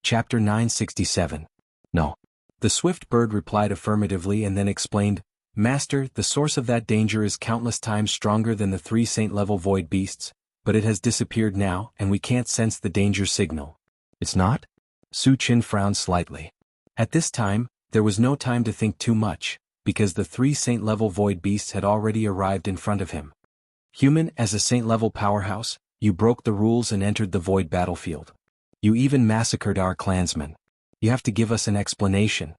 Chapter 967. No. The swift bird replied affirmatively and then explained, Master, the source of that danger is countless times stronger than the 3 saint-level void beasts, but it has disappeared now and we can't sense the danger signal. It's not? Su Qin frowned slightly. At this time, there was no time to think too much, because the 3 saint-level void beasts had already arrived in front of him. Human, as a saint-level powerhouse, you broke the rules and entered the void battlefield. You even massacred our clansmen. You have to give us an explanation.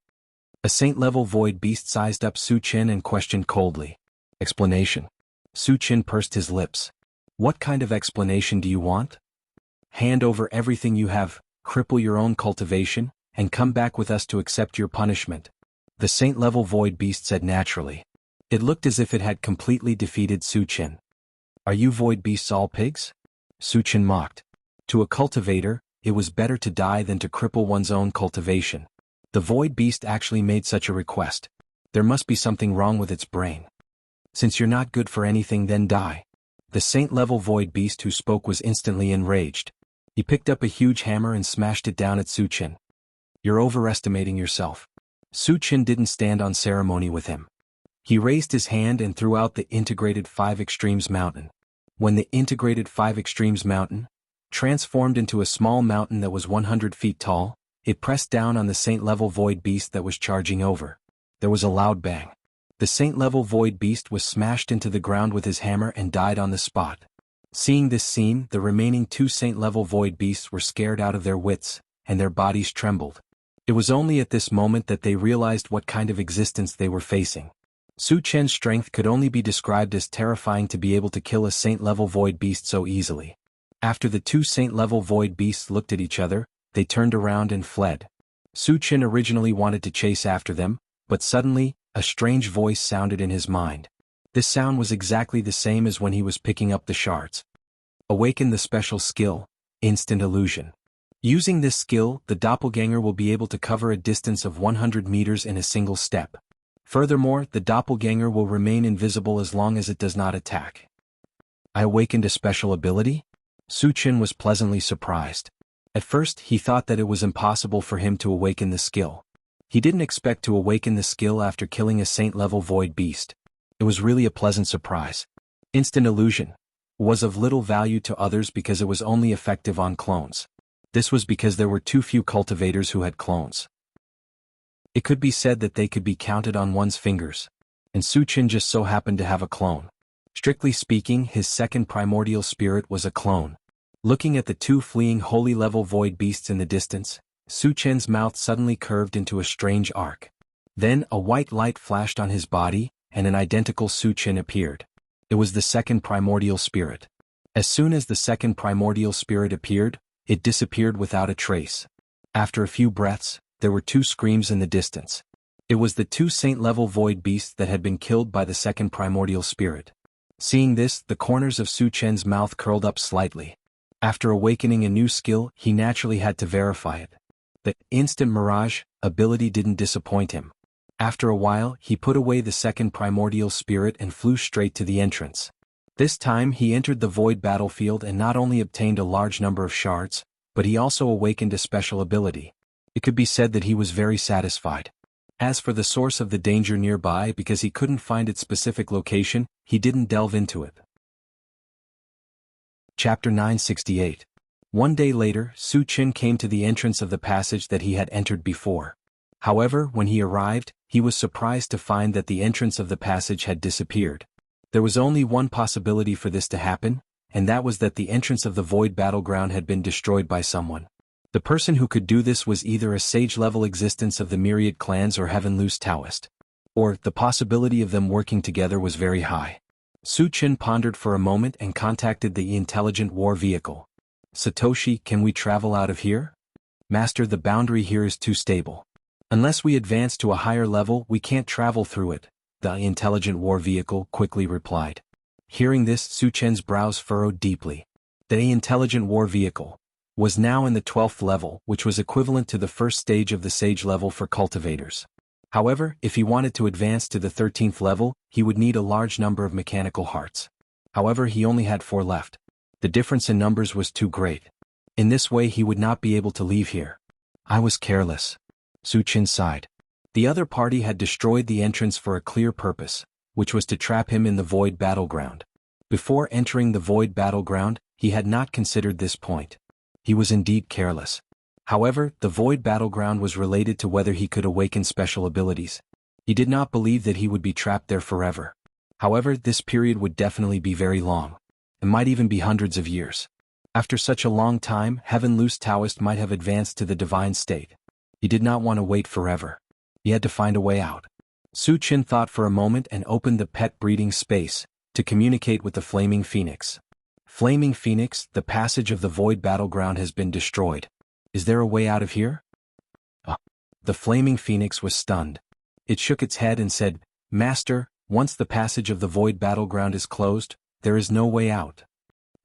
A saint-level void beast sized up Su Qin and questioned coldly. Explanation. Su Qin pursed his lips. What kind of explanation do you want? Hand over everything you have, cripple your own cultivation, and come back with us to accept your punishment. The saint-level void beast said naturally. It looked as if it had completely defeated Su Qin. Are you void beasts all pigs? Su Qin mocked. To a cultivator, it was better to die than to cripple one's own cultivation. The void beast actually made such a request. There must be something wrong with its brain. Since you're not good for anything, then die. The saint-level void beast who spoke was instantly enraged. He picked up a huge hammer and smashed it down at Su Qin. You're overestimating yourself. Su Qin didn't stand on ceremony with him. He raised his hand and threw out the Integrated 5 Extremes Mountain. When the Integrated 5 Extremes Mountain transformed into a small mountain that was 100 feet tall, it pressed down on the saint-level void beast that was charging over. There was a loud bang. The saint-level void beast was smashed into the ground with his hammer and died on the spot. Seeing this scene, the remaining 2 saint-level void beasts were scared out of their wits, and their bodies trembled. It was only at this moment that they realized what kind of existence they were facing. Su Qin's strength could only be described as terrifying to be able to kill a saint-level void beast so easily. After the 2 saint-level void beasts looked at each other, they turned around and fled. Su Qin originally wanted to chase after them, but suddenly, a strange voice sounded in his mind. This sound was exactly the same as when he was picking up the shards. Awaken the special skill, Instant Illusion. Using this skill, the doppelganger will be able to cover a distance of 100 meters in a single step. Furthermore, the doppelganger will remain invisible as long as it does not attack. I awakened a special ability? Su Qin was pleasantly surprised. At first, he thought that it was impossible for him to awaken the skill. He didn't expect to awaken the skill after killing a saint-level void beast. It was really a pleasant surprise. Instant Illusion was of little value to others because it was only effective on clones. This was because there were too few cultivators who had clones. It could be said that they could be counted on one's fingers. And Su Qin just so happened to have a clone. Strictly speaking, his second primordial spirit was a clone. Looking at the 2 fleeing holy-level void beasts in the distance, Su Qin's mouth suddenly curved into a strange arc. Then a white light flashed on his body, and an identical Su Qin appeared. It was the second primordial spirit. As soon as the second primordial spirit appeared, it disappeared without a trace. After a few breaths, there were 2 screams in the distance. It was the 2 saint-level void beasts that had been killed by the second primordial spirit. Seeing this, the corners of Su Qin's mouth curled up slightly. After awakening a new skill, he naturally had to verify it. The Instant Mirage ability didn't disappoint him. After a while, he put away the second primordial spirit and flew straight to the entrance. This time he entered the void battlefield and not only obtained a large number of shards, but he also awakened a special ability. It could be said that he was very satisfied. As for the source of the danger nearby, because he couldn't find its specific location, he didn't delve into it. Chapter 968. One day later, Su Qin came to the entrance of the passage that he had entered before. However, when he arrived, he was surprised to find that the entrance of the passage had disappeared. There was only one possibility for this to happen, and that was that the entrance of the void battleground had been destroyed by someone. The person who could do this was either a sage-level existence of the myriad clans or Heaven-Loose Taoist. Or, the possibility of them working together was very high. Su Qin pondered for a moment and contacted the intelligent war vehicle. Satoshi, can we travel out of here? Master, the boundary here is too stable. Unless we advance to a higher level, we can't travel through it, the intelligent war vehicle quickly replied. Hearing this, Su Qin's brows furrowed deeply. The intelligent war vehicle was now in the 12th level, which was equivalent to the first stage of the sage level for cultivators. However, if he wanted to advance to the 13th level, he would need a large number of mechanical hearts. However, he only had 4 left. The difference in numbers was too great. In this way he would not be able to leave here. I was careless. Su Chen sighed. The other party had destroyed the entrance for a clear purpose, which was to trap him in the void battleground. Before entering the void battleground, he had not considered this point. He was indeed careless. However, the void battleground was related to whether he could awaken special abilities. He did not believe that he would be trapped there forever. However, this period would definitely be very long. It might even be hundreds of years. After such a long time, Heaven Loose Taoist might have advanced to the divine state. He did not want to wait forever. He had to find a way out. Su Chen thought for a moment and opened the pet breeding space to communicate with the Flaming Phoenix. Flaming Phoenix, the passage of the void battleground has been destroyed. Is there a way out of here? The Flaming Phoenix was stunned. It shook its head and said, Master, once the passage of the void battleground is closed, there is no way out.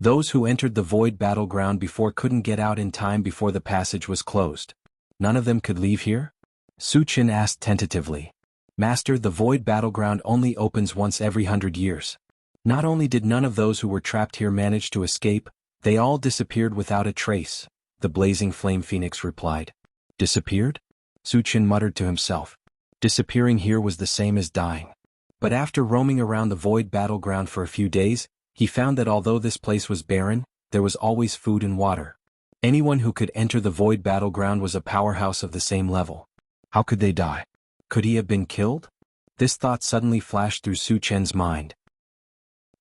Those who entered the void battleground before couldn't get out in time before the passage was closed. None of them could leave here? Su Chen asked tentatively. Master, the void battleground only opens once every 100 years. Not only did none of those who were trapped here manage to escape, they all disappeared without a trace, the blazing flame phoenix replied. Disappeared? Su Chen muttered to himself. Disappearing here was the same as dying. But after roaming around the void battleground for a few days, he found that although this place was barren, there was always food and water. Anyone who could enter the void battleground was a powerhouse of the same level. How could they die? Could he have been killed? This thought suddenly flashed through Su Chen's mind.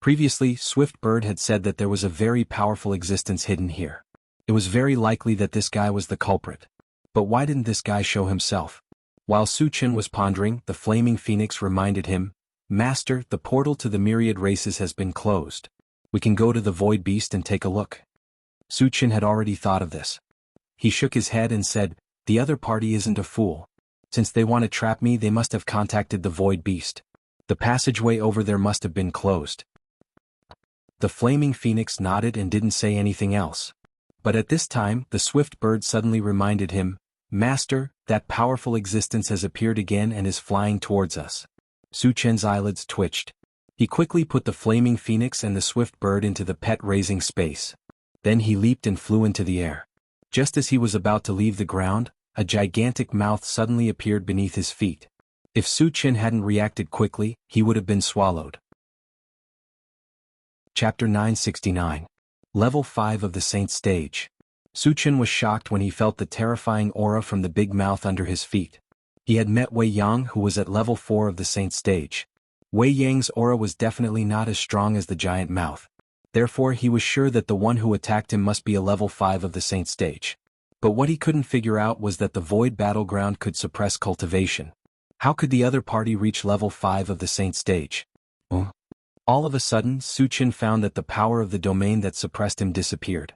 Previously, Swift Bird had said that there was a very powerful existence hidden here. It was very likely that this guy was the culprit. But why didn't this guy show himself? While Su Chen was pondering, the Flaming Phoenix reminded him, Master, the portal to the myriad races has been closed. We can go to the Void Beast and take a look. Su Chen had already thought of this. He shook his head and said, The other party isn't a fool. Since they want to trap me, they must have contacted the Void Beast. The passageway over there must have been closed. The Flaming Phoenix nodded and didn't say anything else. But at this time, the Swift Bird suddenly reminded him, Master, that powerful existence has appeared again and is flying towards us. Su Chen's eyelids twitched. He quickly put the Flaming Phoenix and the Swift Bird into the pet-raising space. Then he leaped and flew into the air. Just as he was about to leave the ground, a gigantic mouth suddenly appeared beneath his feet. If Su Chen hadn't reacted quickly, he would have been swallowed. Chapter 969. Level 5 of the Saint Stage. Su Chen was shocked when he felt the terrifying aura from the big mouth under his feet. He had met Wei Yang, who was at level 4 of the Saint Stage. Wei Yang's aura was definitely not as strong as the giant mouth. Therefore he was sure that the one who attacked him must be a level 5 of the Saint Stage. But what he couldn't figure out was that the void battleground could suppress cultivation. How could the other party reach level 5 of the Saint Stage? All of a sudden, Su Chen found that the power of the domain that suppressed him disappeared.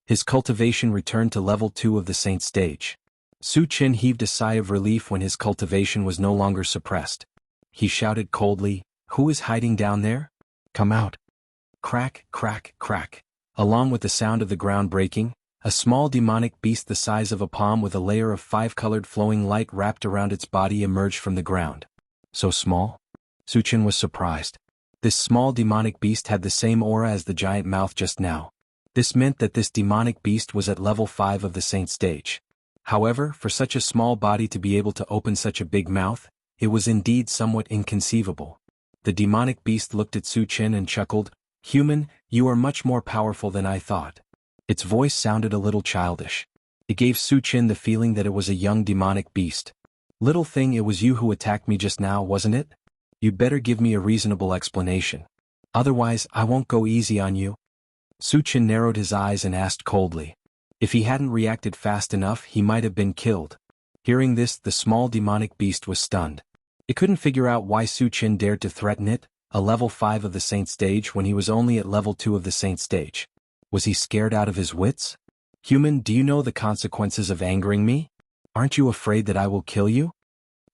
His cultivation returned to level 2 of the Saint Stage. Su Chen heaved a sigh of relief when his cultivation was no longer suppressed. He shouted coldly, Who is hiding down there? Come out. Crack, crack, crack. Along with the sound of the ground breaking, a small demonic beast the size of a palm with a layer of 5-colored flowing light wrapped around its body emerged from the ground. So small? Su Chen was surprised. This small demonic beast had the same aura as the giant mouth just now. This meant that this demonic beast was at level 5 of the Saint Stage. However, for such a small body to be able to open such a big mouth, it was indeed somewhat inconceivable. The demonic beast looked at Su Chen and chuckled, Human, you are much more powerful than I thought. Its voice sounded a little childish. It gave Su Chen the feeling that it was a young demonic beast. Little thing, it was you who attacked me just now, wasn't it? You'd better give me a reasonable explanation. Otherwise, I won't go easy on you. Su Chen narrowed his eyes and asked coldly. If he hadn't reacted fast enough, he might have been killed. Hearing this, the small demonic beast was stunned. It couldn't figure out why Su Chen dared to threaten it, a level 5 of the Saint Stage, when he was only at level 2 of the Saint Stage. Was he scared out of his wits? Human, do you know the consequences of angering me? Aren't you afraid that I will kill you?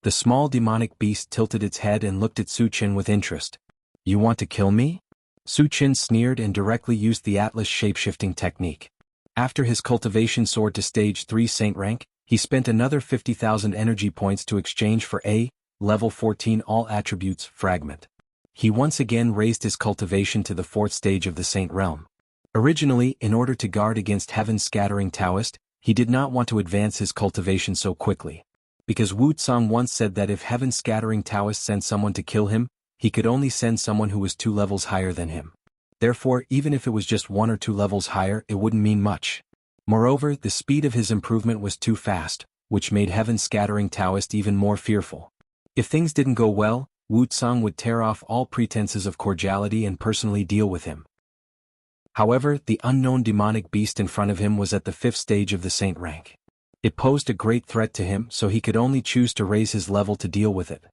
The small demonic beast tilted its head and looked at Su Chen with interest. You want to kill me? Su Chen sneered and directly used the Atlas shapeshifting technique. After his cultivation soared to stage 3 Saint rank, he spent another 50,000 energy points to exchange for a level 14 all attributes fragment. He once again raised his cultivation to the 4th stage of the Saint realm. Originally, in order to guard against Heaven's scattering Taoist, He did not want to advance his cultivation so quickly. Because Wu Tsang once said that if heaven-scattering Taoist sent someone to kill him, he could only send someone who was 2 levels higher than him. Therefore, even if it was just 1 or 2 levels higher, it wouldn't mean much. Moreover, the speed of his improvement was too fast, which made heaven-scattering Taoist even more fearful. If things didn't go well, Wu Tsang would tear off all pretenses of cordiality and personally deal with him. However, the unknown demonic beast in front of him was at the 5th stage of the saint rank. It posed a great threat to him, so he could only choose to raise his level to deal with it.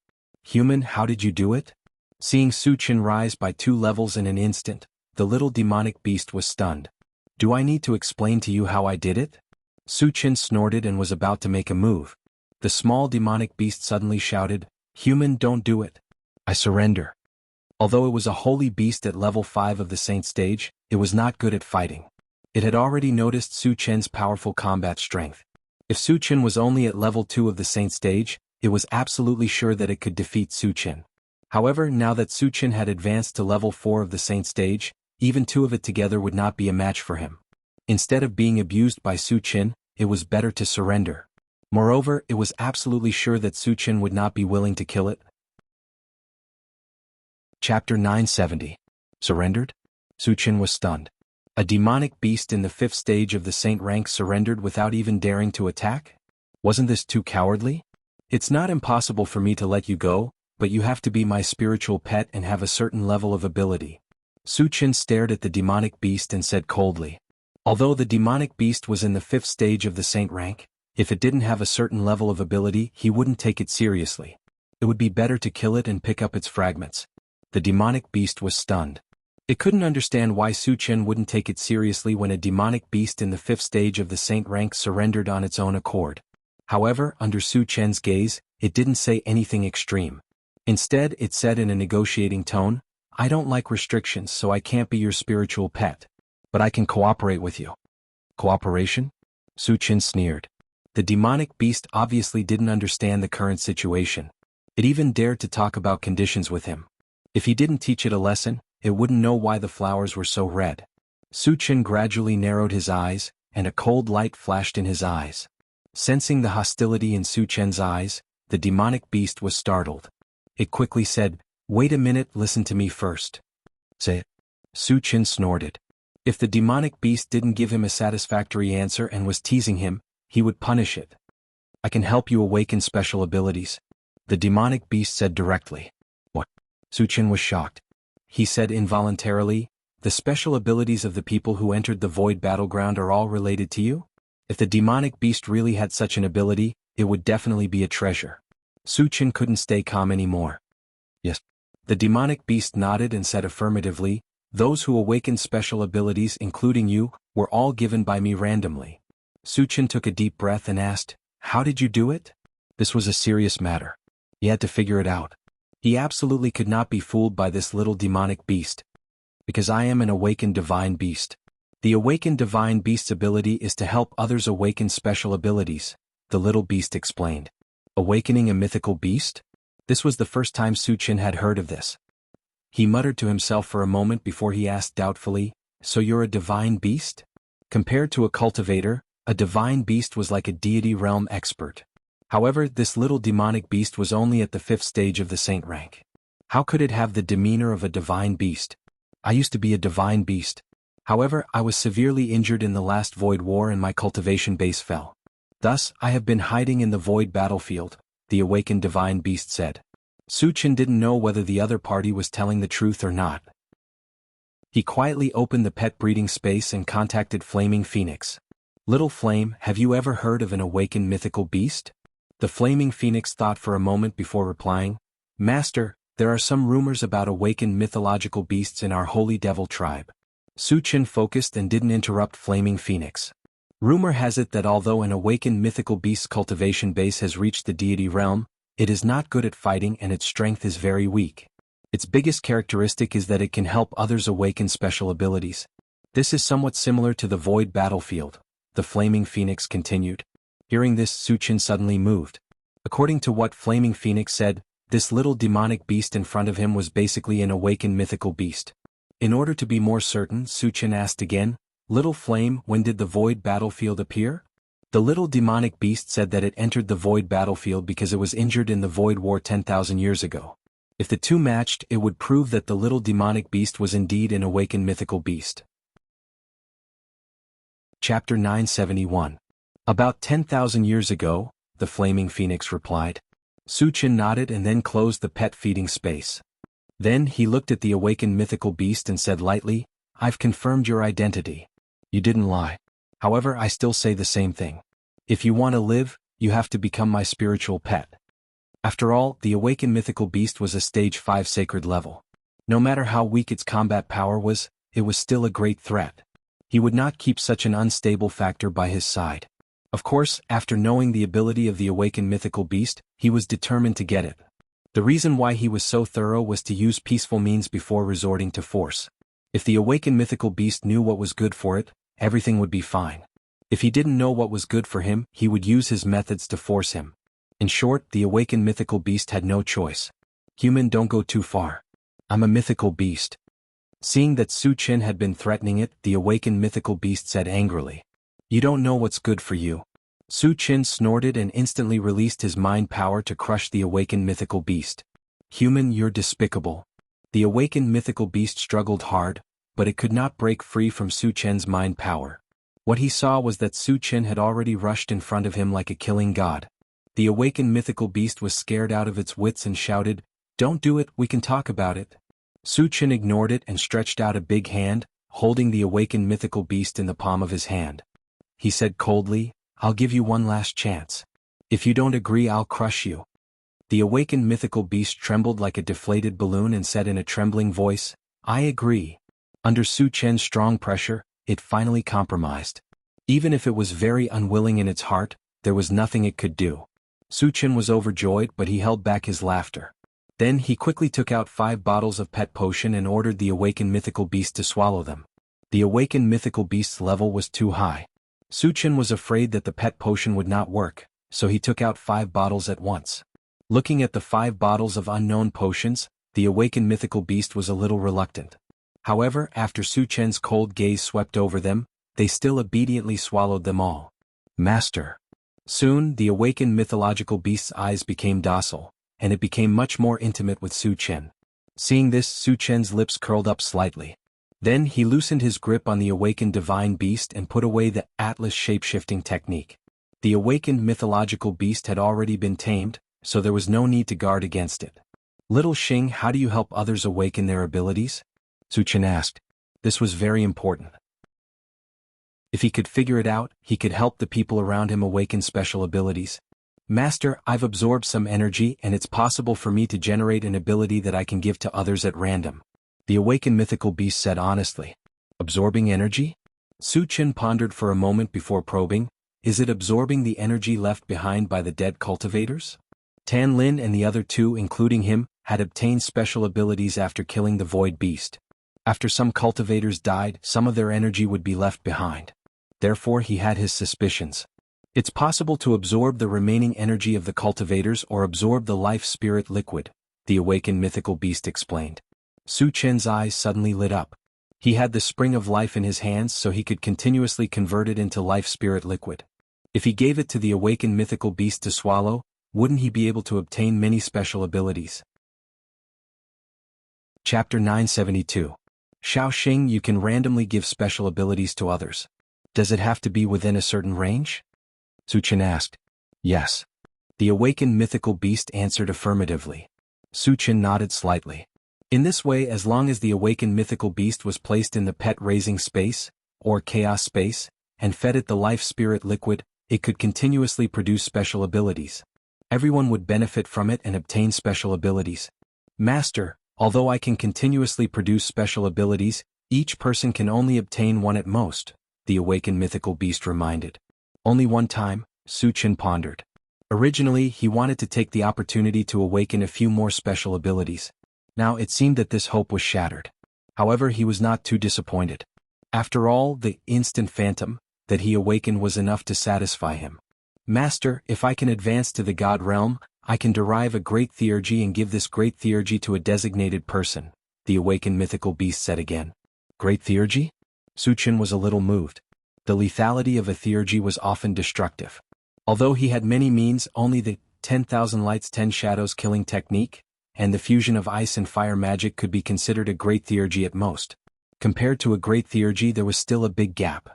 Human, how did you do it? Seeing Su Qin rise by 2 levels in an instant, the little demonic beast was stunned. Do I need to explain to you how I did it? Su Qin snorted and was about to make a move. The small demonic beast suddenly shouted, Human, don't do it. I surrender. Although it was a holy beast at level 5 of the saint stage, it was not good at fighting. It had already noticed Su Qin's powerful combat strength. If Su Qin was only at level 2 of the saint stage, it was absolutely sure that it could defeat Su Qin. However, now that Su Qin had advanced to level 4 of the saint stage, even 2 of it together would not be a match for him. Instead of being abused by Su Qin, it was better to surrender. Moreover, it was absolutely sure that Su Qin would not be willing to kill it. Chapter 970. Surrendered? Su Qin was stunned. A demonic beast in the 5th stage of the saint rank surrendered without even daring to attack? Wasn't this too cowardly? It's not impossible for me to let you go, but you have to be my spiritual pet and have a certain level of ability. Su Qin stared at the demonic beast and said coldly. Although the demonic beast was in the 5th stage of the saint rank, if it didn't have a certain level of ability, he wouldn't take it seriously. It would be better to kill it and pick up its fragments. The demonic beast was stunned. It couldn't understand why Su Qin wouldn't take it seriously when a demonic beast in the 5th stage of the saint rank surrendered on its own accord. However, under Su Qin's gaze, it didn't say anything extreme. Instead, it said in a negotiating tone, I don't like restrictions, so I can't be your spiritual pet. But I can cooperate with you. Cooperation? Su Qin sneered. The demonic beast obviously didn't understand the current situation. It even dared to talk about conditions with him. If he didn't teach it a lesson, it wouldn't know why the flowers were so red. Su Qin gradually narrowed his eyes, and a cold light flashed in his eyes. Sensing the hostility in Su Qin's eyes, the demonic beast was startled. It quickly said, Wait a minute, listen to me first. Say it. Su Qin snorted. If the demonic beast didn't give him a satisfactory answer and was teasing him, he would punish it. I can help you awaken special abilities. The demonic beast said directly. What? Su Qin was shocked. He said involuntarily, the special abilities of the people who entered the void battleground are all related to you? If the demonic beast really had such an ability, it would definitely be a treasure. Su Qin couldn't stay calm anymore. Yes. The demonic beast nodded and said affirmatively, those who awakened special abilities, including you, were all given by me randomly. Su Qin took a deep breath and asked, How did you do it? This was a serious matter. He had to figure it out. He absolutely could not be fooled by this little demonic beast. Because I am an awakened divine beast. The awakened divine beast's ability is to help others awaken special abilities, the little beast explained. Awakening a mythical beast? This was the first time Su Qin had heard of this. He muttered to himself for a moment before he asked doubtfully, So you're a divine beast? Compared to a cultivator, a divine beast was like a deity realm expert. However, this little demonic beast was only at the 5th stage of the saint rank. How could it have the demeanor of a divine beast? I used to be a divine beast. However, I was severely injured in the last void war and my cultivation base fell. Thus, I have been hiding in the void battlefield, the awakened divine beast said. Su Qin didn't know whether the other party was telling the truth or not. He quietly opened the pet breeding space and contacted Flaming Phoenix. Little Flame, have you ever heard of an awakened mythical beast? The Flaming Phoenix thought for a moment before replying, Master, there are some rumors about awakened mythological beasts in our Holy Devil tribe. Su Qin focused and didn't interrupt Flaming Phoenix. Rumor has it that although an awakened mythical beast's cultivation base has reached the deity realm, it is not good at fighting and its strength is very weak. Its biggest characteristic is that it can help others awaken special abilities. This is somewhat similar to the void battlefield, the Flaming Phoenix continued. Hearing this, Su Qin suddenly moved. According to what Flaming Phoenix said, this little demonic beast in front of him was basically an awakened mythical beast. In order to be more certain, Su Qin asked again, Little Flame, when did the void battlefield appear? The little demonic beast said that it entered the void battlefield because it was injured in the Void War 10,000 years ago. If the two matched, it would prove that the little demonic beast was indeed an awakened mythical beast. Chapter 971. About 10,000 years ago, the flaming phoenix replied. Su Chen nodded and then closed the pet feeding space. Then he looked at the awakened mythical beast and said lightly, I've confirmed your identity. You didn't lie. However, I still say the same thing. If you want to live, you have to become my spiritual pet. After all, the awakened mythical beast was a stage 5 sacred level. No matter how weak its combat power was, it was still a great threat. He would not keep such an unstable factor by his side. Of course, after knowing the ability of the awakened mythical beast, he was determined to get it. The reason why he was so thorough was to use peaceful means before resorting to force. If the awakened mythical beast knew what was good for it, everything would be fine. If he didn't know what was good for him, he would use his methods to force him. In short, the awakened mythical beast had no choice. Human, don't go too far. I'm a mythical beast. Seeing that Su Chen had been threatening it, the awakened mythical beast said angrily. You don't know what's good for you. Su Chen snorted and instantly released his mind power to crush the awakened mythical beast. Human, you're despicable. The awakened mythical beast struggled hard, but it could not break free from Su Chen's mind power. What he saw was that Su Chen had already rushed in front of him like a killing god. The awakened mythical beast was scared out of its wits and shouted, Don't do it, we can talk about it. Su Chen ignored it and stretched out a big hand, holding the awakened mythical beast in the palm of his hand. He said coldly, I'll give you one last chance. If you don't agree, I'll crush you. The awakened mythical beast trembled like a deflated balloon and said in a trembling voice, I agree. Under Su Chen's strong pressure, it finally compromised. Even if it was very unwilling in its heart, there was nothing it could do. Su Chen was overjoyed, but he held back his laughter. Then he quickly took out 5 bottles of pet potion and ordered the awakened mythical beast to swallow them. The awakened mythical beast's level was too high. Su Chen was afraid that the pet potion would not work, so he took out 5 bottles at once. Looking at the 5 bottles of unknown potions, the awakened mythical beast was a little reluctant. However, after Su Chen's cold gaze swept over them, they still obediently swallowed them all. Master. Soon, the awakened mythological beast's eyes became docile, and it became much more intimate with Su Chen. Seeing this, Su Chen's lips curled up slightly. Then he loosened his grip on the awakened divine beast and put away the Atlas shape-shifting technique. The awakened mythological beast had already been tamed, so there was no need to guard against it. Little Xing, how do you help others awaken their abilities? Su Chen asked. This was very important. If he could figure it out, he could help the people around him awaken special abilities. Master, I've absorbed some energy and it's possible for me to generate an ability that I can give to others at random. The awakened mythical beast said honestly. Absorbing energy? Su Chen pondered for a moment before probing. Is it absorbing the energy left behind by the dead cultivators? Tan Lin and the other 2, including him, had obtained special abilities after killing the void beast. After some cultivators died, some of their energy would be left behind. Therefore he had his suspicions. It's possible to absorb the remaining energy of the cultivators or absorb the life spirit liquid, the awakened mythical beast explained. Su Chen's eyes suddenly lit up. He had the spring of life in his hands so he could continuously convert it into life spirit liquid. If he gave it to the awakened mythical beast to swallow, wouldn't he be able to obtain many special abilities? Chapter 972. Xiaoxing, you can randomly give special abilities to others. Does it have to be within a certain range? Su Chen asked. Yes. The awakened mythical beast answered affirmatively. Su Chen nodded slightly. In this way, as long as the awakened mythical beast was placed in the pet-raising space, or chaos space, and fed it the life spirit liquid, it could continuously produce special abilities. Everyone would benefit from it and obtain special abilities. Master, although I can continuously produce special abilities, each person can only obtain one at most, the awakened mythical beast reminded. Only one time, Su Chen pondered. Originally, he wanted to take the opportunity to awaken a few more special abilities. Now it seemed that this hope was shattered. However, he was not too disappointed. After all, the instant phantom that he awakened was enough to satisfy him. Master, if I can advance to the God realm, I can derive a great theurgy and give this great theurgy to a designated person, the awakened mythical beast said again. Great theurgy? Su Chen was a little moved. The lethality of a theurgy was often destructive. Although he had many means, only the 10,000 lights 10 shadows killing technique, and the fusion of ice and fire magic could be considered a great theurgy at most. Compared to a great theurgy there was still a big gap.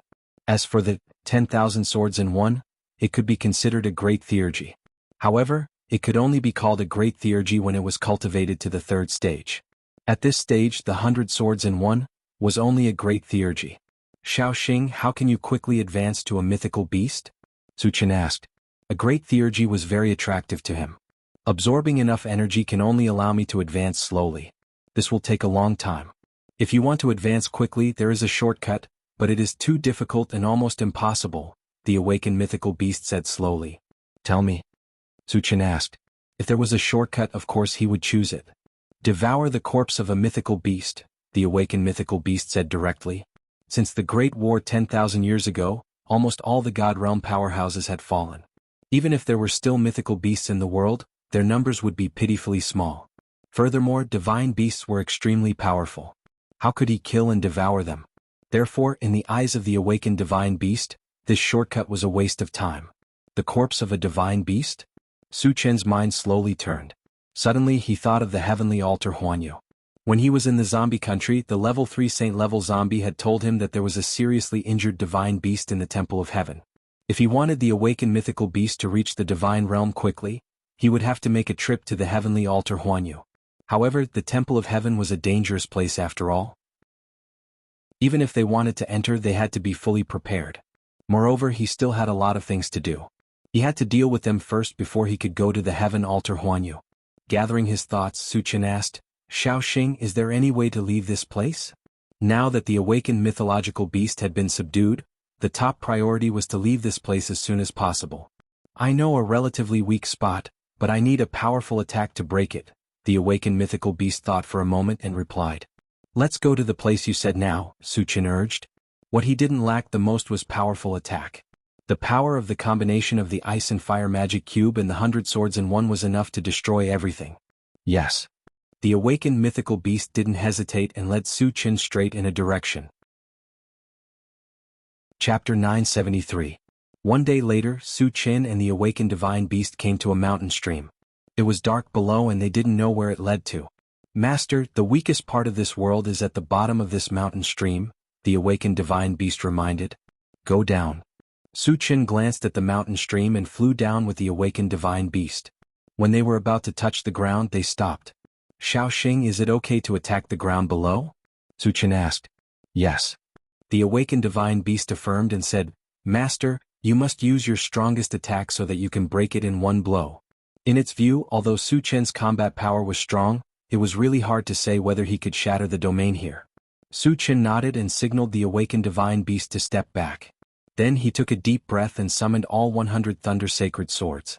As for the 10,000 swords in one, it could be considered a great theurgy. However, it could only be called a great theurgy when it was cultivated to the third stage. At this stage, the 100 swords in one was only a great theurgy. Shaoxing, how can you quickly advance to a mythical beast? Su Chen asked. A great theurgy was very attractive to him. Absorbing enough energy can only allow me to advance slowly. This will take a long time. If you want to advance quickly, there is a shortcut, but it is too difficult and almost impossible, the awakened mythical beast said slowly. Tell me. Su Chen asked. If there was a shortcut, of course he would choose it. Devour the corpse of a mythical beast, the awakened mythical beast said directly. Since the Great War 10,000 years ago, almost all the God Realm powerhouses had fallen. Even if there were still mythical beasts in the world, their numbers would be pitifully small. Furthermore, divine beasts were extremely powerful. How could he kill and devour them? Therefore, in the eyes of the awakened divine beast, this shortcut was a waste of time. The corpse of a divine beast? Su Chen's mind slowly turned. Suddenly he thought of the heavenly altar Huanyu. When he was in the zombie country, the level 3 saint-level zombie had told him that there was a seriously injured divine beast in the Temple of Heaven. If he wanted the awakened mythical beast to reach the divine realm quickly, he would have to make a trip to the heavenly altar Huanyu. However, the Temple of Heaven was a dangerous place after all. Even if they wanted to enter, they had to be fully prepared. Moreover, he still had a lot of things to do. He had to deal with them first before he could go to the heaven altar Huanyu. Gathering his thoughts, Su Chen asked, Shaoxing, is there any way to leave this place? Now that the awakened mythological beast had been subdued, the top priority was to leave this place as soon as possible. I know a relatively weak spot, but I need a powerful attack to break it, the awakened mythical beast thought for a moment and replied. Let's go to the place you said now, Su Chen urged. What he didn't lack the most was powerful attack. The power of the combination of the ice and fire magic cube and the 100 swords in one was enough to destroy everything. Yes. The awakened mythical beast didn't hesitate and led Su Chen straight in a direction. Chapter 973. One day later, Su Chen and the awakened divine beast came to a mountain stream. It was dark below and they didn't know where it led to. Master, the weakest part of this world is at the bottom of this mountain stream, the awakened divine beast reminded. Go down. Su Chen glanced at the mountain stream and flew down with the awakened divine beast. When they were about to touch the ground, they stopped. Shaoxing, is it okay to attack the ground below? Su Chen asked. Yes. The awakened divine beast affirmed and said, Master, you must use your strongest attack so that you can break it in one blow. In its view, although Su Chen's combat power was strong, it was really hard to say whether he could shatter the domain here. Su Chen nodded and signaled the awakened divine beast to step back. Then he took a deep breath and summoned all 100 thunder sacred swords.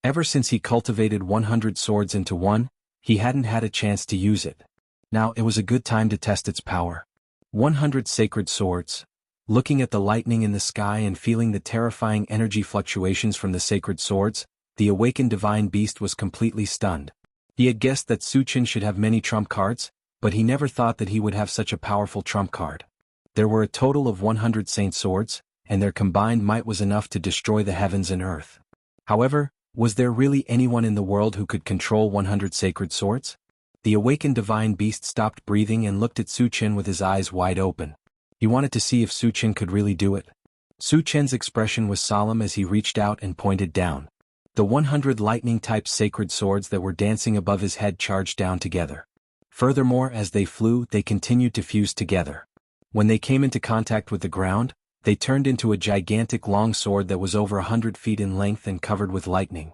Ever since he cultivated 100 swords into one, he hadn't had a chance to use it. Now it was a good time to test its power. 100 sacred swords. Looking at the lightning in the sky and feeling the terrifying energy fluctuations from the sacred swords, the awakened divine beast was completely stunned. He had guessed that Su Chen should have many trump cards, but he never thought that he would have such a powerful trump card. There were a total of 100 saint swords, and their combined might was enough to destroy the heavens and earth. However, was there really anyone in the world who could control 100 sacred swords? The awakened divine beast stopped breathing and looked at Su Chen with his eyes wide open. He wanted to see if Su Chen could really do it. Su Chen's expression was solemn as he reached out and pointed down. The 100 lightning-type sacred swords that were dancing above his head charged down together. Furthermore, as they flew, they continued to fuse together. When they came into contact with the ground, they turned into a gigantic long sword that was over 100 feet in length and covered with lightning.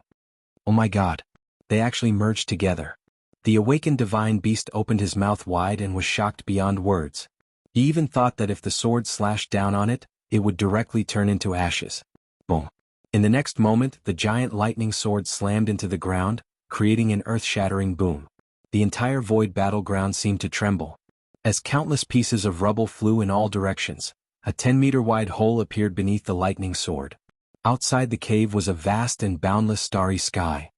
Oh my God! They actually merged together. The awakened divine beast opened his mouth wide and was shocked beyond words. He even thought that if the sword slashed down on it, it would directly turn into ashes. Boom! In the next moment, the giant lightning sword slammed into the ground, creating an earth-shattering boom. The entire void battleground seemed to tremble. As countless pieces of rubble flew in all directions, a 10-meter-wide hole appeared beneath the lightning sword. Outside the cave was a vast and boundless starry sky.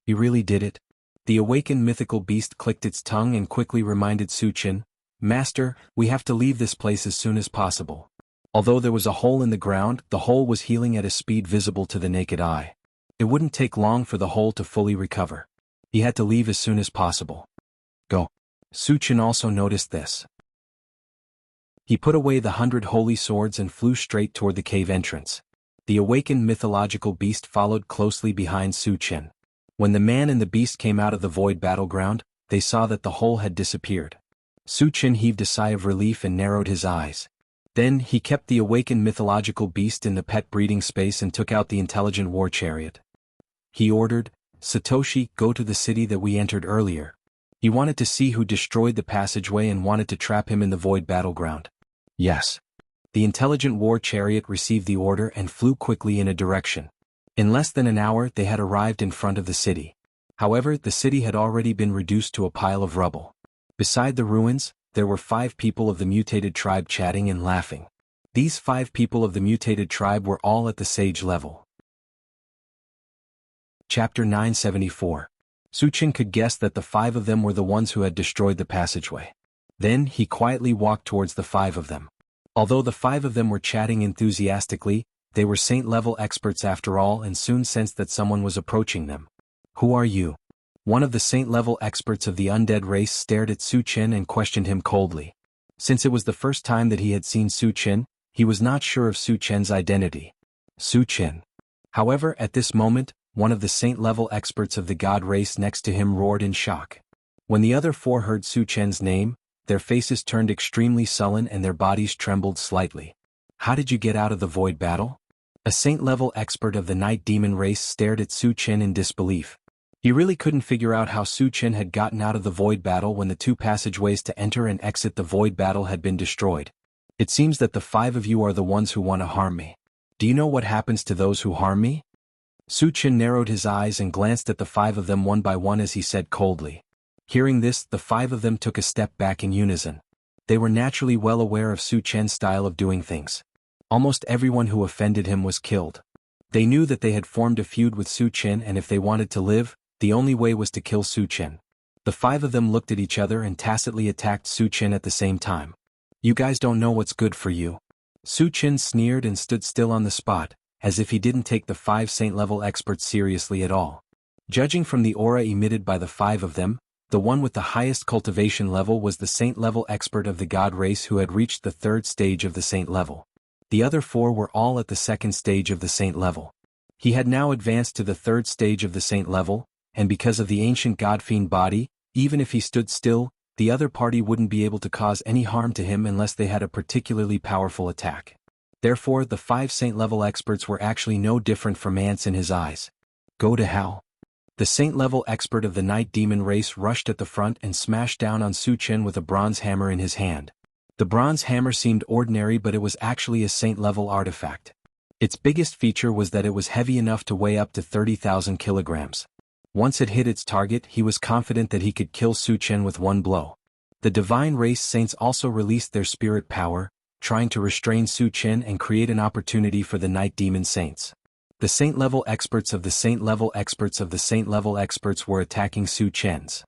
He really did it. The awakened mythical beast clicked its tongue and quickly reminded Su Chen, Master, we have to leave this place as soon as possible. Although there was a hole in the ground, the hole was healing at a speed visible to the naked eye. It wouldn't take long for the hole to fully recover. He had to leave as soon as possible. Go. Su Chen also noticed this. He put away the 100 holy swords and flew straight toward the cave entrance. The awakened mythological beast followed closely behind Su Chen. When the man and the beast came out of the void battleground, they saw that the hole had disappeared. Su Chen heaved a sigh of relief and narrowed his eyes. Then he kept the awakened mythological beast in the pet breeding space and took out the intelligent war chariot. He ordered, "Satoshi, go to the city that we entered earlier." He wanted to see who destroyed the passageway and wanted to trap him in the void battleground. Yes. The intelligent war chariot received the order and flew quickly in a direction. In less than an hour they had arrived in front of the city. However, the city had already been reduced to a pile of rubble. Beside the ruins, there were 5 people of the mutated tribe chatting and laughing. These 5 people of the mutated tribe were all at the sage level. Chapter 974. Su Chen could guess that the 5 of them were the ones who had destroyed the passageway. Then he quietly walked towards the 5 of them. Although the 5 of them were chatting enthusiastically, they were saint-level experts after all and soon sensed that someone was approaching them. "Who are you?" One of the saint-level experts of the undead race stared at Su Chen and questioned him coldly. Since it was the first time that he had seen Su Chen, he was not sure of Su Chen's identity. Su Chen. However, at this moment, one of the saint-level experts of the god race next to him roared in shock. When the other 4 heard Su Chen's name, their faces turned extremely sullen and their bodies trembled slightly. "How did you get out of the void battle?" A saint-level expert of the night demon race stared at Su Chen in disbelief. He really couldn't figure out how Su Chen had gotten out of the void battle when the 2 passageways to enter and exit the void battle had been destroyed. "It seems that the 5 of you are the ones who want to harm me. Do you know what happens to those who harm me?" Su Chen narrowed his eyes and glanced at the 5 of them one by one as he said coldly. Hearing this, the 5 of them took a step back in unison. They were naturally well aware of Su Chen's style of doing things. Almost everyone who offended him was killed. They knew that they had formed a feud with Su Chen and if they wanted to live, the only way was to kill Su Chen. The 5 of them looked at each other and tacitly attacked Su Chen at the same time. "You guys don't know what's good for you." Su Chen sneered and stood still on the spot, as if he didn't take the 5 saint-level experts seriously at all. Judging from the aura emitted by the 5 of them, the one with the highest cultivation level was the saint-level expert of the god race who had reached the 3rd stage of the saint level. The other 4 were all at the 2nd stage of the saint level. He had now advanced to the 3rd stage of the saint level, and because of the ancient god-fiend body, even if he stood still, the other party wouldn't be able to cause any harm to him unless they had a particularly powerful attack. Therefore, the 5 saint-level experts were actually no different from ants in his eyes. "Go to hell." The saint-level expert of the night demon race rushed at the front and smashed down on Su Chen with a bronze hammer in his hand. The bronze hammer seemed ordinary, but it was actually a saint-level artifact. Its biggest feature was that it was heavy enough to weigh up to 30,000 kilograms. Once it hit its target, he was confident that he could kill Su Chen with one blow. The divine race saints also released their spirit power, trying to restrain Su Chen and create an opportunity for the night demon saints. The saint-level experts of the saint-level experts of the saint-level experts were attacking Su Chen's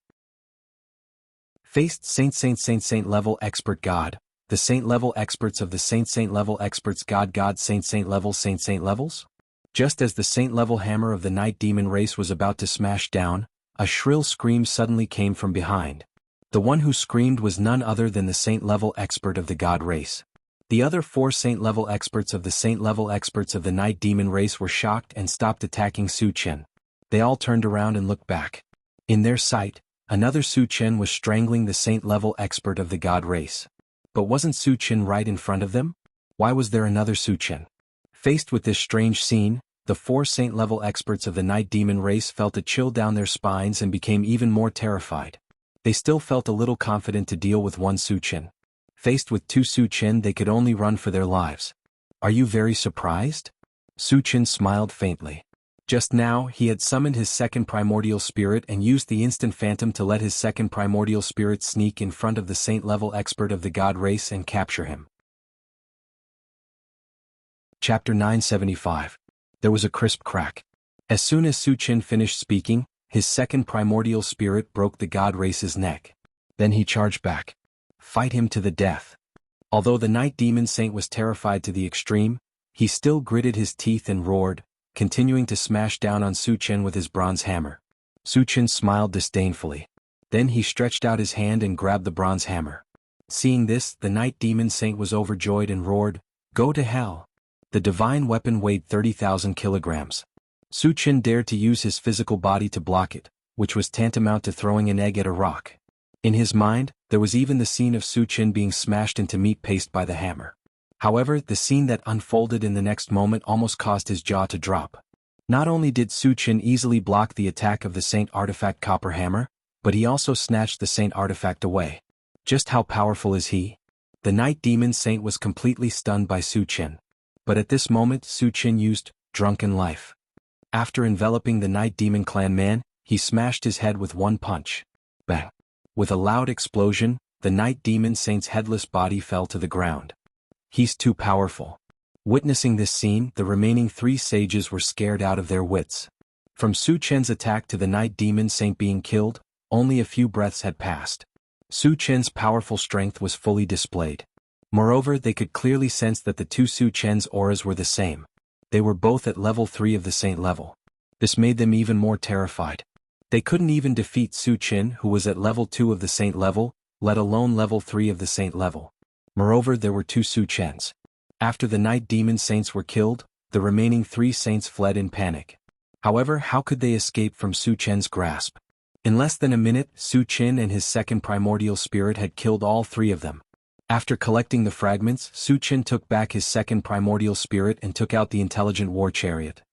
faced saint-level expert god, the saint-level experts of the saint-level experts god saint-level levels? Just as the saint-level hammer of the night demon race was about to smash down, a shrill scream suddenly came from behind. The one who screamed was none other than the saint-level expert of the god race. The other 4 saint-level experts of the saint-level experts of the night demon race were shocked and stopped attacking Su Chen. They all turned around and looked back. In their sight, another Su Chen was strangling the saint-level expert of the god race. But wasn't Su Chen right in front of them? Why was there another Su Chen? Faced with this strange scene, the 4 saint-level experts of the night demon race felt a chill down their spines and became even more terrified. They still felt a little confident to deal with one Su Chen. Faced with 2 Su Chen, they could only run for their lives. "Are you very surprised?" Su Chen smiled faintly. Just now, he had summoned his 2nd primordial spirit and used the instant phantom to let his 2nd primordial spirit sneak in front of the saint-level expert of the god race and capture him. Chapter 975. There was a crisp crack. As soon as Su Chen finished speaking, his 2nd primordial spirit broke the god race's neck. Then he charged back. "Fight him to the death." Although the Night Demon Saint was terrified to the extreme, he still gritted his teeth and roared, continuing to smash down on Su Chen with his bronze hammer. Su Chen smiled disdainfully. Then he stretched out his hand and grabbed the bronze hammer. Seeing this, the Night Demon Saint was overjoyed and roared, "Go to hell!" The divine weapon weighed 30,000 kilograms. Su Chen dared to use his physical body to block it, which was tantamount to throwing an egg at a rock. In his mind, there was even the scene of Su Chen being smashed into meat paste by the hammer. However, the scene that unfolded in the next moment almost caused his jaw to drop. Not only did Su Chen easily block the attack of the Saint Artifact Copper Hammer, but he also snatched the Saint Artifact away. Just how powerful is he? The Night Demon Saint was completely stunned by Su Chen. But at this moment Su Chen used Drunken Life. After enveloping the Night Demon Clan man, he smashed his head with one punch. Bang! With a loud explosion, the Night Demon Saint's headless body fell to the ground. He's too powerful. Witnessing this scene, the remaining 3 sages were scared out of their wits. From Su Chen's attack to the Night Demon Saint being killed, only a few breaths had passed. Su Chen's powerful strength was fully displayed. Moreover, they could clearly sense that the two Su Chen's auras were the same. They were both at level 3 of the Saint level. This made them even more terrified. They couldn't even defeat Su Chen, who was at level 2 of the Saint level, let alone level 3 of the Saint level. Moreover, there were 2 Su Chens. After the Night Demon Saints were killed, the remaining 3 saints fled in panic. However, how could they escape from Su Chen's grasp? In less than a minute, Su Chen and his second primordial spirit had killed all 3 of them. After collecting the fragments, Su Chen took back his second primordial spirit and took out the intelligent war chariot.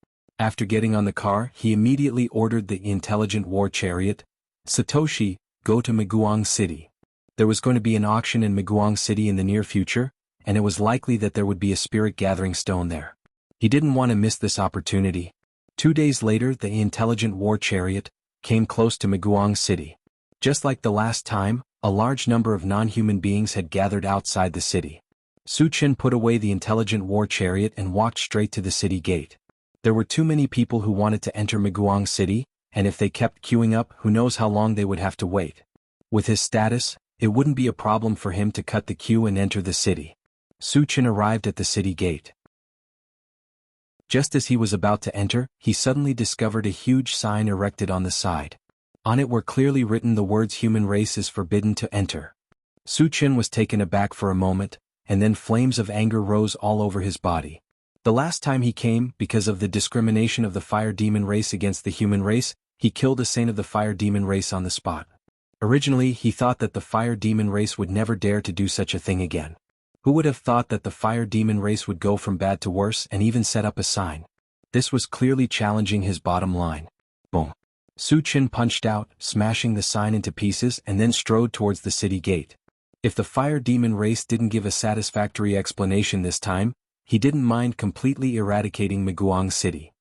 After getting on the car, he immediately ordered the intelligent war chariot, "Satoshi, go to Miguang City." There was going to be an auction in Miguang City in the near future, and it was likely that there would be a spirit gathering stone there. He didn't want to miss this opportunity. 2 days later, the intelligent war chariot came close to Miguang City. Just like the last time, a large number of non-human beings had gathered outside the city. Su Chen put away the intelligent war chariot and walked straight to the city gate. There were too many people who wanted to enter Miguang City, and if they kept queuing up, who knows how long they would have to wait. With his status, it wouldn't be a problem for him to cut the queue and enter the city. Su Chen arrived at the city gate. Just as he was about to enter, he suddenly discovered a huge sign erected on the side. On it were clearly written the words "Human race is forbidden to enter." Su Chen was taken aback for a moment, and then flames of anger rose all over his body. The last time he came, because of the discrimination of the fire demon race against the human race, he killed a saint of the fire demon race on the spot. Originally, he thought that the fire demon race would never dare to do such a thing again. Who would have thought that the fire demon race would go from bad to worse and even set up a sign? This was clearly challenging his bottom line. Boom. Su Chen punched out, smashing the sign into pieces and then strode towards the city gate. If the fire demon race didn't give a satisfactory explanation this time, he didn't mind completely eradicating Miguang City.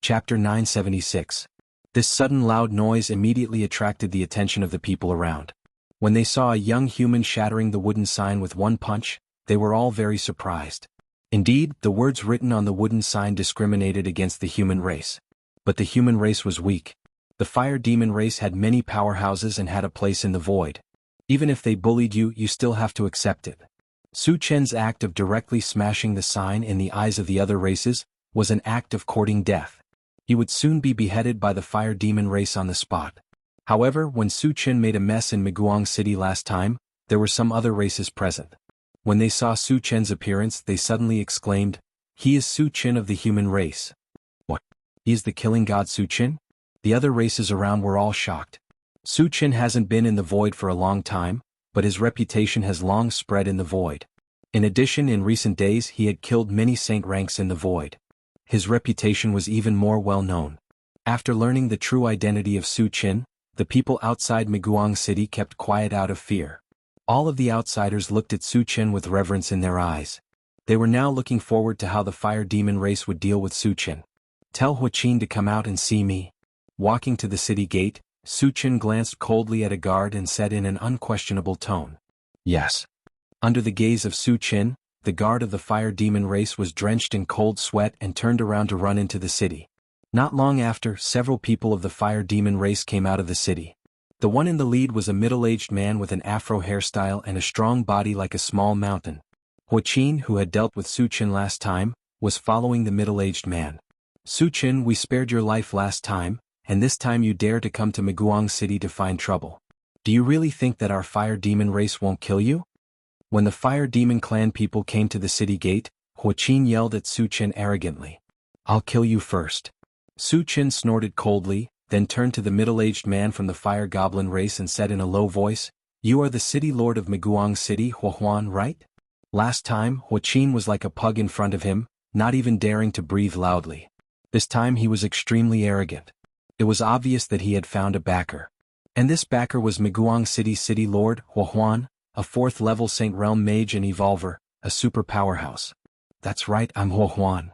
Chapter 976. This sudden loud noise immediately attracted the attention of the people around. When they saw a young human shattering the wooden sign with one punch, they were all very surprised. Indeed, the words written on the wooden sign discriminated against the human race. But the human race was weak. The fire demon race had many powerhouses and had a place in the void. Even if they bullied you, you still have to accept it. Su Chen's act of directly smashing the sign in the eyes of the other races was an act of courting death. He would soon be beheaded by the fire demon race on the spot. However, when Su Chen made a mess in Miguang City last time, there were some other races present. When they saw Su Chen's appearance, they suddenly exclaimed, "He is Su Chen of the human race." What? He is the killing god Su Chen? The other races around were all shocked. Su Chen hasn't been in the void for a long time, but his reputation has long spread in the void. In addition, in recent days he had killed many saint ranks in the void. His reputation was even more well known. After learning the true identity of Su Chen, the people outside Miguang City kept quiet out of fear. All of the outsiders looked at Su Chen with reverence in their eyes. They were now looking forward to how the fire demon race would deal with Su Chen. "Tell Huaqin to come out and see me." Walking to the city gate, Su Chen glanced coldly at a guard and said in an unquestionable tone, "Yes." Under the gaze of Su Chen, the guard of the fire demon race was drenched in cold sweat and turned around to run into the city. Not long after, several people of the fire demon race came out of the city. The one in the lead was a middle-aged man with an afro hairstyle and a strong body like a small mountain. Huaqin, who had dealt with Su Chen last time, was following the middle-aged man. Su Chen, we spared your life last time, and this time you dare to come to Meguang City to find trouble. Do you really think that our fire demon race won't kill you? When the fire demon clan people came to the city gate, Huaqin yelled at Su Chen arrogantly. I'll kill you first. Su Chen snorted coldly, then turned to the middle-aged man from the fire goblin race and said in a low voice, You are the city lord of Meguang City, Huahuan, right? Last time, Huaqin was like a pug in front of him, not even daring to breathe loudly. This time he was extremely arrogant. It was obvious that he had found a backer. And this backer was Meguang City's city lord, Huahuan, a 4th-level Saint Realm mage and evolver, a super powerhouse. That's right, I'm Huahuan.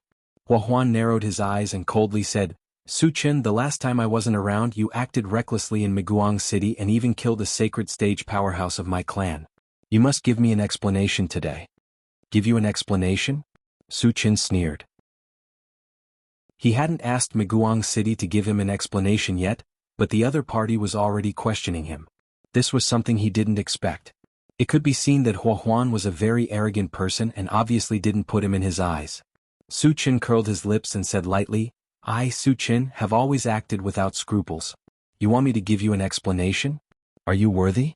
Huahuan narrowed his eyes and coldly said, Su Chen, the last time I wasn't around you acted recklessly in Meguang City and even killed a sacred stage powerhouse of my clan. You must give me an explanation today. Give you an explanation? Su Chen sneered. He hadn't asked Meguang City to give him an explanation yet, but the other party was already questioning him. This was something he didn't expect. It could be seen that Huahuan was a very arrogant person and obviously didn't put him in his eyes. Su Chen curled his lips and said lightly, I, Su Chen, have always acted without scruples. You want me to give you an explanation? Are you worthy?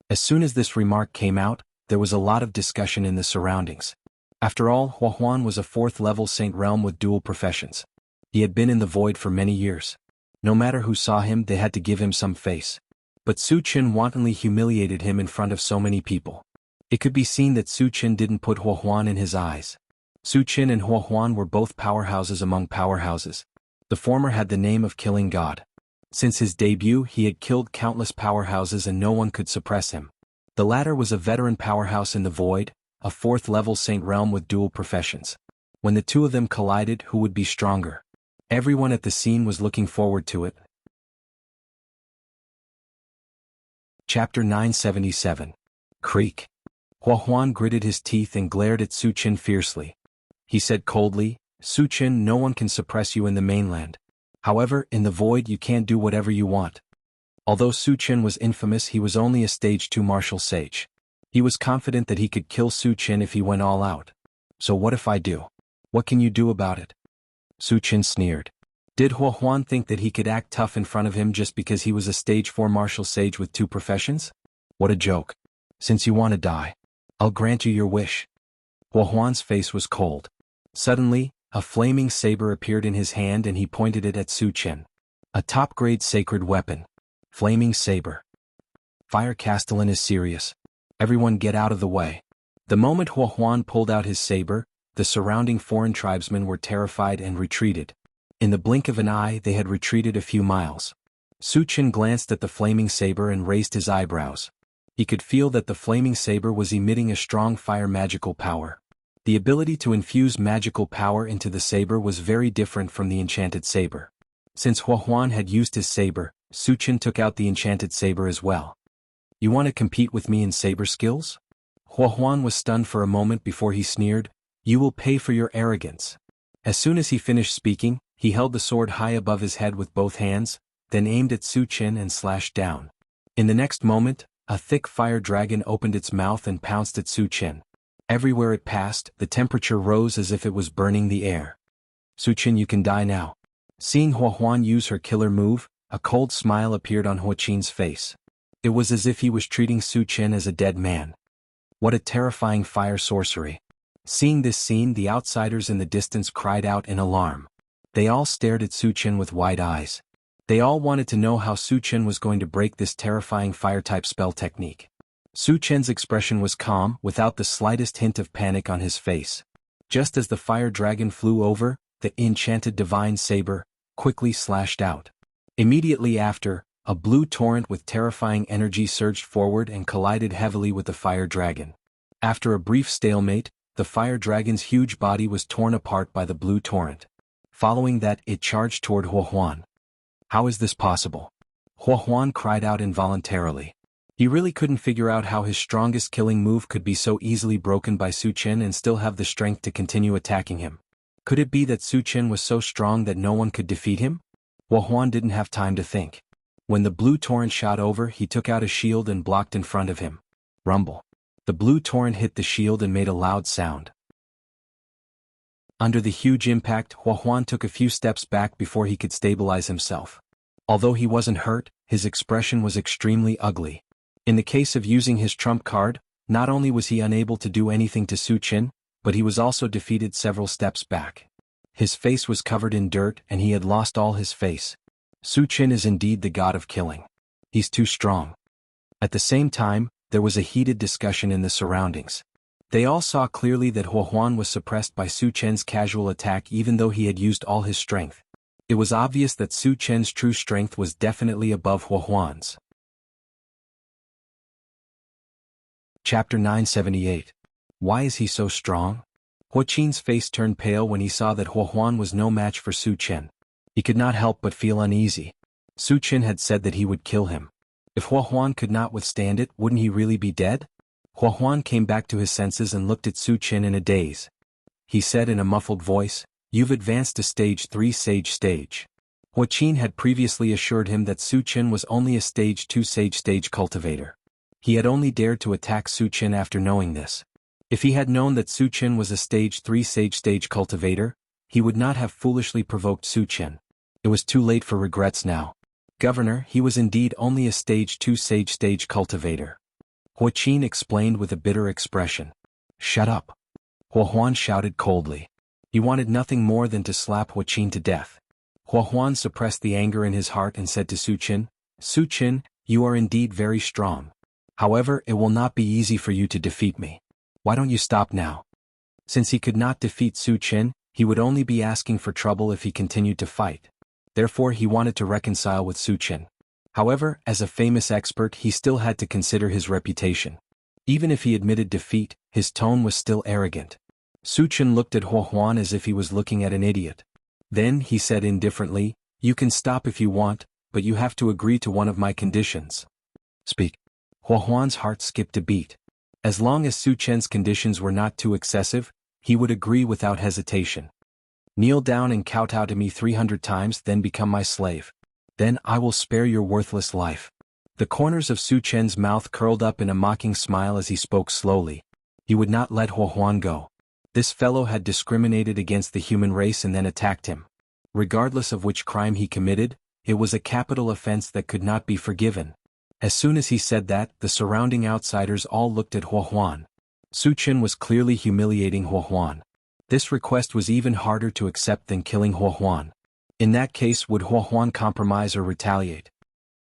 As soon as this remark came out, there was a lot of discussion in the surroundings. After all, Huahuan was a 4th-level Saint Realm with dual professions. He had been in the void for many years. No matter who saw him, they had to give him some face. But Su Chen wantonly humiliated him in front of so many people. It could be seen that Su Chen didn't put Huahuan in his eyes. Su Chen and Huahuan were both powerhouses among powerhouses. The former had the name of Killing God. Since his debut, he had killed countless powerhouses and no one could suppress him. The latter was a veteran powerhouse in the void, a 4th-level Saint Realm with dual professions. When the two of them collided, who would be stronger? Everyone at the scene was looking forward to it. Chapter 977. Creak. Huahuan gritted his teeth and glared at Su Chen fiercely. He said coldly, Su Chen, no one can suppress you in the mainland. However, in the void you can't do whatever you want. Although Su Chen was infamous, he was only a stage 2 martial sage. He was confident that he could kill Su Chen if he went all out. So what if I do? What can you do about it? Su Chen sneered. Did Huahuan think that he could act tough in front of him just because he was a stage 4 martial sage with 2 professions? What a joke. Since you want to die, I'll grant you your wish. Huahuan's face was cold. Suddenly, a flaming saber appeared in his hand and he pointed it at Su Chen. A top-grade sacred weapon. Flaming saber. Fire Castellan is serious. Everyone get out of the way. The moment Huahuan pulled out his saber, the surrounding foreign tribesmen were terrified and retreated. In the blink of an eye, they had retreated a few miles. Su Chen glanced at the flaming saber and raised his eyebrows. He could feel that the flaming saber was emitting a strong fire magical power. The ability to infuse magical power into the saber was very different from the enchanted saber. Since Huahuan had used his saber, Su Chen took out the enchanted saber as well. You want to compete with me in saber skills? Huahuan was stunned for a moment before he sneered, You will pay for your arrogance. As soon as he finished speaking, he held the sword high above his head with both hands, then aimed at Su Chen and slashed down. In the next moment, a thick fire dragon opened its mouth and pounced at Su Chen. Everywhere it passed, the temperature rose as if it was burning the air. Su Chen, you can die now. Seeing Huahuan use her killer move, a cold smile appeared on Huaqin's face. It was as if he was treating Su Chen as a dead man. What a terrifying fire sorcery. Seeing this scene, the outsiders in the distance cried out in alarm. They all stared at Su Chen with wide eyes. They all wanted to know how Su Chen was going to break this terrifying fire-type spell technique. Su Chen's expression was calm, without the slightest hint of panic on his face. Just as the fire dragon flew over, the enchanted divine saber quickly slashed out. Immediately after, a blue torrent with terrifying energy surged forward and collided heavily with the fire dragon. After a brief stalemate, the fire dragon's huge body was torn apart by the blue torrent. Following that, it charged toward Huahuan. How is this possible? Huahuan cried out involuntarily. He really couldn't figure out how his strongest killing move could be so easily broken by Su Chen and still have the strength to continue attacking him. Could it be that Su Chen was so strong that no one could defeat him? Huahuan didn't have time to think. When the blue torrent shot over, he took out a shield and blocked in front of him. Rumble. The blue torrent hit the shield and made a loud sound. Under the huge impact, Huan took a few steps back before he could stabilize himself. Although he wasn't hurt, his expression was extremely ugly. In the case of using his trump card, not only was he unable to do anything to Su Qin, but he was also defeated several steps back. His face was covered in dirt and he had lost all his face. Su Qin is indeed the god of killing. He's too strong. At the same time, there was a heated discussion in the surroundings. They all saw clearly that Huan was suppressed by Su Chen's casual attack even though he had used all his strength. It was obvious that Su Chen's true strength was definitely above Huan's. Chapter 978. Why is he so strong? Huaqin's face turned pale when he saw that Huan was no match for Su Chen. He could not help but feel uneasy. Su Chen had said that he would kill him. If Huan could not withstand it, wouldn't he really be dead? Huan came back to his senses and looked at Su Chen in a daze. He said in a muffled voice, "You've advanced to stage 3 stage. Huaqin had previously assured him that Su Chen was only a stage 2 stage cultivator. He had only dared to attack Su Chen after knowing this. If he had known that Su Chen was a stage 3 stage cultivator, he would not have foolishly provoked Su Chen. It was too late for regrets now. Governor, he was indeed only a stage 2 stage cultivator." Huaqin explained with a bitter expression. "Shut up." Huan shouted coldly. He wanted nothing more than to slap Huaqin to death. Huan suppressed the anger in his heart and said to Su Chen, "Su Chen, you are indeed very strong. However, it will not be easy for you to defeat me. Why don't you stop now?" Since he could not defeat Su Chen, he would only be asking for trouble if he continued to fight. Therefore he wanted to reconcile with Su Chen. However, as a famous expert he still had to consider his reputation. Even if he admitted defeat, his tone was still arrogant. Su Chen looked at Huan as if he was looking at an idiot. Then he said indifferently, "You can stop if you want, but you have to agree to one of my conditions." "Speak." Huan's heart skipped a beat. As long as Su Chen's conditions were not too excessive, he would agree without hesitation. "Kneel down and kowtow to me 300 times, then become my slave. Then I will spare your worthless life." The corners of Su Chen's mouth curled up in a mocking smile as he spoke slowly. He would not let Huan go. This fellow had discriminated against the human race and then attacked him. Regardless of which crime he committed, it was a capital offense that could not be forgiven. As soon as he said that, the surrounding outsiders all looked at Huan. Su Chen was clearly humiliating Huan. This request was even harder to accept than killing Huan. In that case, would Huan compromise or retaliate?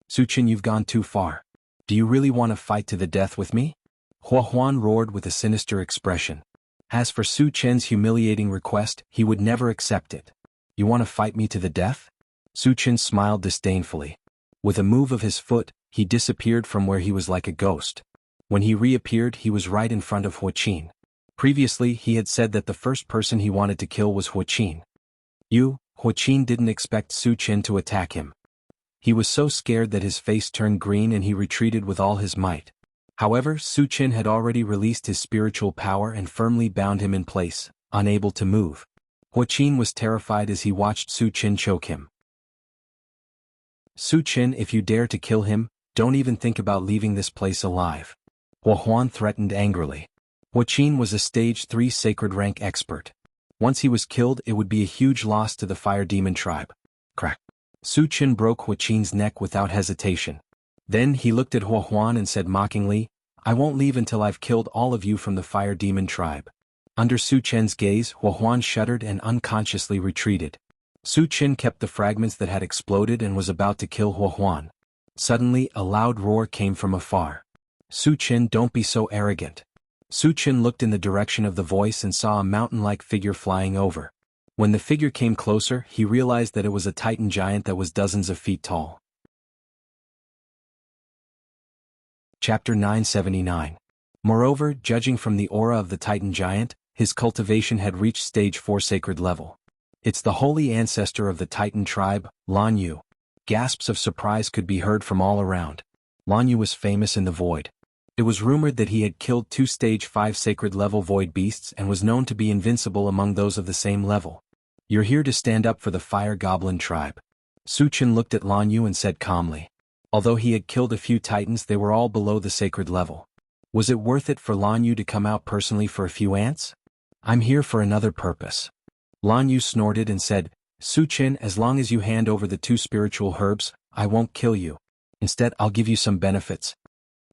"Su Chen, you've gone too far. Do you really want to fight to the death with me?" Huan roared with a sinister expression. As for Su Chen's humiliating request, he would never accept it. "You want to fight me to the death?" Su Chen smiled disdainfully. With a move of his foot, he disappeared from where he was like a ghost. When he reappeared, he was right in front of Huaqin. Previously, he had said that the first person he wanted to kill was Huaqin. Huaqin didn't expect Su Chen to attack him. He was so scared that his face turned green and he retreated with all his might. However, Su Chen had already released his spiritual power and firmly bound him in place, unable to move. Huaqin was terrified as he watched Su Chen choke him. "Su Chen, if you dare to kill him, don't even think about leaving this place alive." Huan threatened angrily. Huaqin was a stage 3 sacred rank expert. Once he was killed, it would be a huge loss to the fire demon tribe. Crack. Su Chen broke Huaqin's neck without hesitation. Then he looked at Huan and said mockingly, "I won't leave until I've killed all of you from the fire demon tribe." Under Su Chen's gaze, Huan shuddered and unconsciously retreated. Su Chen kept the fragments that had exploded and was about to kill Huan. Suddenly, a loud roar came from afar. "Su Chen, don't be so arrogant." Su Chen looked in the direction of the voice and saw a mountain-like figure flying over. When the figure came closer, he realized that it was a titan giant that was dozens of feet tall. Chapter 979. Moreover, judging from the aura of the titan giant, his cultivation had reached stage 4 sacred level. "It's the holy ancestor of the titan tribe, Lan Yu." Gasps of surprise could be heard from all around. Lan Yu was famous in the void. It was rumored that he had killed 2 stage 5 sacred level void beasts and was known to be invincible among those of the same level. "You're here to stand up for the fire goblin tribe." Su Chen looked at Lan Yu and said calmly. Although he had killed a few titans, they were all below the sacred level. Was it worth it for Lan Yu to come out personally for a few ants? I'm here for another purpose. Lan Yu snorted and said, Su Qin, as long as you hand over the 2 spiritual herbs, I won't kill you. Instead, I'll give you some benefits.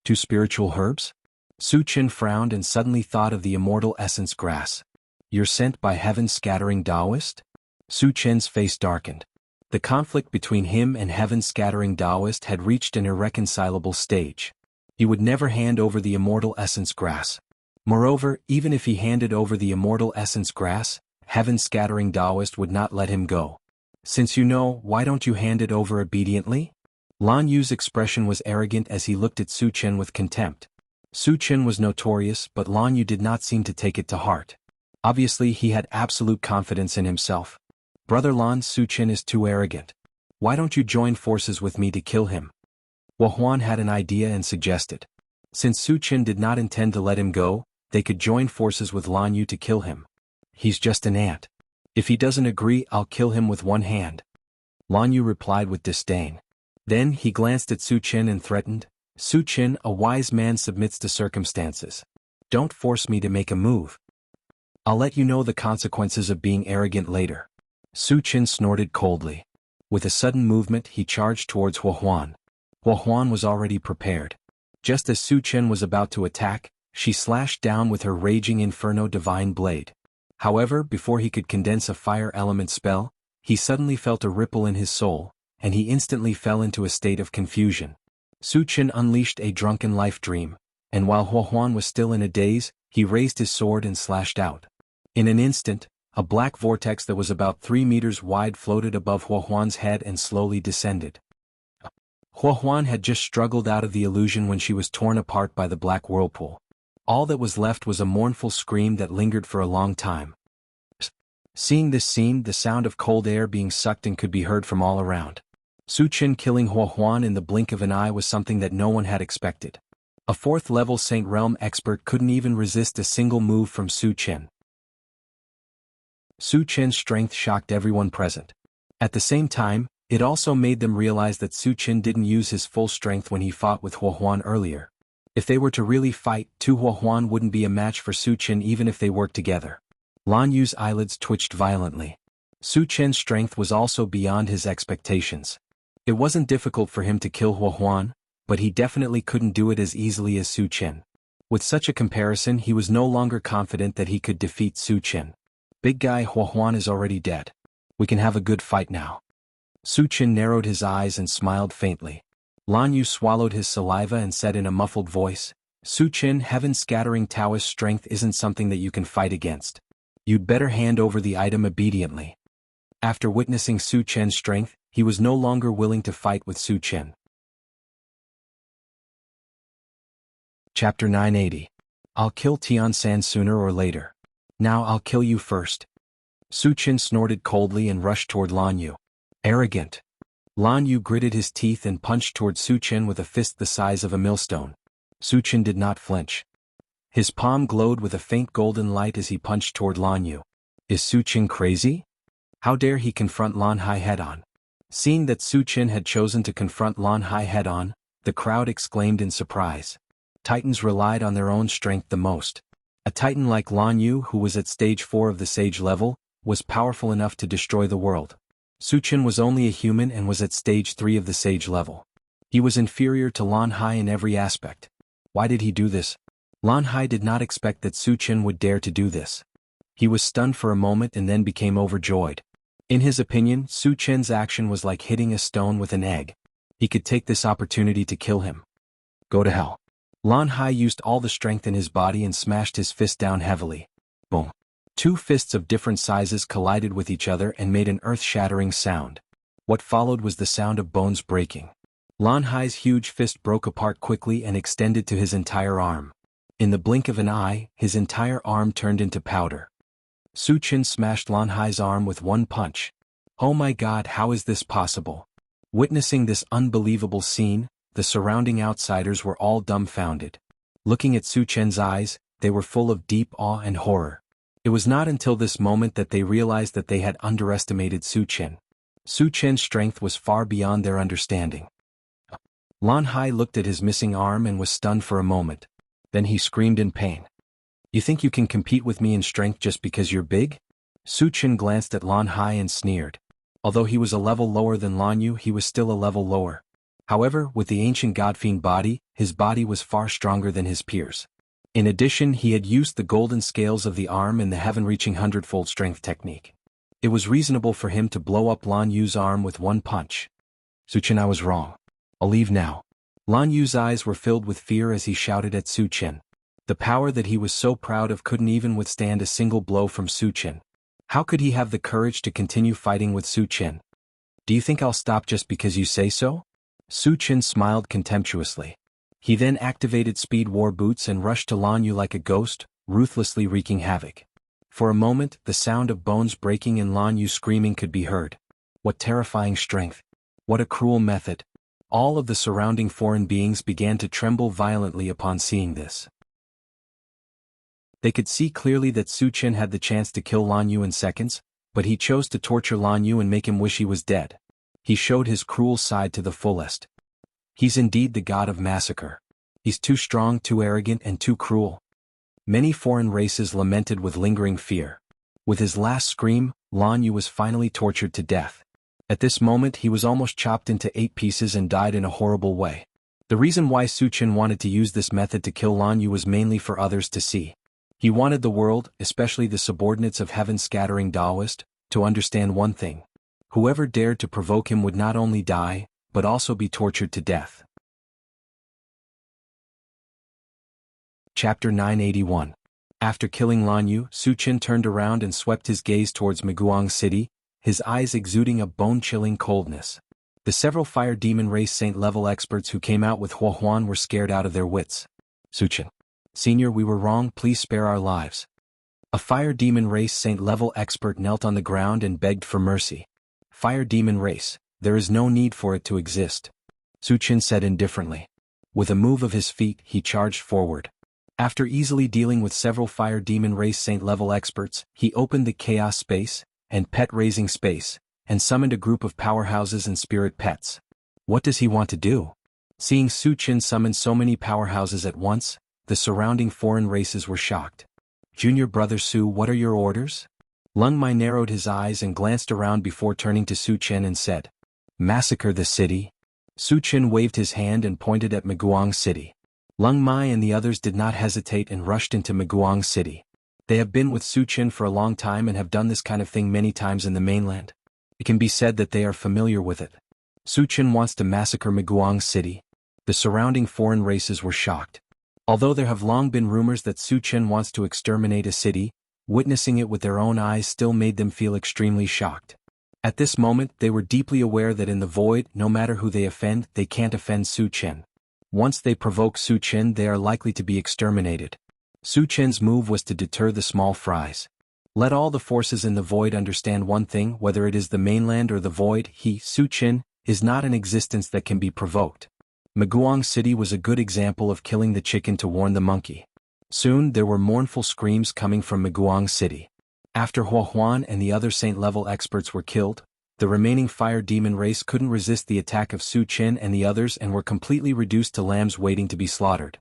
2 spiritual herbs? Su Qin frowned and suddenly thought of the immortal essence grass. You're sent by heaven-scattering Taoist? Su Qin's face darkened. The conflict between him and heaven-scattering Taoist had reached an irreconcilable stage. He would never hand over the immortal essence grass. Moreover, even if he handed over the immortal essence grass, heaven-scattering Taoist would not let him go. Since you know, why don't you hand it over obediently? Lan Yu's expression was arrogant as he looked at Su Qin with contempt. Su Qin was notorious, but Lan Yu did not seem to take it to heart. Obviously, he had absolute confidence in himself. Brother Lan, Su Qin is too arrogant. Why don't you join forces with me to kill him? Huan had an idea and suggested. Since Su Qin did not intend to let him go, they could join forces with Lan Yu to kill him. He's just an ant. If he doesn't agree, I'll kill him with one hand. Lan Yu replied with disdain. Then he glanced at Su Qin and threatened, Su Qin, a wise man submits to circumstances. Don't force me to make a move. I'll let you know the consequences of being arrogant later. Su Qin snorted coldly. With a sudden movement, he charged towards Huan. Huan was already prepared. Just as Su Qin was about to attack, she slashed down with her raging inferno divine blade. However, before he could condense a fire element spell, he suddenly felt a ripple in his soul, and he instantly fell into a state of confusion. Su Qin unleashed a drunken life dream, and while Huan was still in a daze, he raised his sword and slashed out. In an instant, a black vortex that was about 3 meters wide floated above Huan's head and slowly descended. Huan had just struggled out of the illusion when she was torn apart by the black whirlpool. All that was left was a mournful scream that lingered for a long time. Seeing this scene, the sound of cold air being sucked in could be heard from all around. Su Qin killing Huan in the blink of an eye was something that no one had expected. A 4th-level Saint Realm expert couldn't even resist a single move from Su Qin. Su Qin's strength shocked everyone present. At the same time, it also made them realize that Su Qin didn't use his full strength when he fought with Huan earlier. If they were to really fight, Huan wouldn't be a match for Su Qin even if they worked together. Lan Yu's eyelids twitched violently. Su Qin's strength was also beyond his expectations. It wasn't difficult for him to kill Huan, but he definitely couldn't do it as easily as Su Qin. With such a comparison, he was no longer confident that he could defeat Su Qin. Big guy, Huan is already dead. We can have a good fight now. Su Qin narrowed his eyes and smiled faintly. Lan Yu swallowed his saliva and said in a muffled voice, Su Qin, heaven-scattering Taoist strength isn't something that you can fight against. You'd better hand over the item obediently. After witnessing Su Qin's strength, he was no longer willing to fight with Su Qin. Chapter 980. I'll kill Tian San sooner or later. Now I'll kill you first. Su Qin snorted coldly and rushed toward Lan Yu. Arrogant. Lan Yu gritted his teeth and punched toward Su Qin with a fist the size of a millstone. Su Qin did not flinch. His palm glowed with a faint golden light as he punched toward Lan Yu. Is Su Qin crazy? How dare he confront Lan Hai head-on? Seeing that Su Qin had chosen to confront Lan Hai head-on, the crowd exclaimed in surprise. Titans relied on their own strength the most. A titan like Lan Yu, who was at stage 4 of the sage level, was powerful enough to destroy the world. Su Qin was only a human and was at stage 3 of the sage level. He was inferior to Lan Hai in every aspect. Why did he do this? Lan Hai did not expect that Su Qin would dare to do this. He was stunned for a moment and then became overjoyed. In his opinion, Su Qin's action was like hitting a stone with an egg. He could take this opportunity to kill him. Go to hell. Lan Hai used all the strength in his body and smashed his fist down heavily. Boom. 2 fists of different sizes collided with each other and made an earth-shattering sound. What followed was the sound of bones breaking. Lan Hai's huge fist broke apart quickly and extended to his entire arm. In the blink of an eye, his entire arm turned into powder. Su Qin smashed Lan Hai's arm with one punch. Oh my god, how is this possible? Witnessing this unbelievable scene, the surrounding outsiders were all dumbfounded. Looking at Su Qin's eyes, they were full of deep awe and horror. It was not until this moment that they realized that they had underestimated Su Qin. Su Qin's strength was far beyond their understanding. Lan Hai looked at his missing arm and was stunned for a moment. Then he screamed in pain. You think you can compete with me in strength just because you're big? Su Chen glanced at Lan Hai and sneered. Although he was a level lower than Lan Yu, he was still a level lower. However, with the ancient godfiend body, his body was far stronger than his peers. In addition, he had used the golden scales of the arm and the heaven-reaching hundredfold strength technique. It was reasonable for him to blow up Lan Yu's arm with one punch. Su Chen, I was wrong. I'll leave now. Lan Yu's eyes were filled with fear as he shouted at Su Chen. The power that he was so proud of couldn't even withstand a single blow from Su Chen. How could he have the courage to continue fighting with Su Chen? Do you think I'll stop just because you say so? Su Chen smiled contemptuously. He then activated Speed War Boots and rushed to Lan Yu like a ghost, ruthlessly wreaking havoc. For a moment, the sound of bones breaking and Lan Yu screaming could be heard. What terrifying strength! What a cruel method! All of the surrounding foreign beings began to tremble violently upon seeing this. They could see clearly that Su Chen had the chance to kill Lan Yu in seconds, but he chose to torture Lan Yu and make him wish he was dead. He showed his cruel side to the fullest. He's indeed the god of massacre. He's too strong, too arrogant, and too cruel. Many foreign races lamented with lingering fear. With his last scream, Lan Yu was finally tortured to death. At this moment he was almost chopped into 8 pieces and died in a horrible way. The reason why Su Chen wanted to use this method to kill Lan Yu was mainly for others to see. He wanted the world, especially the subordinates of heaven-scattering Taoist, to understand one thing. Whoever dared to provoke him would not only die, but also be tortured to death. Chapter 981. After killing Lan Yu, Su Chen turned around and swept his gaze towards Meguang City, his eyes exuding a bone-chilling coldness. The several fire demon race saint-level experts who came out with Hua Huan were scared out of their wits. Su Chen. Senior, we were wrong, please spare our lives. A fire demon race saint-level expert knelt on the ground and begged for mercy. Fire demon race, there is no need for it to exist. Su Chen said indifferently. With a move of his feet, he charged forward. After easily dealing with several fire demon race saint-level experts, he opened the chaos space, and pet-raising space, and summoned a group of powerhouses and spirit pets. What does he want to do? Seeing Su Chen summon so many powerhouses at once, the surrounding foreign races were shocked. Junior brother Su, what are your orders? Lung Mai narrowed his eyes and glanced around before turning to Su Chen and said, Massacre the city. Su Chen waved his hand and pointed at Meguang City. Lung Mai and the others did not hesitate and rushed into Meguang City. They have been with Su Chen for a long time and have done this kind of thing many times in the mainland. It can be said that they are familiar with it. Su Chen wants to massacre Meguang City. The surrounding foreign races were shocked. Although there have long been rumors that Su Chen wants to exterminate a city, witnessing it with their own eyes still made them feel extremely shocked. At this moment, they were deeply aware that in the void, no matter who they offend, they can't offend Su Chen. Once they provoke Su Chen, they are likely to be exterminated. Su Chen's move was to deter the small fries. Let all the forces in the void understand one thing, whether it is the mainland or the void, he, Su Chen, is not an existence that can be provoked. Meguang City was a good example of killing the chicken to warn the monkey. Soon there were mournful screams coming from Meguang City. After Hua Huan and the other saint-level experts were killed, the remaining fire demon race couldn't resist the attack of Su Chen and the others and were completely reduced to lambs waiting to be slaughtered.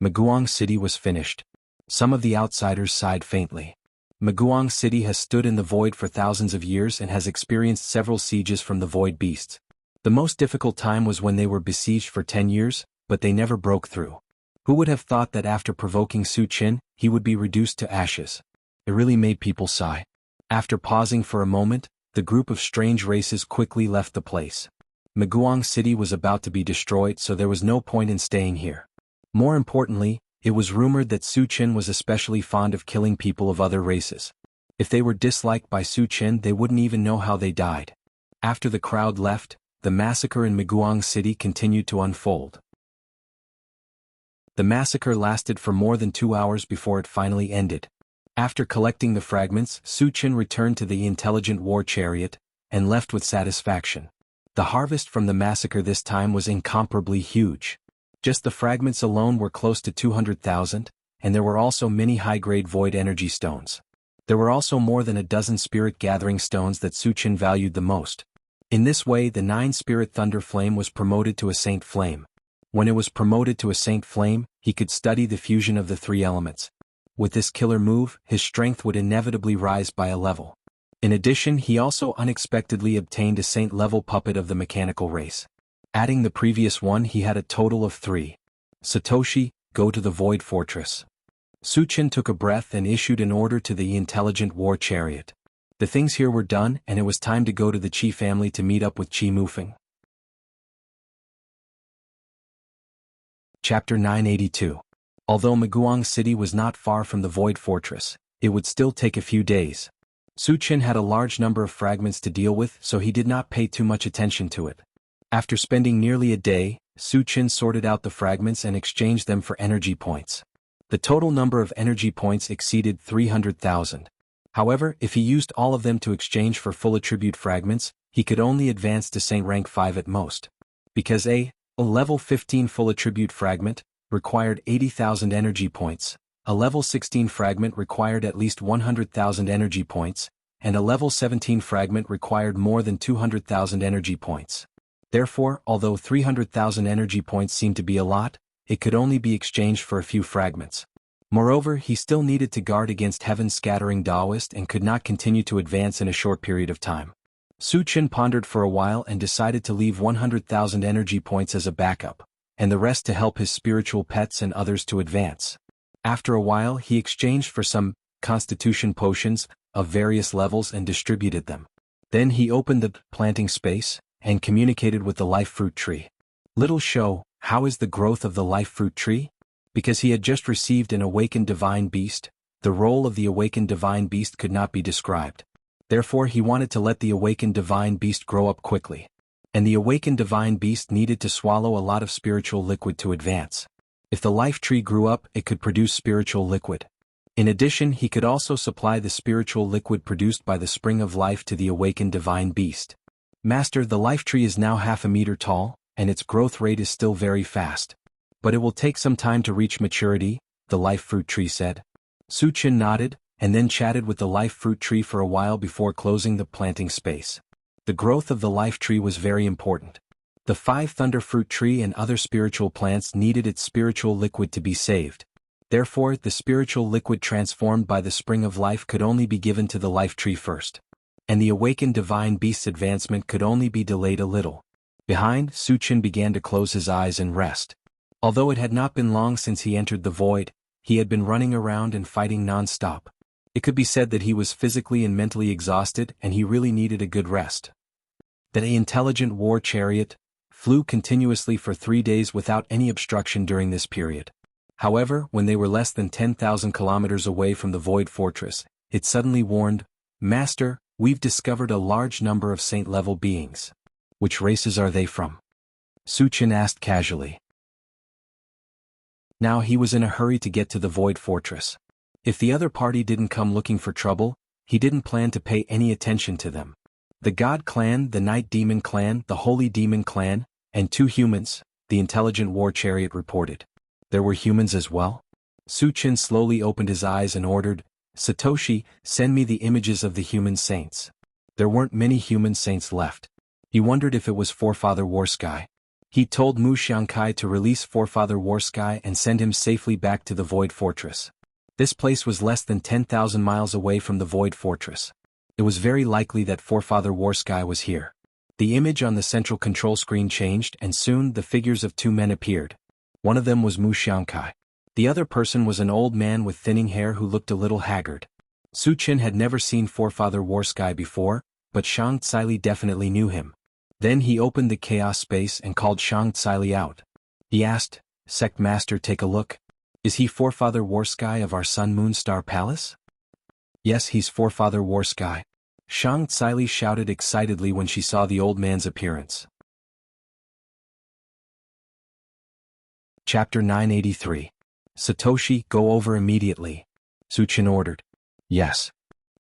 Meguang City was finished. Some of the outsiders sighed faintly. Meguang City has stood in the void for thousands of years and has experienced several sieges from the void beasts. The most difficult time was when they were besieged for 10 years, but they never broke through. Who would have thought that after provoking Su Chen, he would be reduced to ashes? It really made people sigh. After pausing for a moment, the group of strange races quickly left the place. Meguang City was about to be destroyed, so there was no point in staying here. More importantly, it was rumored that Su Chen was especially fond of killing people of other races. If they were disliked by Su Chen, they wouldn't even know how they died. After the crowd left, the massacre in Meguang City continued to unfold. The massacre lasted for more than 2 hours before it finally ended. After collecting the fragments, Su Chen returned to the intelligent war chariot, and left with satisfaction. The harvest from the massacre this time was incomparably huge. Just the fragments alone were close to 200,000, and there were also many high-grade void energy stones. There were also more than a dozen spirit gathering stones that Su Chen valued the most. In this way, the 9 spirit thunder flame was promoted to a saint flame. When it was promoted to a Saint Flame, he could study the fusion of the three elements. With this killer move, his strength would inevitably rise by a level. In addition, he also unexpectedly obtained a Saint-level puppet of the mechanical race. Adding the previous one, he had a total of 3. Satoshi, go to the Void Fortress. Suchin took a breath and issued an order to the intelligent war chariot. The things here were done, and it was time to go to the Qi family to meet up with Qi Mufeng. Chapter 982. Although Maguang City was not far from the Void Fortress, it would still take a few days. Suchin had a large number of fragments to deal with, so he did not pay too much attention to it. After spending nearly a day, Suchin sorted out the fragments and exchanged them for energy points. The total number of energy points exceeded 300,000. However, if he used all of them to exchange for full attribute fragments, he could only advance to Saint rank 5 at most. Because a level 15 full attribute fragment required 80,000 energy points, a level 16 fragment required at least 100,000 energy points, and a level 17 fragment required more than 200,000 energy points. Therefore, although 300,000 energy points seemed to be a lot, it could only be exchanged for a few fragments. Moreover, he still needed to guard against Heaven's scattering Taoist and could not continue to advance in a short period of time. Suchin pondered for a while and decided to leave 100,000 energy points as a backup, and the rest to help his spiritual pets and others to advance. After a while, he exchanged for some constitution potions of various levels and distributed them. Then he opened the planting space and communicated with the life fruit tree. Little show, how is the growth of the life fruit tree? Because he had just received an awakened divine beast, the role of the awakened divine beast could not be described. Therefore he wanted to let the awakened divine beast grow up quickly. And the awakened divine beast needed to swallow a lot of spiritual liquid to advance. If the life tree grew up, it could produce spiritual liquid. In addition, he could also supply the spiritual liquid produced by the spring of life to the awakened divine beast. Master, the life tree is now half a meter tall, and its growth rate is still very fast. But it will take some time to reach maturity, the life fruit tree said. Suchin nodded, and then chatted with the life fruit tree for a while before closing the planting space. The growth of the life tree was very important. The 5 thunder fruit tree and other spiritual plants needed its spiritual liquid to be saved. Therefore, the spiritual liquid transformed by the spring of life could only be given to the life tree first. And the awakened divine beast's advancement could only be delayed a little. Behind, Suchin began to close his eyes and rest. Although it had not been long since he entered the void, he had been running around and fighting non-stop. It could be said that he was physically and mentally exhausted and he really needed a good rest. That intelligent war chariot flew continuously for 3 days without any obstruction during this period. However, when they were less than 10,000 kilometers away from the Void Fortress, it suddenly warned, "Master, we've discovered a large number of saint-level beings. Which races are they from?" Suchin asked casually. Now he was in a hurry to get to the Void Fortress. If the other party didn't come looking for trouble, he didn't plan to pay any attention to them. The God Clan, the Night Demon Clan, the Holy Demon Clan, and 2 humans, the intelligent war chariot reported. There were humans as well? Suchin slowly opened his eyes and ordered, "Satoshi, send me the images of the human saints." There weren't many human saints left. He wondered if it was Forefather Warsky. He told Mu Xiangkai to release Forefather Warsky and send him safely back to the Void Fortress. This place was less than 10,000 miles away from the Void Fortress. It was very likely that Forefather Warsky was here. The image on the central control screen changed and soon the figures of 2 men appeared. One of them was Mu Xiangkai. The other person was an old man with thinning hair who looked a little haggard. Suchin had never seen Forefather Warsky before, but Shang Tsili definitely knew him. Then he opened the chaos space and called Shang Tsili out. He asked, "Sect Master, take a look. Is he Forefather Warsky of our Sun Moon Star Palace?" "Yes, he's Forefather Warsky." Shang Tsili shouted excitedly when she saw the old man's appearance. Chapter 983. Satoshi, go over immediately. Suchin ordered. Yes.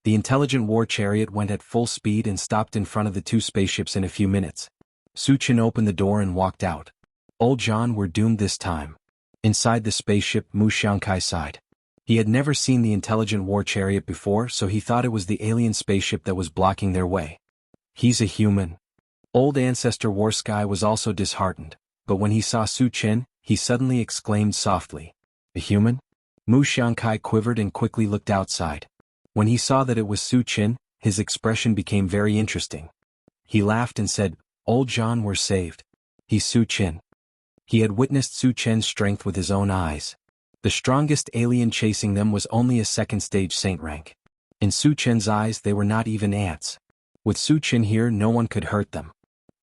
The intelligent war chariot went at full speed and stopped in front of the 2 spaceships in a few minutes. Suchin opened the door and walked out. Old John, we're doomed this time. Inside the spaceship, Mu Xiangkai sighed. He had never seen the intelligent war chariot before, so he thought it was the alien spaceship that was blocking their way. He's a human. Old Ancestor Warsky was also disheartened. but when he saw Su Chen, he suddenly exclaimed softly, "A human?" Mu Xiangkai quivered and quickly looked outside. When he saw that it was Su Chen, his expression became very interesting. He laughed and said, "Old Jean, we're saved. He's Su Chen." He had witnessed Su Chen's strength with his own eyes. The strongest alien chasing them was only a second-stage saint rank. In Su Chen's eyes they were not even ants. With Su Chen here no one could hurt them.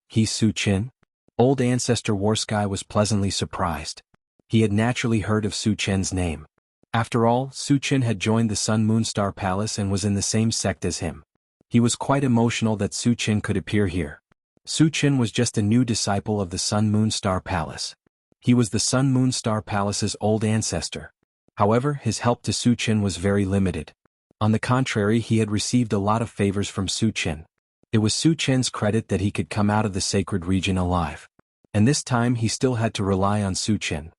He's Su Chen? Old Ancestor Warsky was pleasantly surprised. He had naturally heard of Su Chen's name. After all, Su Chen had joined the Sun Moon Star Palace and was in the same sect as him. He was quite emotional that Su Chen could appear here. Su Chen was just a new disciple of the Sun Moon Star Palace. He was the Sun Moon Star Palace's old ancestor. However, his help to Su Chen was very limited. On the contrary, he had received a lot of favors from Su Chen. It was Su Chen's credit that he could come out of the sacred region alive. And this time he still had to rely on Su Chen.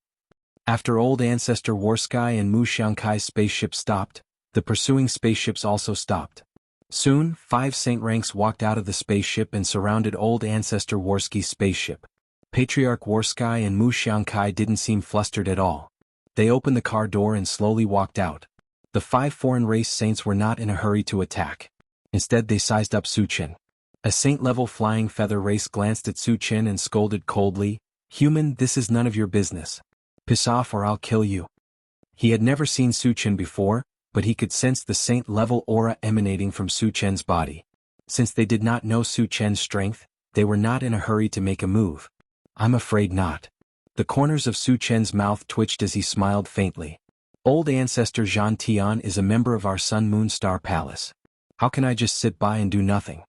After old ancestor Warsky and Mu Xiangkai's spaceship stopped, the pursuing spaceships also stopped. Soon, 5 saint ranks walked out of the spaceship and surrounded old ancestor Warsky's spaceship. Patriarch Warsky and Mu Xiangkai didn't seem flustered at all. They opened the car door and slowly walked out. The 5 foreign race saints were not in a hurry to attack. Instead they sized up Su Chen. A saint-level flying feather race glanced at Su Chen and scolded coldly, "Human, this is none of your business. Piss off or I'll kill you." He had never seen Su Chen before, but he could sense the saint-level aura emanating from Su Chen's body. Since they did not know Su Chen's strength, they were not in a hurry to make a move. "I'm afraid not." The corners of Su Chen's mouth twitched as he smiled faintly. "Old ancestor Zhan Tian is a member of our Sun Moon Star Palace. How can I just sit by and do nothing?"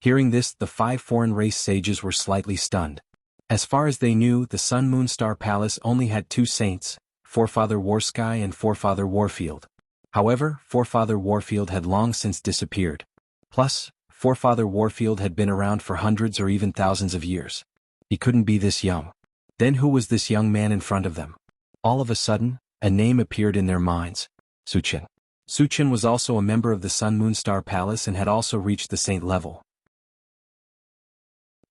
Hearing this, the 5 foreign race sages were slightly stunned. As far as they knew, the Sun Moon Star Palace only had 2 saints, Forefather Warsky and Forefather Warfield. However, Forefather Warfield had long since disappeared. Plus, Forefather Warfield had been around for hundreds or even thousands of years. He couldn't be this young. Then who was this young man in front of them? All of a sudden, a name appeared in their minds. Su Chen. Su Chen was also a member of the Sun Moon Star Palace and had also reached the saint level.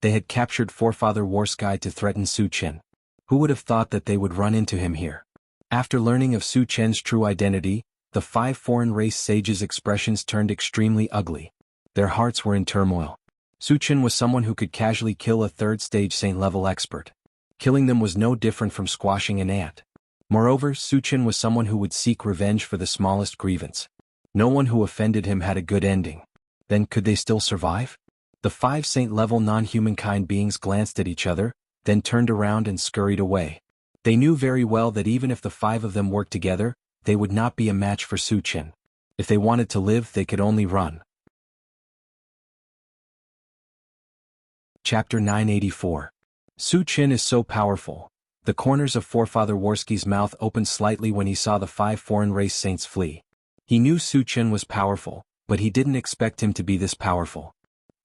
They had captured Forefather Warsky to threaten Su Chen. Who would have thought that they would run into him here? After learning of Su Chen's true identity, the 5 foreign race sages' expressions turned extremely ugly. Their hearts were in turmoil. Su Chen was someone who could casually kill a 3rd-stage saint-level expert. Killing them was no different from squashing an ant. Moreover, Su Chen was someone who would seek revenge for the smallest grievance. No one who offended him had a good ending. Then could they still survive? The 5 saint-level non-humankind beings glanced at each other, then turned around and scurried away. They knew very well that even if the 5 of them worked together, they would not be a match for Su Chen. If they wanted to live, they could only run. Chapter 984. Su Chen is so powerful. The corners of Forefather Warsky's mouth opened slightly when he saw the 5 foreign race saints flee. He knew Su Chen was powerful, but he didn't expect him to be this powerful.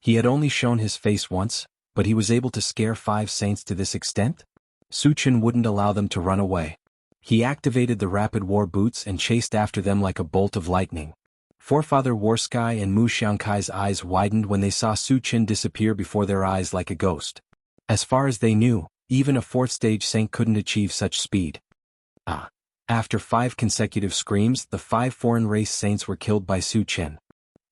He had only shown his face once, but he was able to scare 5 saints to this extent? Su Chen wouldn't allow them to run away. He activated the rapid war boots and chased after them like a bolt of lightning. Forefather Warsky and Mu Xiangkai's eyes widened when they saw Su Chen disappear before their eyes like a ghost. As far as they knew, even a 4th-stage saint couldn't achieve such speed. After 5 consecutive screams, the 5 foreign race saints were killed by Su Chen.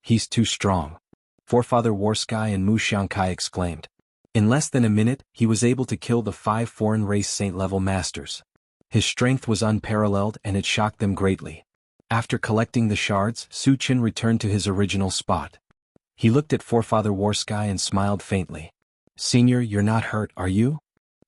"He's too strong," Forefather Warsky and Mu Xiangkai exclaimed. In less than a minute, he was able to kill the 5 foreign race saint-level masters. His strength was unparalleled and it shocked them greatly. After collecting the shards, Su Chen returned to his original spot. He looked at Forefather Warsky and smiled faintly. "Senior, you're not hurt, are you?"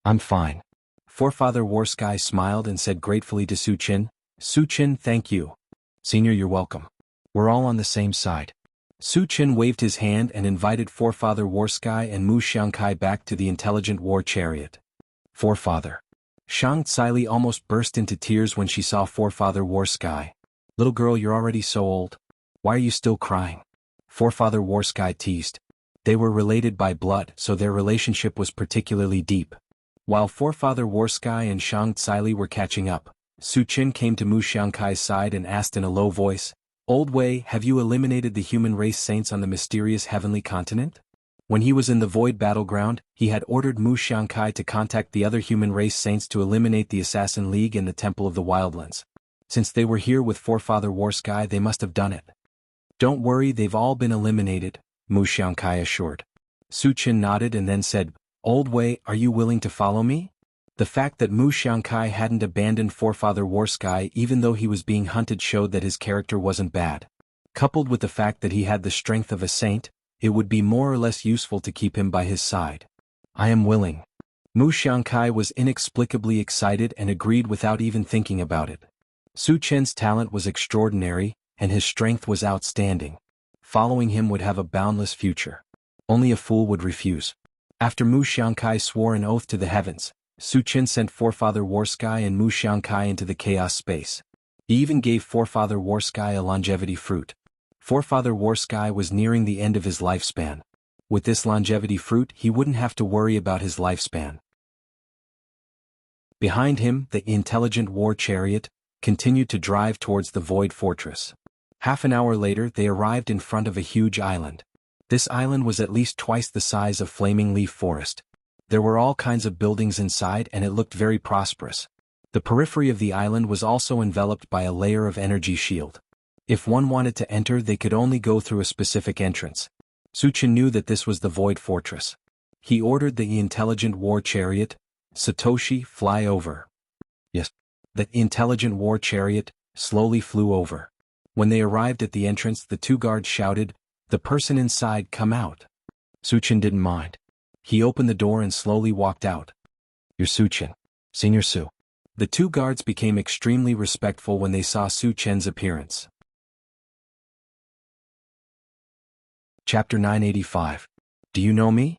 "I'm fine." Forefather Warsky smiled and said gratefully to Su Chen, "Su Chen, thank you." "Senior, you're welcome. We're all on the same side." Su Chen waved his hand and invited Forefather Warsky and Mu Xiangkai back to the intelligent war chariot. "Forefather." Shang Tsili almost burst into tears when she saw Forefather Warsky. "Little girl, you're already so old. Why are you still crying?" Forefather Warsky teased. They were related by blood, so their relationship was particularly deep. While Forefather Warsky and Shang Tsili were catching up, Su Chen came to Mu Xiangkai's side and asked in a low voice, "Old Wei, have you eliminated the human race saints on the mysterious heavenly continent?" When he was in the Void battleground, he had ordered Mu Xiangkai to contact the other human race saints to eliminate the Assassin League and the Temple of the Wildlands. Since they were here with Forefather Warsky, they must have done it. Don't worry, they've all been eliminated, Mu Xiangkai assured. Su Chen nodded and then said, Old Wei, are you willing to follow me? The fact that Mu Xiangkai hadn't abandoned Forefather Warsky even though he was being hunted showed that his character wasn't bad. Coupled with the fact that he had the strength of a saint, it would be more or less useful to keep him by his side. I am willing. Mu Xiangkai was inexplicably excited and agreed without even thinking about it. Su Chen's talent was extraordinary, and his strength was outstanding. Following him would have a boundless future. Only a fool would refuse. After Mu Xiangkai swore an oath to the heavens, Su Chen sent Forefather Warsky and Mu Xiangkai into the chaos space. He even gave Forefather Warsky a longevity fruit. Forefather Warsky was nearing the end of his lifespan. With this longevity fruit, he wouldn't have to worry about his lifespan. Behind him, the intelligent war chariot continued to drive towards the Void Fortress. Half an hour later, they arrived in front of a huge island. This island was at least twice the size of Flaming Leaf Forest. There were all kinds of buildings inside and it looked very prosperous. The periphery of the island was also enveloped by a layer of energy shield. If one wanted to enter, they could only go through a specific entrance. Su Chen knew that this was the Void Fortress. He ordered the intelligent war chariot, Satoshi, fly over. Yes. The intelligent war chariot slowly flew over. When they arrived at the entrance, the two guards shouted, "The person inside, come out." Su Chen didn't mind. He opened the door and slowly walked out. You're Su Chen. Senior Su. The two guards became extremely respectful when they saw Su Chen's appearance. Chapter 985. Do you know me?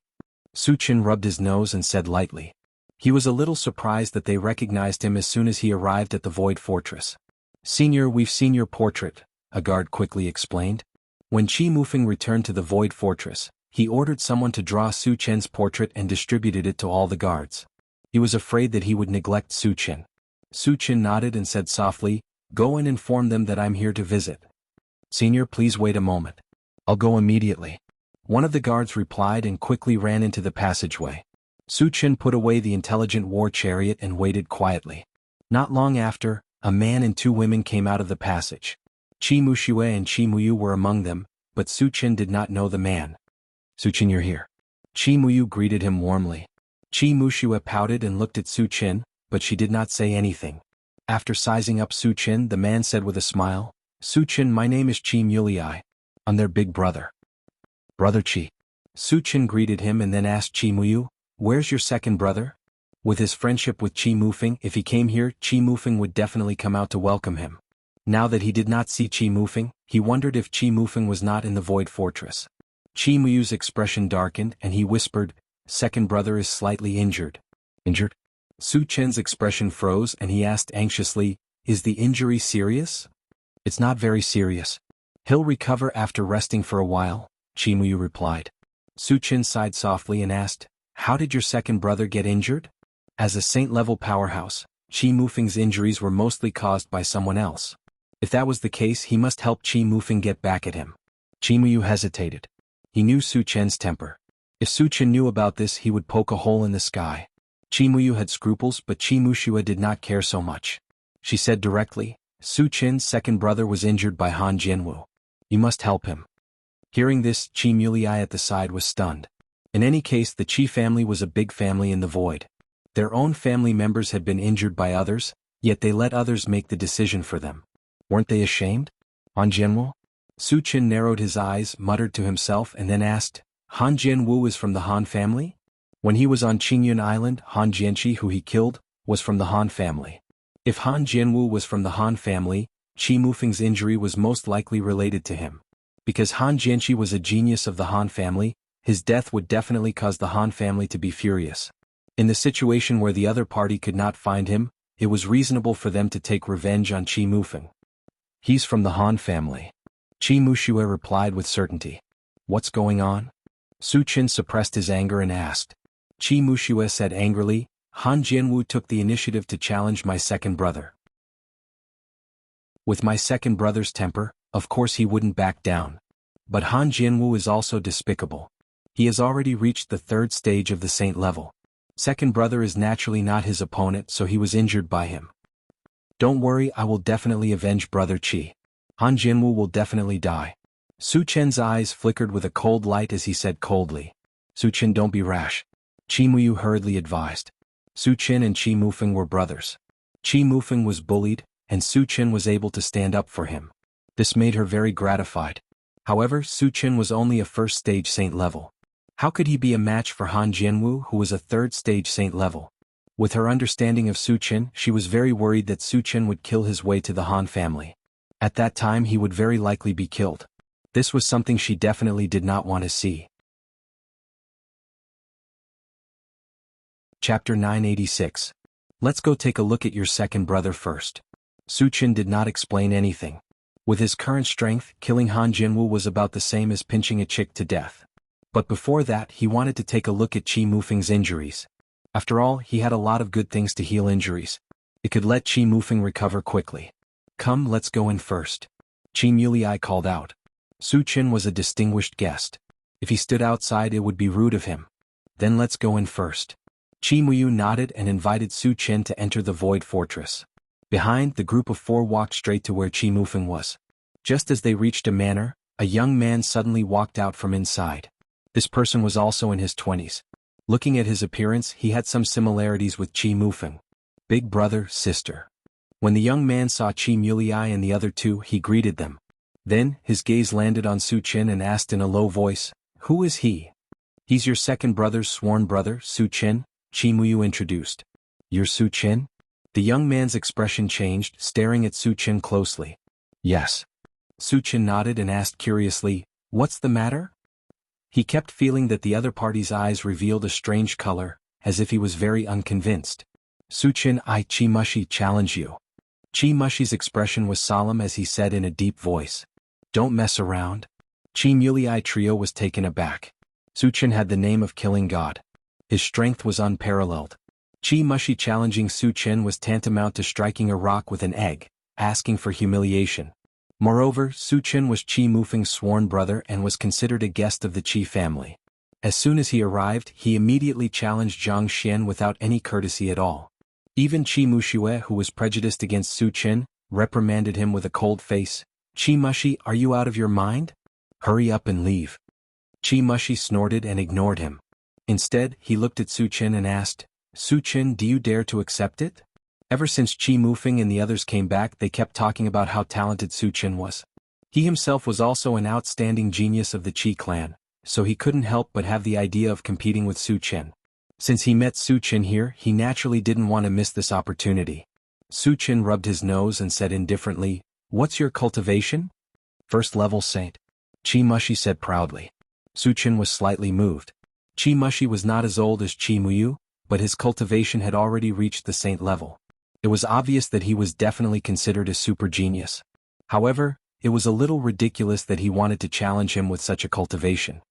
Su Chen rubbed his nose and said lightly. He was a little surprised that they recognized him as soon as he arrived at the Void Fortress. Senior, we've seen your portrait, a guard quickly explained. When Qi Mufeng returned to the Void Fortress, he ordered someone to draw Su Chen's portrait and distributed it to all the guards. He was afraid that he would neglect Su Chen. Su Chen nodded and said softly, Go and inform them that I'm here to visit. Senior, please wait a moment. I'll go immediately. One of the guards replied and quickly ran into the passageway. Su Chen put away the intelligent war chariot and waited quietly. Not long after, a man and two women came out of the passage. Qi Muxue and Qi Muyu were among them, but Su Chen did not know the man. Su Chen, you're here. Qi Muyu greeted him warmly. Qi Muxue pouted and looked at Su Chen, but she did not say anything. After sizing up Su Chen, the man said with a smile, Su Chen, my name is Qi Mulei. I'm their big brother. Brother Qi. Su Chen greeted him and then asked Qi Muyu, Where's your second brother? With his friendship with Qi Mufeng, if he came here, Qi Mufeng would definitely come out to welcome him. Now that he did not see Qi Mufeng, he wondered if Qi Mufeng was not in the Void Fortress. Qi Muyu's expression darkened and he whispered, Second brother is slightly injured. Injured? Su Chen's expression froze and he asked anxiously, Is the injury serious? It's not very serious. He'll recover after resting for a while, Qi Muyu replied. Su Chen sighed softly and asked, How did your second brother get injured? As a saint-level powerhouse, Qi Mufeng's injuries were mostly caused by someone else. If that was the case, he must help Qi Mufeng get back at him. Qi Muyu hesitated. He knew Su Chen's temper. If Su Chen knew about this, he would poke a hole in the sky. Qi Muyu had scruples, but Qi Muxue did not care so much. She said directly, Su Chen's second brother was injured by Han Jianwu. You must help him. Hearing this, Qi Mulei at the side was stunned. In any case, the Qi family was a big family in the Void. Their own family members had been injured by others, yet they let others make the decision for them. Weren't they ashamed? Han Jianwu? Su Chen narrowed his eyes, muttered to himself and then asked, Han Jianwu is from the Han family? When he was on Qingyun Island, Han Jianqi, who he killed, was from the Han family. If Han Jianwu was from the Han family, Qi Mufeng's injury was most likely related to him. Because Han Jianqi was a genius of the Han family, his death would definitely cause the Han family to be furious. In the situation where the other party could not find him, it was reasonable for them to take revenge on Qi Mufeng. He's from the Han family. Qi Muxue replied with certainty. What's going on? Su Chen suppressed his anger and asked. Qi Muxue said angrily, Han Jianwu took the initiative to challenge my second brother. With my second brother's temper, of course he wouldn't back down. But Han Jianwu is also despicable. He has already reached the third stage of the saint level. Second brother is naturally not his opponent, so he was injured by him. Don't worry, I will definitely avenge Brother Qi. Han Jinwu will definitely die. Su Chen's eyes flickered with a cold light as he said coldly. Su Chen, don't be rash. Qi Muyu hurriedly advised. Su Chen and Qi Mufeng were brothers. Qi Mufeng was bullied, and Su Chen was able to stand up for him. This made her very gratified. However, Su Chen was only a first-stage saint level. How could he be a match for Han Jianwu, who was a third-stage saint level? With her understanding of Su Chen, she was very worried that Su Chen would kill his way to the Han family. At that time he would very likely be killed. This was something she definitely did not want to see. Chapter 986. Let's go take a look at your second brother first. Su Chen did not explain anything. With his current strength, killing Han Jinwu was about the same as pinching a chick to death. But before that, he wanted to take a look at Qi Mufeng's injuries. After all, he had a lot of good things to heal injuries. It could let Qi Mufeng recover quickly. Come, let's go in first. Qi Mulei called out. Su Chen was a distinguished guest. If he stood outside, it would be rude of him. Then let's go in first. Qi Muyu nodded and invited Su Chen to enter the Void Fortress. Behind, the group of four walked straight to where Qi Mufeng was. Just as they reached a manor, a young man suddenly walked out from inside. This person was also in his 20s. Looking at his appearance, he had some similarities with Qi Mufeng. Big brother, sister. When the young man saw Qi Mulei and the other two, he greeted them. Then, his gaze landed on Su Chen and asked in a low voice, "Who is he?" "He's your second brother's sworn brother, Su Chen," Qi Muyu introduced. "You're Su Chen?" The young man's expression changed, staring at Su Chen closely. "Yes." Su Chen nodded and asked curiously, "What's the matter?" He kept feeling that the other party's eyes revealed a strange color, as if he was very unconvinced. "Su Chen, I Qi Mushi challenge you." Qi Mushi's expression was solemn as he said in a deep voice. "Don't mess around." Qi Mulei trio was taken aback. Su Chen had the name of killing god. His strength was unparalleled. Qi Mushi challenging Su Chen was tantamount to striking a rock with an egg, asking for humiliation. Moreover, Su Chen was Qi Mufeng's sworn brother and was considered a guest of the Qi family. As soon as he arrived, he immediately challenged Zhang Xian without any courtesy at all. Even Qi Muxue, who was prejudiced against Su Chen, reprimanded him with a cold face. "Qi Mushi, are you out of your mind? Hurry up and leave." Qi Mushi snorted and ignored him. Instead, he looked at Su Chen and asked, "Su Chen, do you dare to accept it?" Ever since Qi Mufeng and the others came back, they kept talking about how talented Su Chen was. He himself was also an outstanding genius of the Qi clan, so he couldn't help but have the idea of competing with Su Chen. Since he met Su Chen here, he naturally didn't want to miss this opportunity. Su Chen rubbed his nose and said indifferently, "What's your cultivation?" "First level saint," Qi Mushi said proudly. Su Chen was slightly moved. Qi Mushi was not as old as Qi Muyu, but his cultivation had already reached the saint level. It was obvious that he was definitely considered a super genius. However, it was a little ridiculous that he wanted to challenge him with such a cultivation.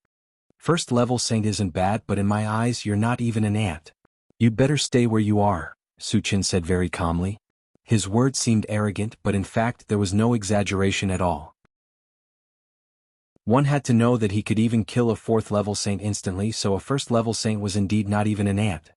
"First level saint isn't bad, but in my eyes you're not even an ant. You'd better stay where you are," Su Chen said very calmly. His words seemed arrogant, but in fact there was no exaggeration at all. One had to know that he could even kill a fourth level saint instantly, so a first level saint was indeed not even an ant.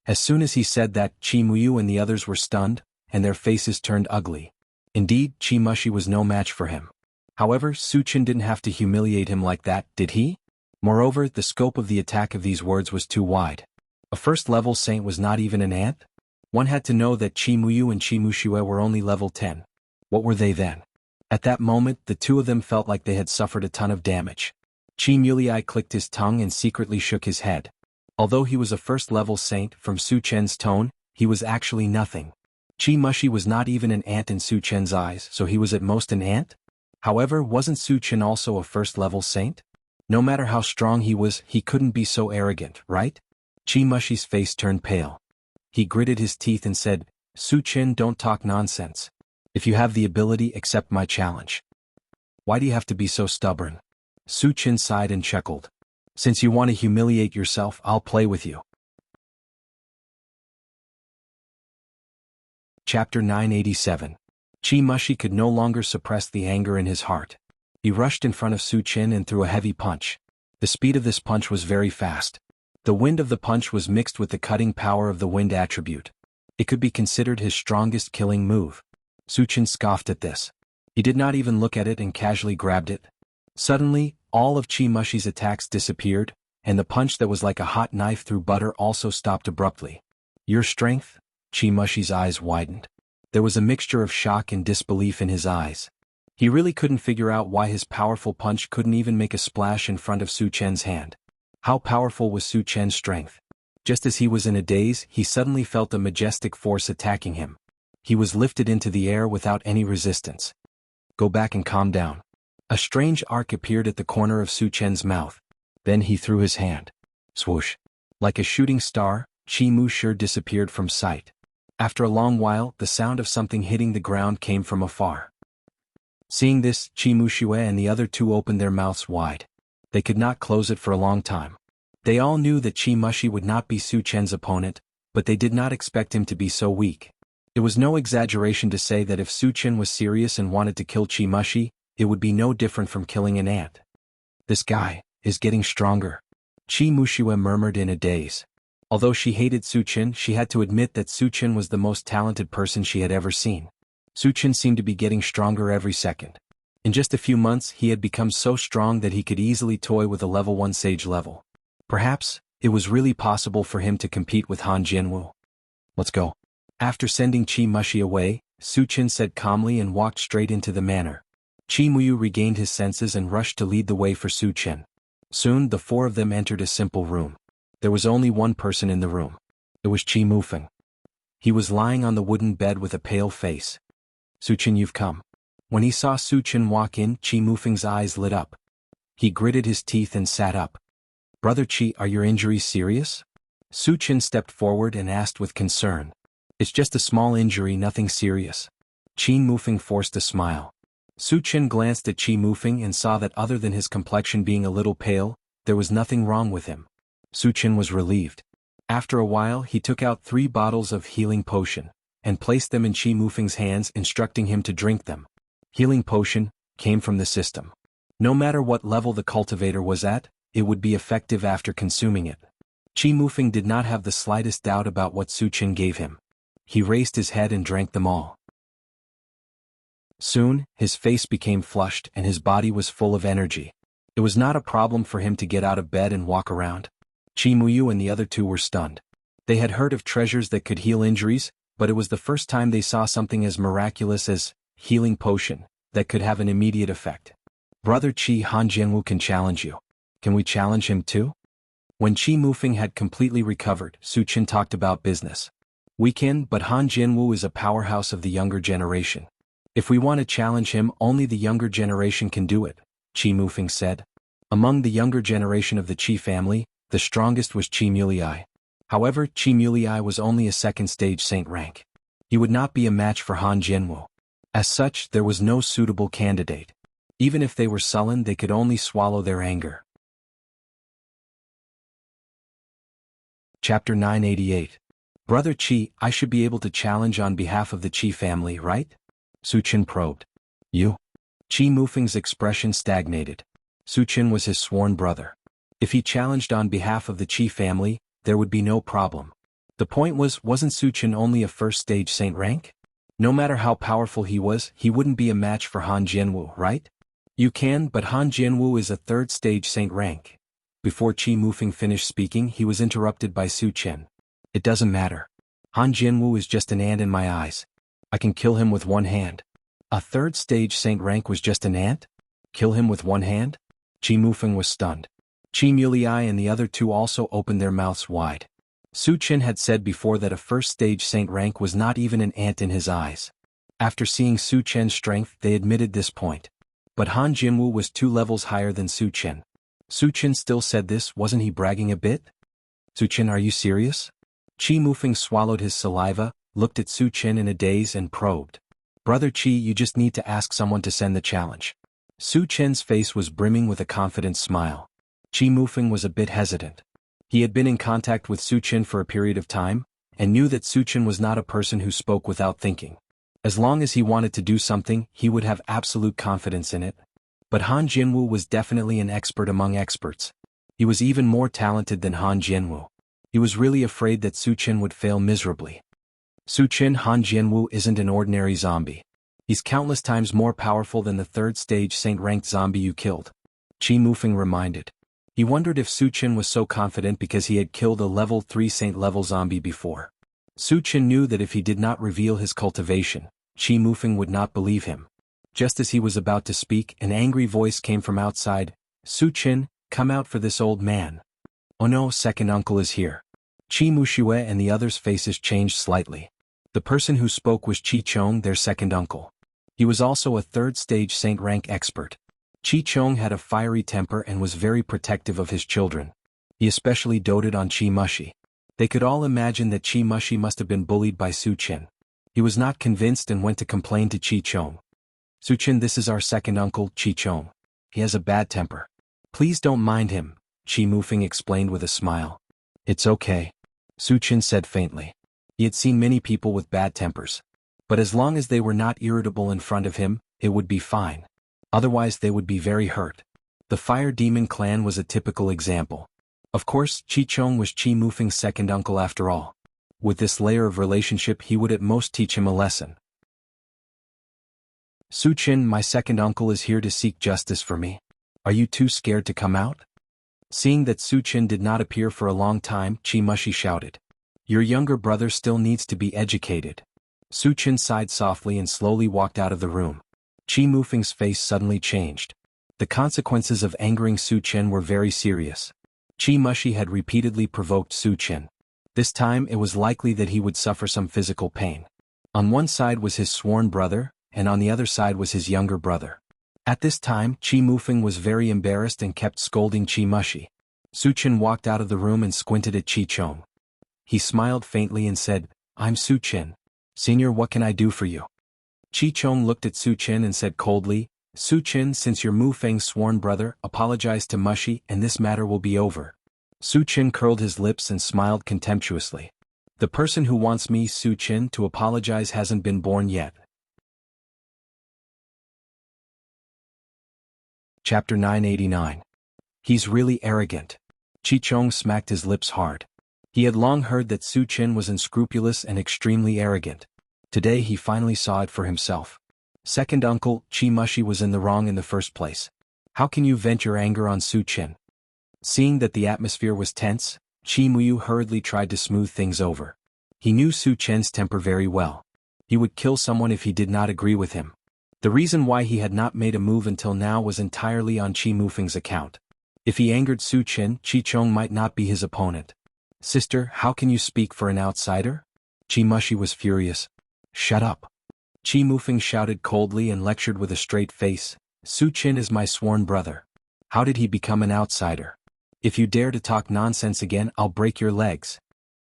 As soon as he said that, Qi Muyu and the others were stunned, and their faces turned ugly. Indeed, Qi Mushi was no match for him. However, Su Chen didn't have to humiliate him like that, did he? Moreover, the scope of the attack of these words was too wide. A first-level saint was not even an ant? One had to know that Qi Muyu and Qi Muxue were only level 10. What were they then? At that moment, the two of them felt like they had suffered a ton of damage. Qi Mulei clicked his tongue and secretly shook his head. Although he was a first-level saint, from Su Chen's tone, he was actually nothing. Qi Mushi was not even an ant in Su Chen's eyes, so he was at most an ant? However, wasn't Su Chen also a first-level saint? No matter how strong he was, he couldn't be so arrogant, right? Qi Mushi's face turned pale. He gritted his teeth and said, "Su Chen, don't talk nonsense. If you have the ability, accept my challenge." "Why do you have to be so stubborn?" Su Chen sighed and chuckled. "Since you want to humiliate yourself, I'll play with you." Chapter 987. Qi Mushi could no longer suppress the anger in his heart. He rushed in front of Su Chen and threw a heavy punch. The speed of this punch was very fast. The wind of the punch was mixed with the cutting power of the wind attribute. It could be considered his strongest killing move. Su Chen scoffed at this. He did not even look at it and casually grabbed it. Suddenly, all of Qi Mushi's attacks disappeared, and the punch that was like a hot knife through butter also stopped abruptly. Your strength? Qi Mushi's eyes widened. There was a mixture of shock and disbelief in his eyes. He really couldn't figure out why his powerful punch couldn't even make a splash in front of Su Chen's hand. How powerful was Su Chen's strength? Just as he was in a daze, he suddenly felt a majestic force attacking him. He was lifted into the air without any resistance. Go back and calm down. A strange arc appeared at the corner of Su Chen's mouth. Then he threw his hand. Swoosh. Like a shooting star, Qi Mushi disappeared from sight. After a long while, the sound of something hitting the ground came from afar. Seeing this, Qi Mushi and the other two opened their mouths wide. They could not close it for a long time. They all knew that Qi Mushi would not be Su Chen's opponent, but they did not expect him to be so weak. It was no exaggeration to say that if Su Chen was serious and wanted to kill Qi Mushi, it would be no different from killing an ant. This guy is getting stronger. Qi Mushi murmured in a daze. Although she hated Su Chen, she had to admit that Su Chen was the most talented person she had ever seen. Su Chen seemed to be getting stronger every second. In just a few months, he had become so strong that he could easily toy with a level 1 sage level. Perhaps, it was really possible for him to compete with Han Jianwu. Let's go. After sending Qi Mushi away, Su Chen said calmly and walked straight into the manor. Qi Muyu regained his senses and rushed to lead the way for Su Chen. Soon, the four of them entered a simple room. There was only one person in the room. It was Qi Mufeng. He was lying on the wooden bed with a pale face. Su Chen, you've come. When he saw Su Chen walk in, Qi Mufeng's eyes lit up. He gritted his teeth and sat up. Brother Qi, are your injuries serious? Su Chen stepped forward and asked with concern. It's just a small injury, nothing serious. Qi Mufeng forced a smile. Su Chen glanced at Qi Mufeng and saw that other than his complexion being a little pale, there was nothing wrong with him. Su Chen was relieved. After a while, he took out 3 bottles of healing potion and placed them in Qi Mufeng's hands, instructing him to drink them. Healing potion came from the system. No matter what level the cultivator was at, it would be effective after consuming it. Qi Mufeng did not have the slightest doubt about what Su Chen gave him. He raised his head and drank them all. Soon, his face became flushed and his body was full of energy. It was not a problem for him to get out of bed and walk around. Qi Muyu and the other two were stunned. They had heard of treasures that could heal injuries, but it was the first time they saw something as miraculous as healing potion that could have an immediate effect. Brother Qi, Han Jianwu can challenge you. Can we challenge him too? When Qi Mufeng had completely recovered, Su Chen talked about business. We can, but Han Jianwu is a powerhouse of the younger generation. If we want to challenge him, only the younger generation can do it, Qi Mufeng said. Among the younger generation of the Qi family, the strongest was Qi Mulei. However, Qi Mulei was only a second-stage saint rank. He would not be a match for Han Jianwu. As such, there was no suitable candidate. Even if they were sullen, they could only swallow their anger. Chapter 988. Brother Qi, I should be able to challenge on behalf of the Qi family, right? Su Chen probed. You? Qi Mufeng's expression stagnated. Su Chen was his sworn brother. If he challenged on behalf of the Qi family, there would be no problem. The point was, wasn't Su Chen only a first-stage saint rank? No matter how powerful he was, he wouldn't be a match for Han Jianwu, right? You can, but Han Jianwu is a third-stage saint rank. Before Qi Mufeng finished speaking, he was interrupted by Su Chen. It doesn't matter. Han Jianwu is just an ant in my eyes. I can kill him with one hand. A third-stage saint rank was just an ant? Kill him with one hand? Qi Mufeng was stunned. Qi Mulei and the other two also opened their mouths wide. Su Chen had said before that a first-stage saint rank was not even an ant in his eyes. After seeing Su Chen's strength, they admitted this point. But Han Jianwu was 2 levels higher than Su Chen. Su Chen still said this, wasn't he bragging a bit? Su Chen, are you serious? Qi Mufeng swallowed his saliva, looked at Su Chen in a daze and probed. Brother Qi, you just need to ask someone to send the challenge. Su Chen's face was brimming with a confident smile. Qi Mufeng was a bit hesitant. He had been in contact with Su Chen for a period of time, and knew that Su Chen was not a person who spoke without thinking. As long as he wanted to do something, he would have absolute confidence in it. But Han Jianwu was definitely an expert among experts. He was even more talented than Han Jianwu. He was really afraid that Su Qin would fail miserably. Su Qin Han Jianwu isn't an ordinary zombie. He's countless times more powerful than the third-stage saint-ranked zombie you killed, Qi Mufeng reminded. He wondered if Su Qin was so confident because he had killed a level 3 saint-level zombie before. Su Qin knew that if he did not reveal his cultivation, Qi Mufeng would not believe him. Just as he was about to speak, an angry voice came from outside. Su Qin, come out for this old man. Oh no, second uncle is here. Qi Muxue and the others' faces changed slightly. The person who spoke was Qi Chong, their second uncle. He was also a third-stage saint-rank expert. Qi Chong had a fiery temper and was very protective of his children. He especially doted on Qi Mushi. They could all imagine that Qi Mushi must have been bullied by Su Qin. He was not convinced and went to complain to Qi Chong. Su Qin, this is our second uncle, Qi Chong. He has a bad temper. Please don't mind him, Qi Mufeng explained with a smile. It's okay, Su Qin said faintly. He had seen many people with bad tempers. But as long as they were not irritable in front of him, it would be fine. Otherwise they would be very hurt. The Fire Demon clan was a typical example. Of course, Qi Chong was Qi Mufeng's second uncle after all. With this layer of relationship he would at most teach him a lesson. Su Qin, my second uncle is here to seek justice for me. Are you too scared to come out? Seeing that Su Qin did not appear for a long time, Qi Mushi shouted. Your younger brother still needs to be educated. Su Qin sighed softly and slowly walked out of the room. Qi Mufeng's face suddenly changed. The consequences of angering Su Qin were very serious. Qi Mushi had repeatedly provoked Su Qin. This time it was likely that he would suffer some physical pain. On one side was his sworn brother, and on the other side was his younger brother. At this time, Qi Mufeng was very embarrassed and kept scolding Qi Mushi. Su Qin walked out of the room and squinted at Qi Chong. He smiled faintly and said, I'm Su Qin. Senior, what can I do for you? Qi Chong looked at Su Qin and said coldly, Su Qin, since your Mufeng's sworn brother, apologize to Mushi and this matter will be over. Su Qin curled his lips and smiled contemptuously. The person who wants me, Su Qin, to apologize hasn't been born yet. Chapter 989. He's really arrogant. Qi Chong smacked his lips hard. He had long heard that Su Qin was unscrupulous and extremely arrogant. Today he finally saw it for himself. Second uncle, Qi Mushi was in the wrong in the first place. How can you vent your anger on Su Qin? Seeing that the atmosphere was tense, Qi Muyu hurriedly tried to smooth things over. He knew Su Qin's temper very well. He would kill someone if he did not agree with him. The reason why he had not made a move until now was entirely on Qi Mufeng's account. If he angered Su Qin, Qi Chong might not be his opponent. Sister, how can you speak for an outsider? Qi Mushi was furious. Shut up. Qi Mufeng shouted coldly and lectured with a straight face. Su Qin is my sworn brother. How did he become an outsider? If you dare to talk nonsense again, I'll break your legs.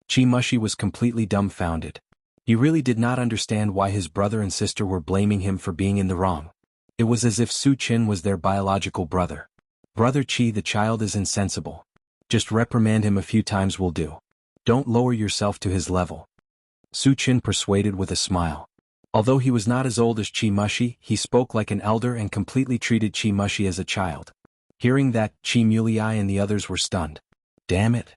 Qi Mushi was completely dumbfounded. He really did not understand why his brother and sister were blaming him for being in the wrong. It was as if Su Qin was their biological brother. Brother Qi, the child is insensible. Just reprimand him a few times will do. Don't lower yourself to his level. Su Qin persuaded with a smile. Although he was not as old as Qi Mushi, he spoke like an elder and completely treated Qi Mushi as a child. Hearing that, Qi Mulei and the others were stunned. Damn it.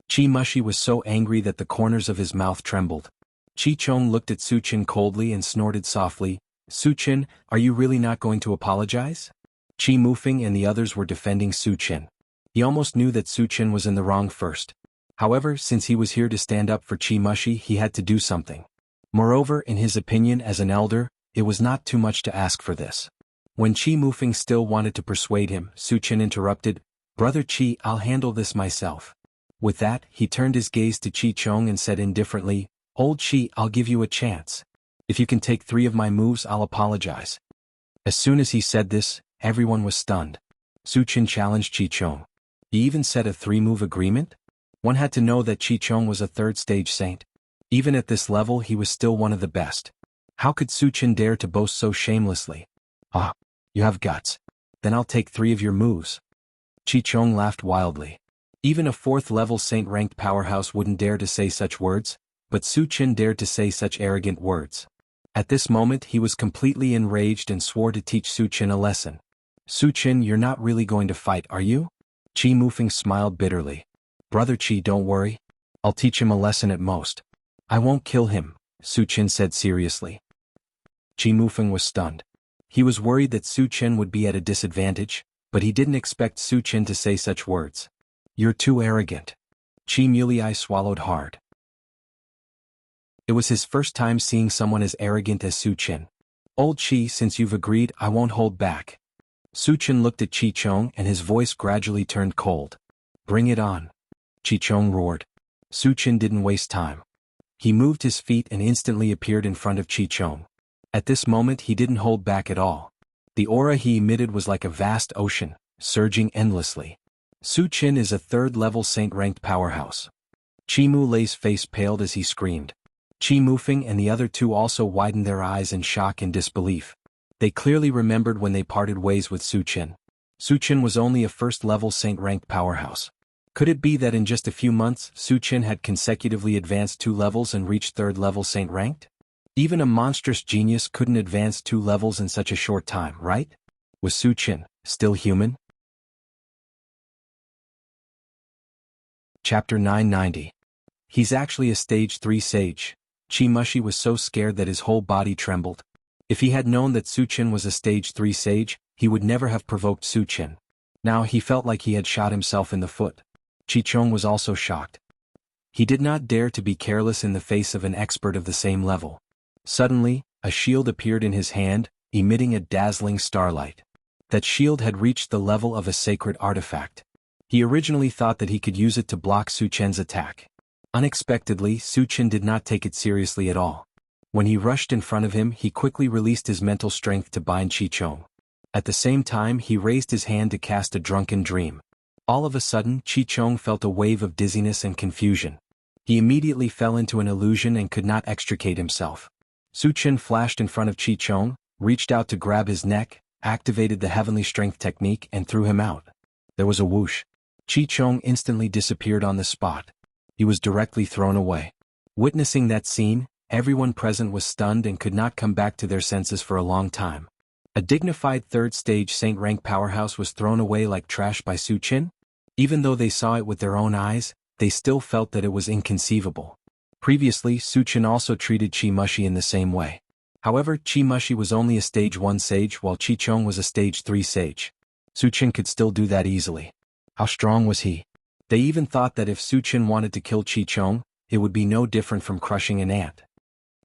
Qi Mushi was so angry that the corners of his mouth trembled. Qi Chong looked at Su Qin coldly and snorted softly. Su Qin, are you really not going to apologize? Qi Mufeng and the others were defending Su Qin. He almost knew that Su Qin was in the wrong first. However, since he was here to stand up for Qi Mushi, he had to do something. Moreover, in his opinion as an elder, it was not too much to ask for this. When Qi Mufeng still wanted to persuade him, Su Qin interrupted, Brother Qi, I'll handle this myself. With that, he turned his gaze to Qi Chong and said indifferently, Old Qi, I'll give you a chance. If you can take 3 of my moves, I'll apologize. As soon as he said this, everyone was stunned. Su Qin challenged Qi Chong. He even said a 3-move agreement? One had to know that Qi Chong was a third-stage saint. Even at this level he was still one of the best. How could Su Qin dare to boast so shamelessly? Ah, you have guts. Then I'll take 3 of your moves. Qi Chong laughed wildly. Even a 4th-level saint-ranked powerhouse wouldn't dare to say such words, but Su Qin dared to say such arrogant words. At this moment he was completely enraged and swore to teach Su Qin a lesson. Su Qin, you're not really going to fight, are you? Qi Mufeng smiled bitterly. Brother Qi, don't worry. I'll teach him a lesson at most. I won't kill him, Su Chen said seriously. Qi Mufeng was stunned. He was worried that Su Chen would be at a disadvantage, but he didn't expect Su Chen to say such words. You're too arrogant. Qi Mulei swallowed hard. It was his first time seeing someone as arrogant as Su Chen. Old Qi, since you've agreed, I won't hold back. Su Chen looked at Qi Chong and his voice gradually turned cold. Bring it on. Qi Chong roared. Su Chen didn't waste time. He moved his feet and instantly appeared in front of Qi Chong. At this moment he didn't hold back at all. The aura he emitted was like a vast ocean, surging endlessly. Su Chen is a third-level saint-ranked powerhouse. Qi Mulei's face paled as he screamed. Qi Mufeng and the other two also widened their eyes in shock and disbelief. They clearly remembered when they parted ways with Su Chen. Su Chen was only a first-level saint-ranked powerhouse. Could it be that in just a few months Su Chen had consecutively advanced 2 levels and reached third-level saint-ranked? Even a monstrous genius couldn't advance 2 levels in such a short time, right? Was Su Chen still human? Chapter 990. He's actually a stage 3 sage. Qi Mushi was so scared that his whole body trembled. If he had known that Su Chen was a stage 3 sage, he would never have provoked Su Chen. Now he felt like he had shot himself in the foot. Qi Chong was also shocked. He did not dare to be careless in the face of an expert of the same level. Suddenly, a shield appeared in his hand, emitting a dazzling starlight. That shield had reached the level of a sacred artifact. He originally thought that he could use it to block Su Chen's attack. Unexpectedly, Su Chen did not take it seriously at all. When he rushed in front of him, he quickly released his mental strength to bind Qi Chong. At the same time, he raised his hand to cast a drunken dream. All of a sudden, Qi Chong felt a wave of dizziness and confusion. He immediately fell into an illusion and could not extricate himself. Su Chen flashed in front of Qi Chong, reached out to grab his neck, activated the heavenly strength technique and threw him out. There was a whoosh. Qi Chong instantly disappeared on the spot. He was directly thrown away. Witnessing that scene, everyone present was stunned and could not come back to their senses for a long time. A dignified third-stage saint-rank powerhouse was thrown away like trash by Su Chen? Even though they saw it with their own eyes, they still felt that it was inconceivable. Previously, Su Chen also treated Qi Mushi in the same way. However, Qi Mushi was only a stage 1 sage while Qi Chong was a stage 3 sage. Su Chen could still do that easily. How strong was he? They even thought that if Su Chen wanted to kill Qi Chong, it would be no different from crushing an ant.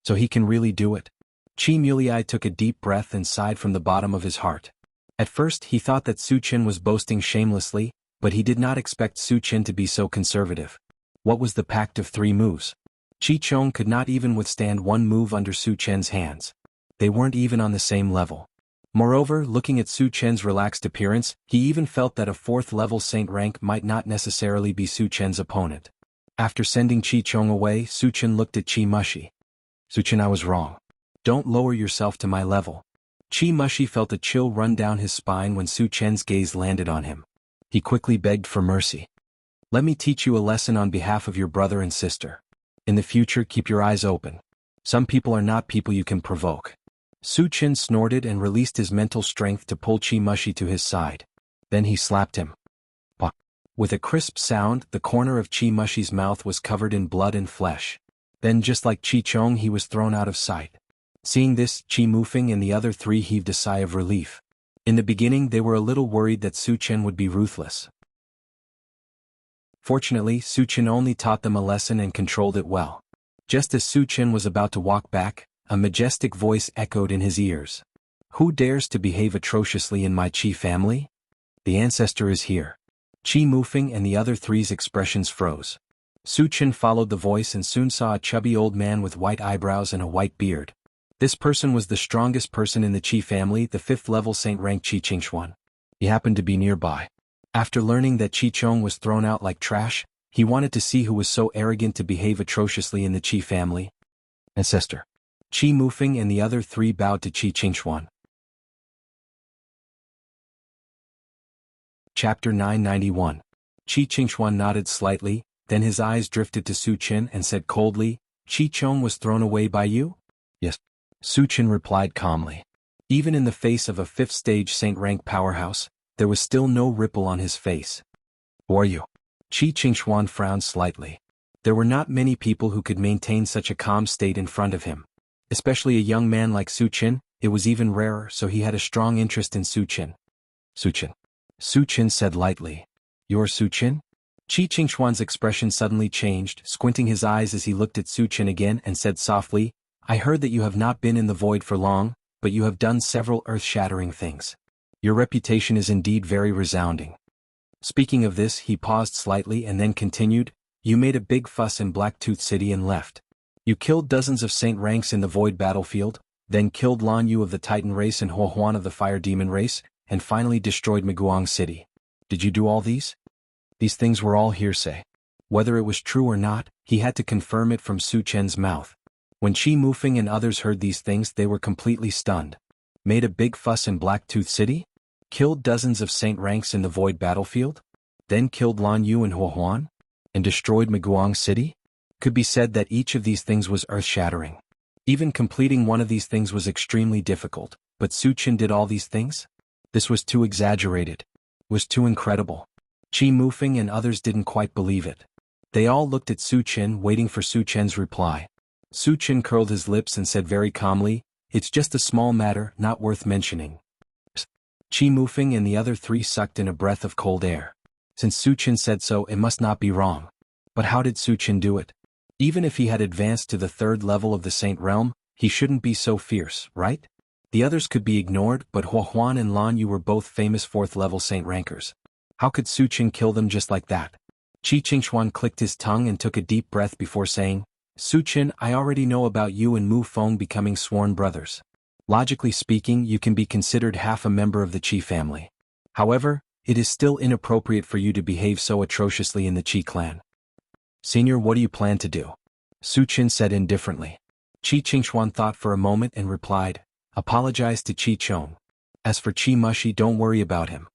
So he can really do it? Qi Mulei took a deep breath and sighed from the bottom of his heart. At first he thought that Su Chen was boasting shamelessly, but he did not expect Su Chen to be so conservative. What was the pact of 3 moves? Qi Chong could not even withstand 1 move under Su Chen's hands. They weren't even on the same level. Moreover, looking at Su Chen's relaxed appearance, he even felt that a 4th-level saint rank might not necessarily be Su Chen's opponent. After sending Qi Chong away, Su Chen looked at Qi Mushi. Su Chen, I was wrong. Don't lower yourself to my level. Qi Mushi felt a chill run down his spine when Su Chen's gaze landed on him. He quickly begged for mercy. Let me teach you a lesson on behalf of your brother and sister. In the future, keep your eyes open. Some people are not people you can provoke. Su Chen snorted and released his mental strength to pull Qi Mushi to his side. Then he slapped him. Bah! With a crisp sound, the corner of Qi Mushi's mouth was covered in blood and flesh. Then just like Qi Chong, he was thrown out of sight. Seeing this, Qi Mufeng and the other 3 heaved a sigh of relief. In the beginning they were a little worried that Su Chen would be ruthless. Fortunately, Su Chen only taught them a lesson and controlled it well. Just as Su Chen was about to walk back, a majestic voice echoed in his ears. Who dares to behave atrociously in my Qi family? The ancestor is here. Qi Mufeng and the other 3's expressions froze. Su Chen followed the voice and soon saw a chubby old man with white eyebrows and a white beard. This person was the strongest person in the Qi family, the 5th-level saint-rank Qi Qingxuan. He happened to be nearby. After learning that Qi Chong was thrown out like trash, he wanted to see who was so arrogant to behave atrociously in the Qi family. Ancestor. Qi Mufeng and the other 3 bowed to Qi Qingxuan. Chapter 991. Qi Qingxuan nodded slightly, then his eyes drifted to Su Chen and said coldly, Qi Chong was thrown away by you? Yes. Su Chen replied calmly. Even in the face of a 5th-stage saint-rank powerhouse, there was still no ripple on his face. Who are you? Qi Qingshuan frowned slightly. There were not many people who could maintain such a calm state in front of him. Especially a young man like Su Qin, it was even rarer, so he had a strong interest in Su Qin. Su Qin. Su Qin said lightly. You're Su Qin? Qi Qingshuan's expression suddenly changed, squinting his eyes as he looked at Su Qin again and said softly, I heard that you have not been in the void for long, but you have done several earth-shattering things. Your reputation is indeed very resounding. Speaking of this, he paused slightly and then continued, you made a big fuss in Blacktooth City and left. You killed dozens of saint ranks in the void battlefield, then killed Lan Yu of the Titan race and Huo Huan of the Fire Demon race, and finally destroyed Miguang City. Did you do all these? These things were all hearsay. Whether it was true or not, he had to confirm it from Su Chen's mouth. When Qi Mufeng and others heard these things, they were completely stunned. Made a big fuss in Blacktooth City? Killed dozens of saint ranks in the void battlefield? Then killed Lan Yu and Huo Huan? And destroyed Miguang City? Could be said that each of these things was earth-shattering. Even completing one of these things was extremely difficult, but Su Qin did all these things? This was too exaggerated. Was too incredible. Qi Mufeng and others didn't quite believe it. They all looked at Su Qin, waiting for Su Chen's reply. Su Qin curled his lips and said very calmly, it's just a small matter, not worth mentioning. Qi Mufeng and the other three sucked in a breath of cold air. Since Su Qin said so, it must not be wrong. But how did Su Qin do it? Even if he had advanced to the third level of the Saint Realm, he shouldn't be so fierce, right? The others could be ignored, but Huo Huan and Lan Yu were both famous fourth-level Saint rankers. How could Su Qin kill them just like that? Qi Qingshuan clicked his tongue and took a deep breath before saying, Su Qin, I already know about you and Mu Feng becoming sworn brothers. Logically speaking, you can be considered half a member of the Qi family. However, it is still inappropriate for you to behave so atrociously in the Qi clan. Senior, what do you plan to do? Su Qin said indifferently. Qi Qingshuan thought for a moment and replied, apologize to Qi Chong. As for Qi Mushi, don't worry about him.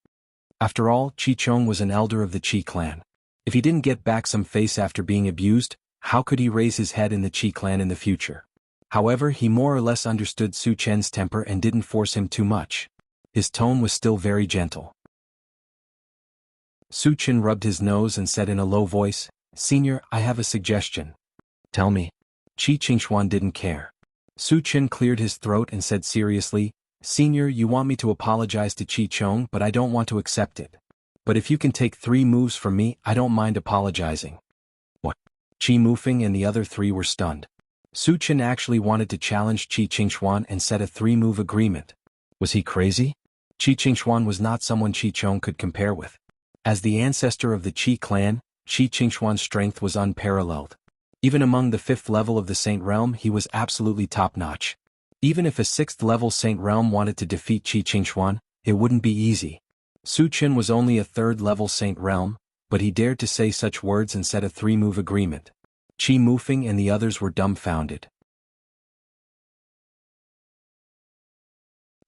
After all, Qi Chong was an elder of the Qi clan. If he didn't get back some face after being abused, how could he raise his head in the Qi clan in the future? However, he more or less understood Su Chen's temper and didn't force him too much. His tone was still very gentle. Su Qin rubbed his nose and said in a low voice, Senior, I have a suggestion. Tell me. Qi Qingshuan didn't care. Su Qin cleared his throat and said seriously, Senior, you want me to apologize to Qi Chong, but I don't want to accept it. But if you can take 3 moves from me, I don't mind apologizing. What? Qi Mufeng and the other 3 were stunned. Su Qin actually wanted to challenge Qi Qingshuan and set a 3-move agreement. Was he crazy? Qi Qingshuan was not someone Qi Chong could compare with. As the ancestor of the Qi clan, Qi Qingshuan's strength was unparalleled. Even among the 5th level of the Saint Realm, he was absolutely top-notch. Even if a 6th-level Saint Realm wanted to defeat Qi Qingshuan, it wouldn't be easy. Su Qin was only a 3rd-level Saint Realm, but he dared to say such words and set a 3-move agreement. Qi Mufeng and the others were dumbfounded.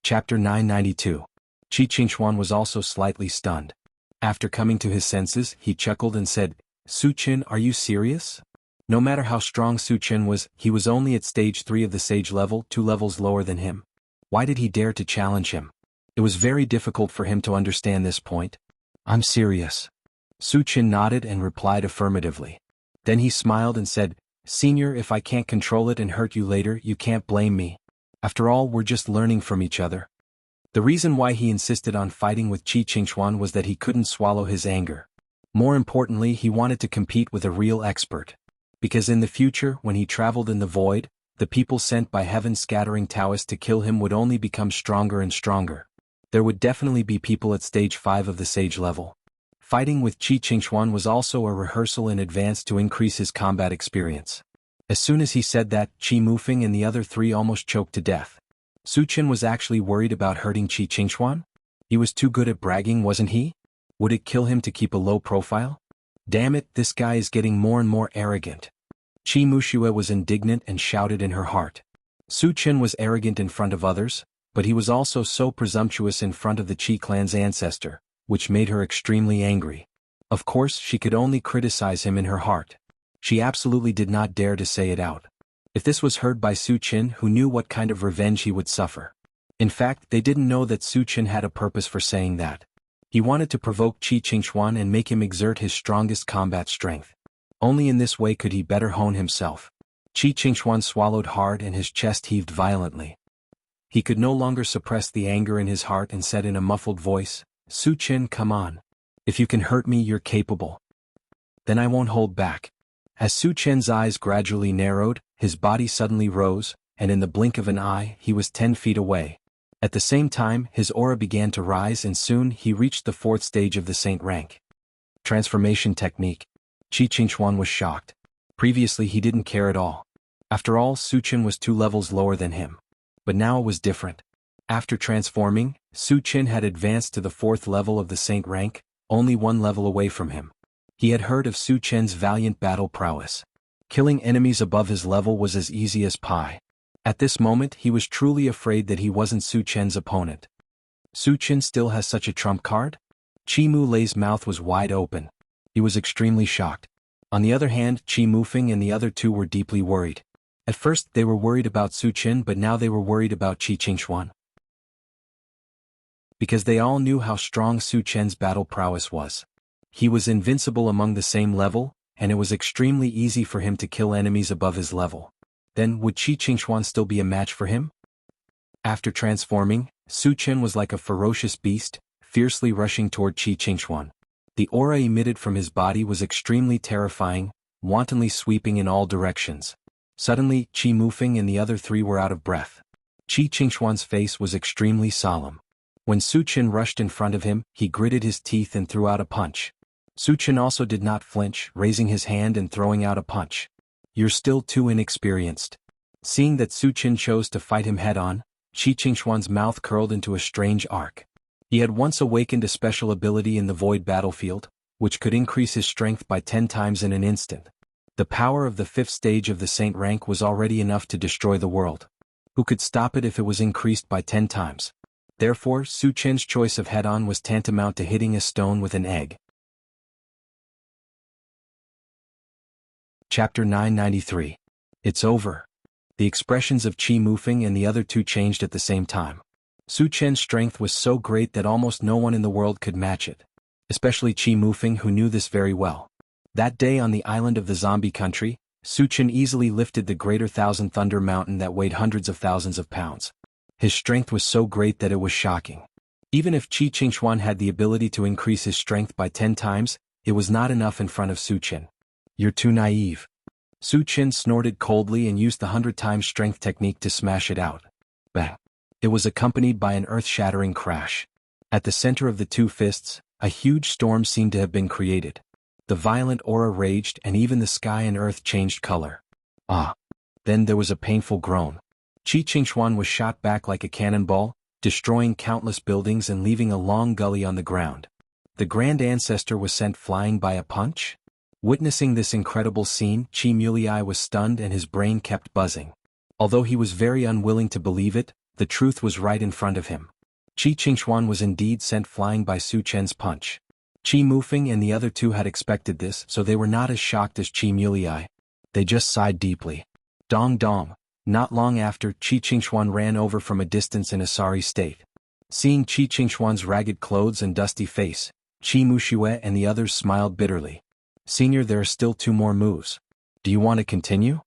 Chapter 992. Qi Qingshuan was also slightly stunned. After coming to his senses, he chuckled and said, Su Qin, are you serious? No matter how strong Su Qin was, he was only at stage 3 of the sage level, 2 levels lower than him. Why did he dare to challenge him? It was very difficult for him to understand this point. I'm serious. Su Qin nodded and replied affirmatively. Then he smiled and said, Senior, if I can't control it and hurt you later, you can't blame me. After all, we're just learning from each other. The reason why he insisted on fighting with Qi Qingshuan was that he couldn't swallow his anger. More importantly, he wanted to compete with a real expert. Because in the future, when he traveled in the void, the people sent by heaven-scattering Taoists to kill him would only become stronger and stronger. There would definitely be people at stage 5 of the sage level. Fighting with Qi Qingshuan was also a rehearsal in advance to increase his combat experience. As soon as he said that, Qi Mufeng and the other 3 almost choked to death. Su Qin was actually worried about hurting Qi Qingshuan? He was too good at bragging, wasn't he? Would it kill him to keep a low profile? Damn it, this guy is getting more and more arrogant. Qi Muxia was indignant and shouted in her heart. Su Qin was arrogant in front of others, but he was also so presumptuous in front of the Qi clan's ancestor, which made her extremely angry. Of course, she could only criticize him in her heart. She absolutely did not dare to say it out. If this was heard by Su Qin, who knew what kind of revenge he would suffer. In fact, they didn't know that Su Qin had a purpose for saying that. He wanted to provoke Qi Qingxuan and make him exert his strongest combat strength. Only in this way could he better hone himself. Qi Qingxuan swallowed hard and his chest heaved violently. He could no longer suppress the anger in his heart and said in a muffled voice, "Su Chen, come on. If you can hurt me, you're capable. Then I won't hold back." As Su Chen's eyes gradually narrowed, his body suddenly rose, and in the blink of an eye, he was 10 feet away. At the same time, his aura began to rise and soon he reached the 4th stage of the Saint rank. Transformation technique. Qi Qingxuan was shocked. Previously he didn't care at all. After all, Su Chen was 2 levels lower than him. But now it was different. After transforming, Su Chen had advanced to the 4th level of the Saint rank, only 1 level away from him. He had heard of Su Chen's valiant battle prowess. Killing enemies above his level was as easy as pie. At this moment he was truly afraid that he wasn't Su Chen's opponent. Su Chen still has such a trump card? Qi Mulei's mouth was wide open. He was extremely shocked. On the other hand, Qi Mufeng and the other 2 were deeply worried. At first they were worried about Su Chen, but now they were worried about Qi Qingxuan. Because they all knew how strong Su Chen's battle prowess was. He was invincible among the same level, and it was extremely easy for him to kill enemies above his level. Then would Qi Qingxuan still be a match for him? After transforming, Su Chen was like a ferocious beast, fiercely rushing toward Qi Qingxuan. The aura emitted from his body was extremely terrifying, wantonly sweeping in all directions. Suddenly, Qi Mufeng and the other 3 were out of breath. Qi Qingxuan's face was extremely solemn. When Su Chen rushed in front of him, he gritted his teeth and threw out a punch. Su Chen also did not flinch, raising his hand and throwing out a punch. "You're still too inexperienced." Seeing that Su Chen chose to fight him head-on, Qi Qingxuan's mouth curled into a strange arc. He had once awakened a special ability in the void battlefield, which could increase his strength by 10 times in an instant. The power of the 5th stage of the Saint rank was already enough to destroy the world. Who could stop it if it was increased by 10 times? Therefore, Su Chen's choice of head-on was tantamount to hitting a stone with an egg. Chapter 993. It's over. The expressions of Qi Mufeng and the other 2 changed at the same time. Su Chen's strength was so great that almost no one in the world could match it. Especially Qi Mufeng, who knew this very well. That day on the island of the zombie country, Su Chen easily lifted the greater Thousand Thunder Mountain that weighed hundreds of thousands of pounds. His strength was so great that it was shocking. Even if Qi Qingxuan had the ability to increase his strength by 10 times, it was not enough in front of Su Chen. "You're too naive." Su Chen snorted coldly and used the 100 times strength technique to smash it out. Bang! It was accompanied by an earth-shattering crash. At the center of the 2 fists, a huge storm seemed to have been created. The violent aura raged and even the sky and earth changed color. Ah! Then there was a painful groan. Qi Qingxuan was shot back like a cannonball, destroying countless buildings and leaving a long gully on the ground. The Grand Ancestor was sent flying by a punch? Witnessing this incredible scene, Qi Mulei was stunned and his brain kept buzzing. Although he was very unwilling to believe it, the truth was right in front of him. Qi Qingxuan was indeed sent flying by Su Chen's punch. Qi Mufeng and the other 2 had expected this, so they were not as shocked as Qi Mulei. They just sighed deeply. Dong dong. Not long after, Qi Qingxuan ran over from a distance in a sorry state. Seeing Qi Qingxuan's ragged clothes and dusty face, Qi Muxue and the others smiled bitterly. "Senior, there are still 2 more moves. Do you want to continue?"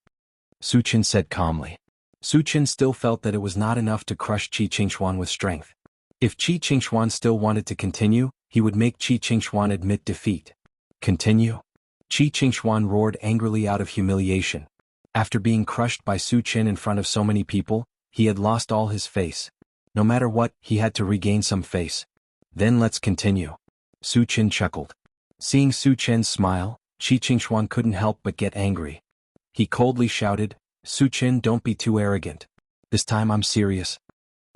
Su Chen said calmly. Su Chen still felt that it was not enough to crush Qi Qingxuan with strength. If Qi Qingxuan still wanted to continue, he would make Qi Qingxuan admit defeat. "Continue?" Qi Qingxuan roared angrily out of humiliation. After being crushed by Su Chen in front of so many people, he had lost all his face. No matter what, he had to regain some face. "Then let's continue." Su Chen chuckled. Seeing Su Chen's smile, Qi Qingxuan couldn't help but get angry. He coldly shouted, "Su Chen, don't be too arrogant. This time I'm serious."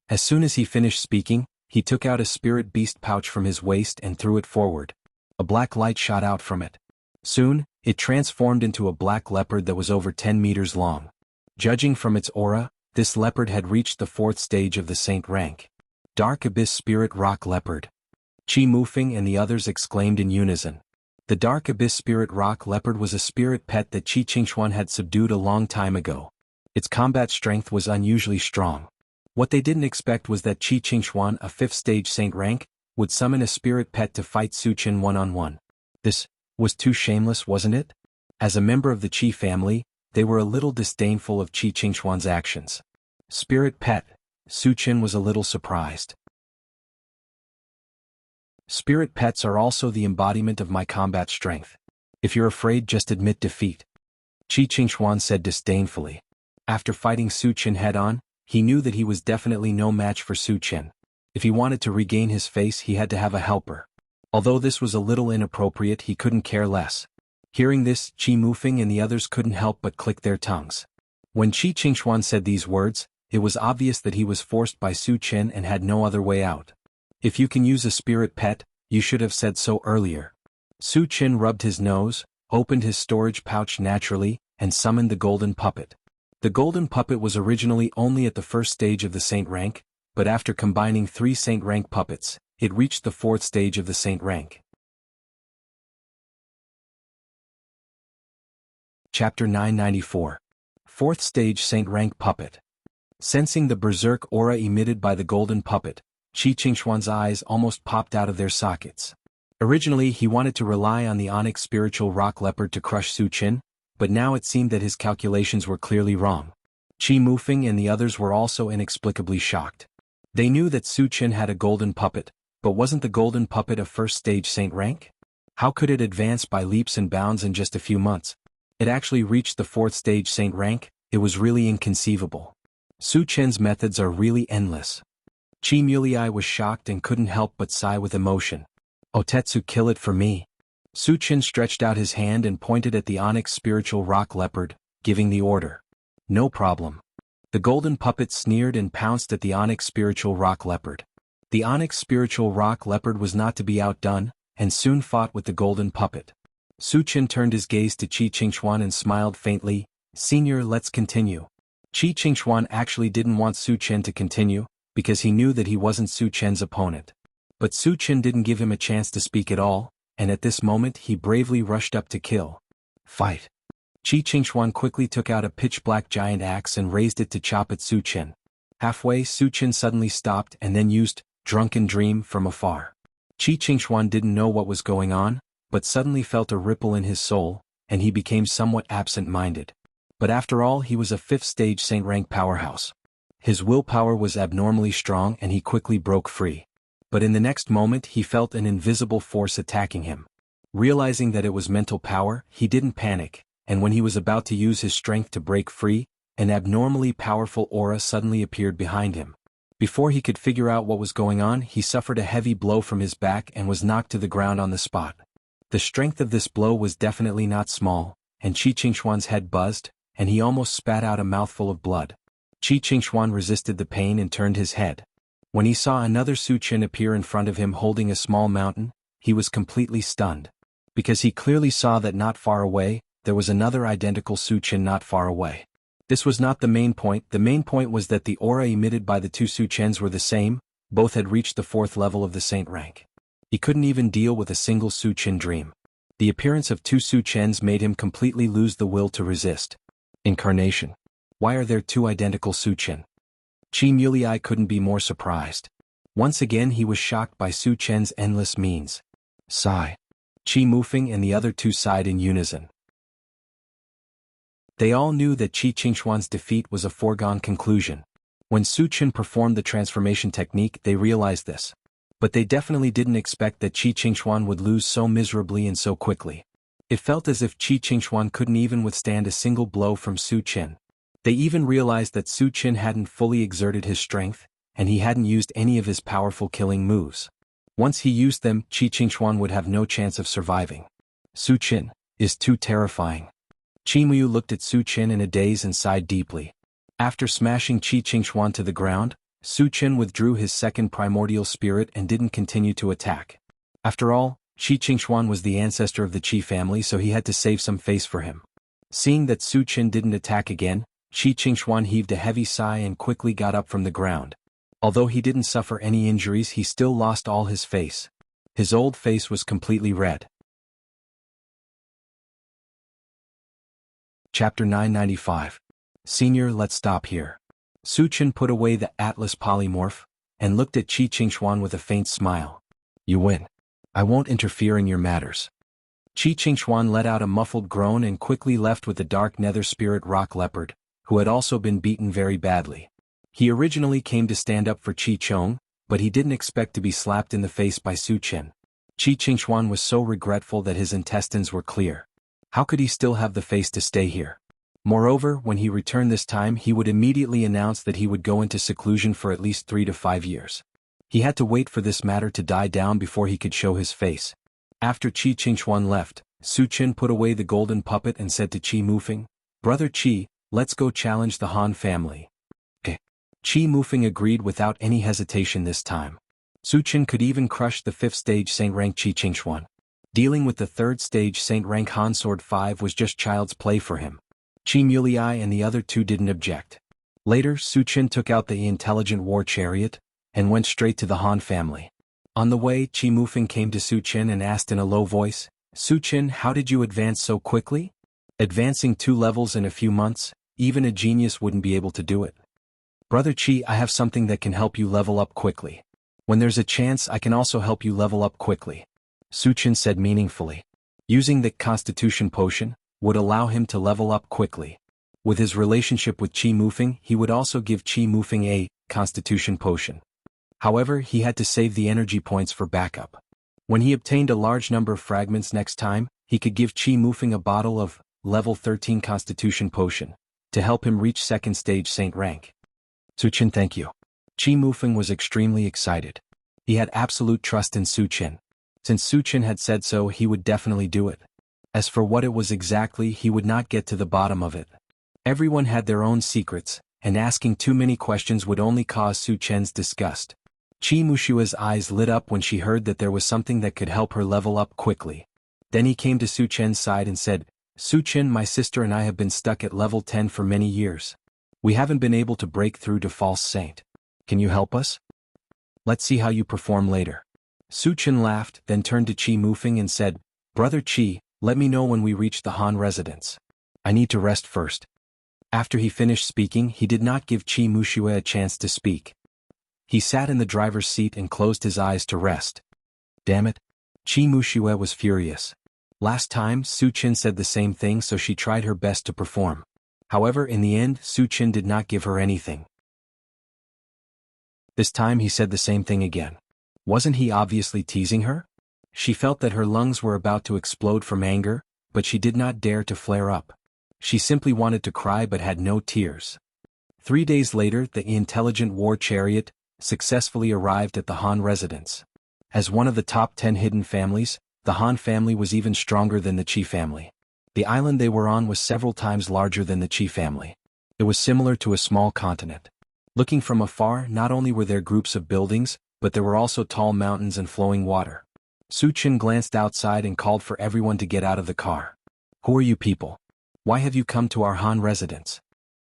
As soon as he finished speaking, he took out a spirit beast pouch from his waist and threw it forward. A black light shot out from it. Soon, it transformed into a black leopard that was over 10 meters long. Judging from its aura, this leopard had reached the 4th stage of the Saint rank. "Dark Abyss Spirit Rock Leopard." Qi Mufeng and the others exclaimed in unison. The Dark Abyss Spirit Rock Leopard was a spirit pet that Qi Qingxuan had subdued a long time ago. Its combat strength was unusually strong. What they didn't expect was that Qi Qingxuan, a 5th stage Saint rank, would summon a spirit pet to fight Su Chen one-on-one. This was too shameless, wasn't it? As a member of the Qi family, they were a little disdainful of Qi Qingxuan's actions. Spirit pet, Su Chen was a little surprised. Spirit pets are also the embodiment of my combat strength. If you're afraid, just admit defeat. Qi Qingxuan said disdainfully. After fighting Su Chen head-on, he knew that he was definitely no match for Su Chen. If he wanted to regain his face, he had to have a helper. Although this was a little inappropriate, he couldn't care less. Hearing this, Qi Mufeng and the others couldn't help but click their tongues. When Qi Qingxuan said these words, it was obvious that he was forced by Su Chen and had no other way out. If you can use a spirit pet, you should have said so earlier. Su Chen rubbed his nose, opened his storage pouch naturally, and summoned the golden puppet. The golden puppet was originally only at the first stage of the saint rank, but after combining 3 saint rank puppets, it reached the 4th stage of the saint rank. Chapter 994. 4th Stage Saint Rank Puppet. Sensing the berserk aura emitted by the golden puppet, Qi Qingxuan's eyes almost popped out of their sockets. Originally he wanted to rely on the onyx spiritual rock leopard to crush Su Chen, but now it seemed that his calculations were clearly wrong. Qi Mufeng and the others were also inexplicably shocked. They knew that Su Chen had a golden puppet, but wasn't the golden puppet a 1st stage saint rank? How could it advance by leaps and bounds in just a few months? It actually reached the 4th stage saint rank. It was really inconceivable. Su Chen's methods are really endless. Qi Mulei was shocked and couldn't help but sigh with emotion. Otetsu, kill it for me. Su Chen stretched out his hand and pointed at the onyx spiritual rock leopard, giving the order. No problem. The golden puppet sneered and pounced at the onyx spiritual rock leopard. The onyx spiritual rock leopard was not to be outdone, and soon fought with the golden puppet. Su Chen turned his gaze to Qi Qingxuan and smiled faintly. Senior, let's continue. Qi Qingxuan actually didn't want Su Chen to continue, because he knew that he wasn't Su Chen's opponent. But Su Chen didn't give him a chance to speak at all, and at this moment he bravely rushed up to kill. Fight. Qi Qingxuan quickly took out a pitch-black giant axe and raised it to chop at Su Chen. Halfway, Su Chen suddenly stopped and then used Drunken Dream from afar. Qi Qingxuan didn't know what was going on, but suddenly felt a ripple in his soul, and he became somewhat absent-minded. But after all, he was a 5th stage saint rank powerhouse. His willpower was abnormally strong and he quickly broke free. But in the next moment he felt an invisible force attacking him. Realizing that it was mental power, he didn't panic, and when he was about to use his strength to break free, an abnormally powerful aura suddenly appeared behind him. Before he could figure out what was going on, he suffered a heavy blow from his back and was knocked to the ground on the spot. The strength of this blow was definitely not small, and Qi Qingxuan's head buzzed, and he almost spat out a mouthful of blood. Qi Qingxuan resisted the pain and turned his head. When he saw another Su Chen appear in front of him holding a small mountain, he was completely stunned. Because he clearly saw that not far away, there was another identical Su Chen not far away. This was not the main point was that the aura emitted by the 2 Su Chens were the same, both had reached the 4th level of the saint rank. He couldn't even deal with a single Su Chen dream. The appearance of 2 Su Chens made him completely lose the will to resist. Incarnation. Why are there 2 identical Su Chen? Qi Mulei couldn't be more surprised. Once again he was shocked by Su Chen's endless means. Sigh. Qi Mufeng and the other 2 sighed in unison. They all knew that Qi Qingxuan's defeat was a foregone conclusion. When Su Chen performed the transformation technique, they realized this. But they definitely didn't expect that Qi Qingxuan would lose so miserably and so quickly. It felt as if Qi Qingxuan couldn't even withstand a single blow from Su Chen. They even realized that Su Chen hadn't fully exerted his strength, and he hadn't used any of his powerful killing moves. Once he used them, Qi Qingxuan would have no chance of surviving. Su Chen is too terrifying. Qi Muyu looked at Su Chen in a daze and sighed deeply. After smashing Qi Qingxuan to the ground, Su Chen withdrew his 2nd primordial spirit and didn't continue to attack. After all, Qi Qingxuan was the ancestor of the Qi family, so he had to save some face for him. Seeing that Su Chen didn't attack again, Qi Qingxuan heaved a heavy sigh and quickly got up from the ground. Although he didn't suffer any injuries, he still lost all his face. His old face was completely red. Chapter 995. Senior, let's stop here. Su Chen put away the Atlas polymorph, and looked at Qi Qingxuan with a faint smile. You win. I won't interfere in your matters. Qi Qingxuan let out a muffled groan and quickly left with the dark nether spirit rock leopard, who had also been beaten very badly. He originally came to stand up for Qi Chong, but he didn't expect to be slapped in the face by Su Chen. Qi Qingxuan was so regretful that his intestines were clear. How could he still have the face to stay here? Moreover, when he returned this time he would immediately announce that he would go into seclusion for at least 3 to 5 years. He had to wait for this matter to die down before he could show his face. After Qi Qingxuan left, Su Chen put away the golden puppet and said to Qi Mufeng, "Brother Qi, let's go challenge the Han family." Qi Mufeng agreed without any hesitation this time. Su Chen could even crush the 5th stage Saint rank Qi Qingxuan. Dealing with the 3rd stage Saint rank Han Sword 5 was just child's play for him. Qi Mulei and the other two didn't object. Later, Su Chen took out the intelligent war chariot and went straight to the Han family. On the way, Qi Mufeng came to Su Chen and asked in a low voice, "Su Chen, how did you advance so quickly?" "Advancing 2 levels in a few months, even a genius wouldn't be able to do it." "Brother Qi, I have something that can help you level up quickly. When there's a chance I can also help you level up quickly," Su Chen said meaningfully. Using the Constitution Potion would allow him to level up quickly. With his relationship with Qi Mufeng, he would also give Qi Mufeng a Constitution Potion. However, he had to save the energy points for backup. When he obtained a large number of fragments next time, he could give Qi Mufeng a bottle of level 13 Constitution Potion to help him reach 2nd stage Saint rank. "Su Chen, thank you." Qi Mufeng was extremely excited. He had absolute trust in Su Chen. Since Su Chen had said so, he would definitely do it. As for what it was exactly, he would not get to the bottom of it. Everyone had their own secrets, and asking too many questions would only cause Su Chen's disgust. Qi Mushua's eyes lit up when she heard that there was something that could help her level up quickly. Then he came to Su Chen's side and said, "Su Chen, my sister and I have been stuck at level 10 for many years. We haven't been able to break through to False Saint. Can you help us? Let's see how you perform later." Su Chen laughed, then turned to Qi Mufeng and said, "Brother Qi, let me know when we reach the Han residence. I need to rest first." After he finished speaking, he did not give Qi Mushue a chance to speak. He sat in the driver's seat and closed his eyes to rest. Damn it. Qi Mushue was furious. Last time, Su Chen said the same thing, so she tried her best to perform. However, in the end, Su Chen did not give her anything. This time he said the same thing again. Wasn't he obviously teasing her? She felt that her lungs were about to explode from anger, but she did not dare to flare up. She simply wanted to cry but had no tears. 3 days later, the intelligent war chariot successfully arrived at the Han residence. As one of the top 10 hidden families, the Han family was even stronger than the Qi family. The island they were on was several times larger than the Qi family. It was similar to a small continent. Looking from afar, not only were there groups of buildings, but there were also tall mountains and flowing water. Su Chen glanced outside and called for everyone to get out of the car. "Who are you people? Why have you come to our Han residence?"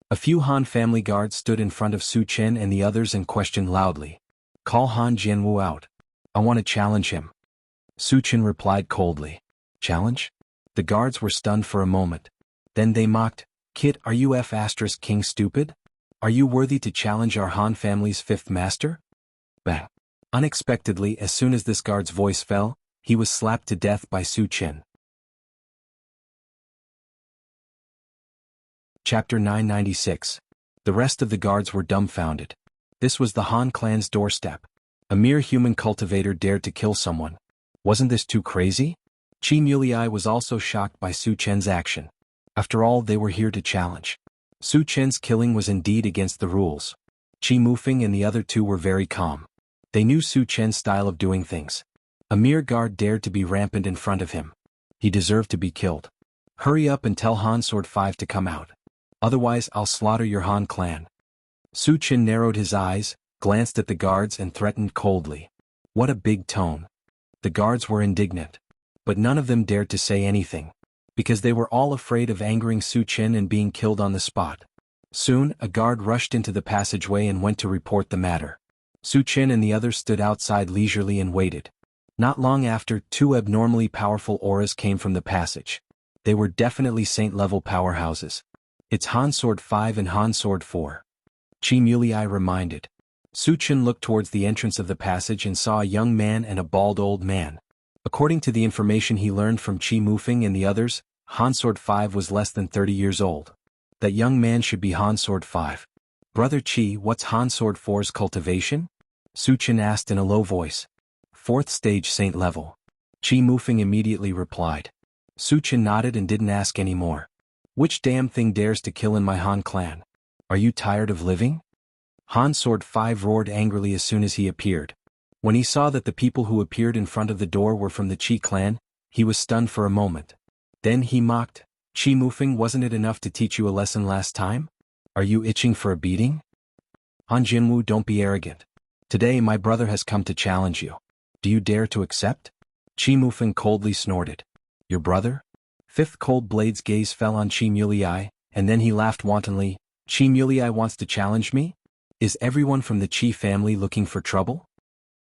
A few Han family guards stood in front of Su Chen and the others and questioned loudly. "Call Han Jianwu out. I want to challenge him." Su Chen replied coldly. "Challenge?" The guards were stunned for a moment. Then they mocked, "Kid, are you King stupid? Are you worthy to challenge our Han family's 5th master?" Bang. Unexpectedly, as soon as this guard's voice fell, he was slapped to death by Su Chen. Chapter 996. The rest of the guards were dumbfounded. This was the Han clan's doorstep. A mere human cultivator dared to kill someone. Wasn't this too crazy? Qi Mulei was also shocked by Su Chen's action. After all, they were here to challenge. Su Chen's killing was indeed against the rules. Qi Mufeng and the other two were very calm. They knew Su Chen's style of doing things. A mere guard dared to be rampant in front of him. He deserved to be killed. "Hurry up and tell Han Sword 5 to come out. Otherwise, I'll slaughter your Han clan." Su Chen narrowed his eyes, glanced at the guards and threatened coldly. What a big tone. The guards were indignant. But none of them dared to say anything, because they were all afraid of angering Su Chen and being killed on the spot. Soon, a guard rushed into the passageway and went to report the matter. Su Chen and the others stood outside leisurely and waited. Not long after, 2 abnormally powerful auras came from the passage. They were definitely Saint-level powerhouses. "It's Han Sword 5 and Han Sword 4. Qi Mulei reminded. Su Chen looked towards the entrance of the passage and saw a young man and a bald old man. According to the information he learned from Qi Mufeng and the others, Han Sword 5 was less than 30 years old. That young man should be Han Sword 5. Brother Qi, what's Han Sword 4's cultivation? Su Chen asked in a low voice. 4th stage saint level. Qi Mufeng immediately replied. Su Chen nodded and didn't ask any more. Which damn thing dares to kill in my Han clan? Are you tired of living? Han Sword 5 roared angrily as soon as he appeared. When he saw that the people who appeared in front of the door were from the Qi clan, he was stunned for a moment. Then he mocked, Qi Mufeng, wasn't it enough to teach you a lesson last time? Are you itching for a beating? Han Jinwu, don't be arrogant. Today my brother has come to challenge you. Do you dare to accept? Qi Mufeng coldly snorted. Your brother? Fifth Cold Blade's gaze fell on Qi Mulei, and then he laughed wantonly. Qi Mulei wants to challenge me? Is everyone from the Qi family looking for trouble?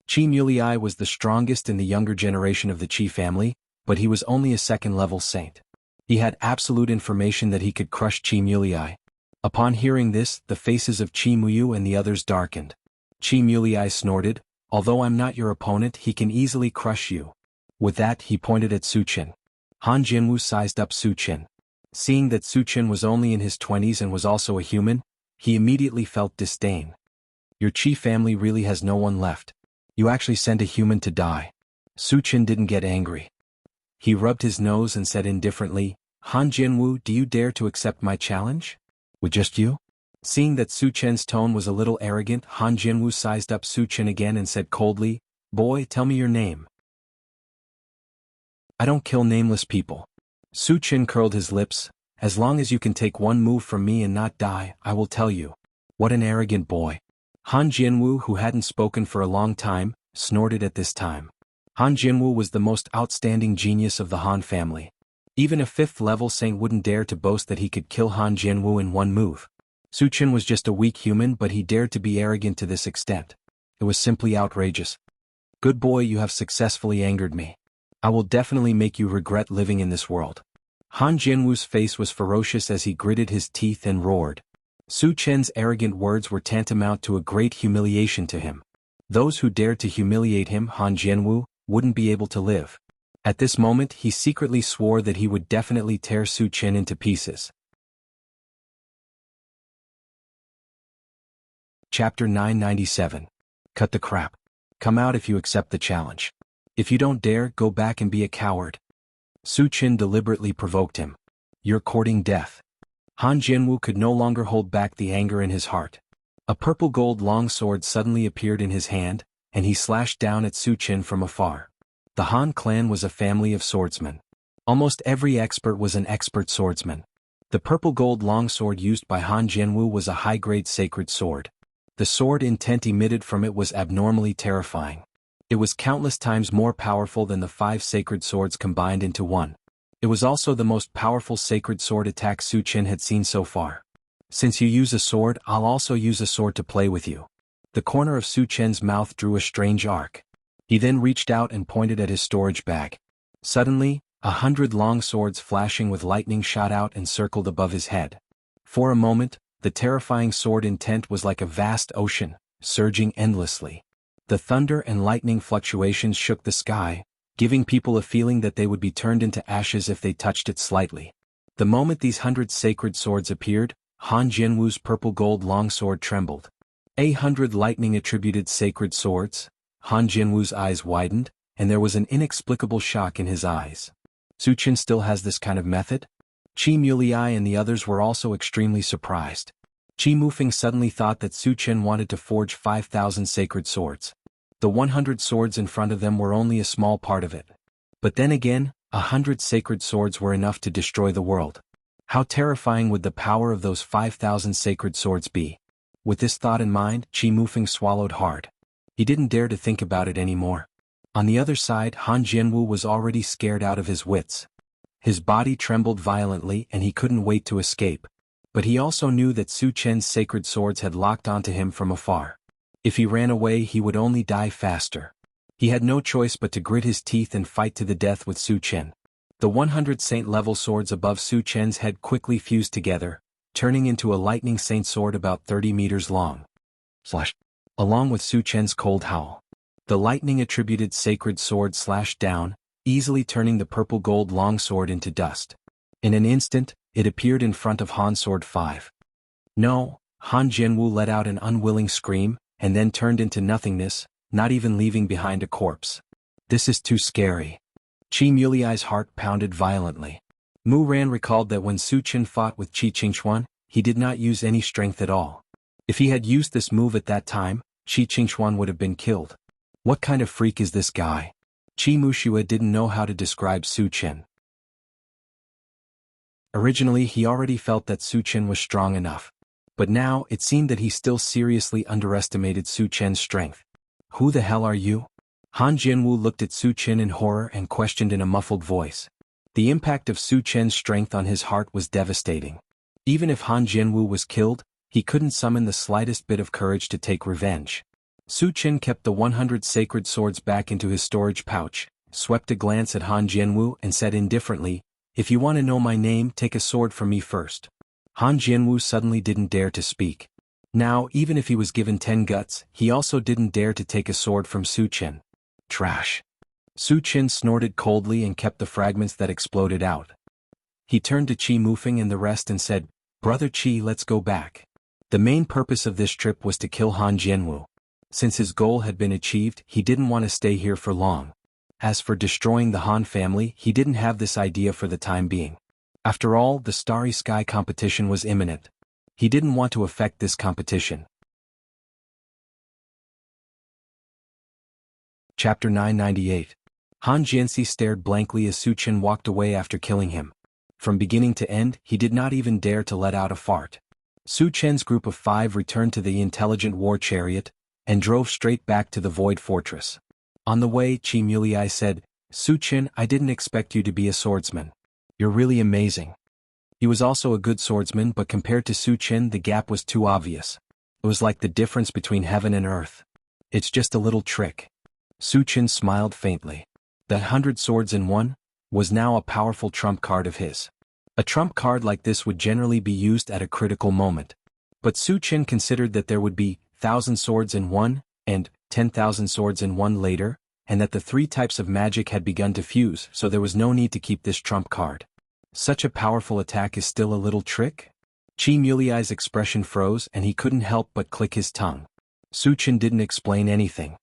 Qi Mulei was the strongest in the younger generation of the Qi family, but he was only a 2nd level saint. He had absolute information that he could crush Qi Mulei. Upon hearing this, the faces of Qi Muyu and the others darkened. Qi Mulei snorted, although I'm not your opponent, he can easily crush you. With that, he pointed at Su Chen. Han Jinwu sized up Su Chen. Seeing that Su Chen was only in his 20s and was also a human, he immediately felt disdain. Your Qi family really has no one left. You actually sent a human to die. Su Chen didn't get angry. He rubbed his nose and said indifferently, Han Jinwu, do you dare to accept my challenge? With just you? Seeing that Su Chen's tone was a little arrogant, Han Jinwu sized up Su Chen again and said coldly, Boy, tell me your name. I don't kill nameless people. Su Chen curled his lips. As long as you can take one move from me and not die, I will tell you. What an arrogant boy. Han Jinwu, who hadn't spoken for a long time, snorted at this time. Han Jinwu was the most outstanding genius of the Han family. Even a 5th level saint wouldn't dare to boast that he could kill Han Jinwu in one move. Su Chen was just a weak human, but he dared to be arrogant to this extent. It was simply outrageous. Good boy, you have successfully angered me. I will definitely make you regret living in this world. Han Jinwu's face was ferocious as he gritted his teeth and roared. Su Chen's arrogant words were tantamount to a great humiliation to him. Those who dared to humiliate him, Han Jinwu, wouldn't be able to live. At this moment, he secretly swore that he would definitely tear Su Chen into pieces. Chapter 997. Cut the crap. Come out if you accept the challenge. If you don't dare, go back and be a coward. Su Chen deliberately provoked him. You're courting death. Han Jinwu could no longer hold back the anger in his heart. A purple gold longsword suddenly appeared in his hand, and he slashed down at Su Chen from afar. The Han clan was a family of swordsmen. Almost every expert was an expert swordsman. The purple gold longsword used by Han Jinwu was a high-grade sacred sword. The sword intent emitted from it was abnormally terrifying. It was countless times more powerful than the 5 sacred swords combined into one. It was also the most powerful sacred sword attack Su Chen had seen so far. Since you use a sword, I'll also use a sword to play with you. The corner of Su Chen's mouth drew a strange arc. He then reached out and pointed at his storage bag. Suddenly, 100 long swords flashing with lightning shot out and circled above his head. For a moment, the terrifying sword intent was like a vast ocean, surging endlessly. The thunder and lightning fluctuations shook the sky, giving people a feeling that they would be turned into ashes if they touched it slightly. The moment these 100 sacred swords appeared, Han Jinwu's purple gold longsword trembled. 100 lightning-attributed sacred swords? Han Jinwu's eyes widened, and there was an inexplicable shock in his eyes. Su Chen still has this kind of method? Qi Mulei and the others were also extremely surprised. Qi Mufeng suddenly thought that Su Chen wanted to forge 5,000 sacred swords. The 100 swords in front of them were only a small part of it. But then again, 100 sacred swords were enough to destroy the world. How terrifying would the power of those 5,000 sacred swords be? With this thought in mind, Qi Mufeng swallowed hard. He didn't dare to think about it anymore. On the other side, Han Jinwu was already scared out of his wits. His body trembled violently and he couldn't wait to escape. But he also knew that Su Chen's sacred swords had locked onto him from afar. If he ran away, he would only die faster. He had no choice but to grit his teeth and fight to the death with Su Chen. The 100 saint-level swords above Su Chen's head quickly fused together, turning into a lightning saint sword about 30 meters long. Slash. along with Su Chen's cold howl. The lightning-attributed sacred sword slashed down, easily turning the purple-gold longsword into dust. In an instant, it appeared in front of Han Sword 5. No, Han Jianwu let out an unwilling scream, and then turned into nothingness, not even leaving behind a corpse. This is too scary. Qi Muliai's heart pounded violently. Mu Ran recalled that when Su Chen fought with Qi Qingxuan, he did not use any strength at all. If he had used this move at that time, Qi Qingxuan would have been killed. What kind of freak is this guy? Qi Muxia didn't know how to describe Su Chen. Originally he already felt that Su Chen was strong enough. But now it seemed that he still seriously underestimated Su Chen's strength. Who the hell are you? Han Jianwu looked at Su Chen in horror and questioned in a muffled voice. The impact of Su Chen's strength on his heart was devastating. Even if Han Jianwu was killed, he couldn't summon the slightest bit of courage to take revenge. Su Chen kept the 100 sacred swords back into his storage pouch, swept a glance at Han Jianwu and said indifferently, "If you want to know my name, take a sword from me first." Han Jianwu suddenly didn't dare to speak. Now, even if he was given 10 guts, he also didn't dare to take a sword from Su Chen. Trash. Su Chen snorted coldly and kept the fragments that exploded out. He turned to Qi Mufeng and the rest and said, "Brother Qi, let's go back." The main purpose of this trip was to kill Han Jianwu. Since his goal had been achieved, he didn't want to stay here for long. As for destroying the Han family, he didn't have this idea for the time being. After all, the Starry Sky competition was imminent. He didn't want to affect this competition. Chapter 998. Han Jianxi stared blankly as Su Chen walked away after killing him. From beginning to end, he did not even dare to let out a fart. Su Chen's group of 5 returned to the intelligent war chariot, and drove straight back to the Void Fortress. On the way, Qi Muliai said, "Su Chen, I didn't expect you to be a swordsman. You're really amazing." He was also a good swordsman, but compared to Su Chen the gap was too obvious. It was like the difference between heaven and earth. It's just a little trick. Su Chen smiled faintly. The 100 swords in one was now a powerful trump card of his. A trump card like this would generally be used at a critical moment. But Su Chen considered that there would be 1,000 swords in one, and 10,000 swords in one later, and that the 3 types of magic had begun to fuse, so there was no need to keep this trump card. Such a powerful attack is still a little trick? Qi Muliai's expression froze and he couldn't help but click his tongue. Su Chen didn't explain anything.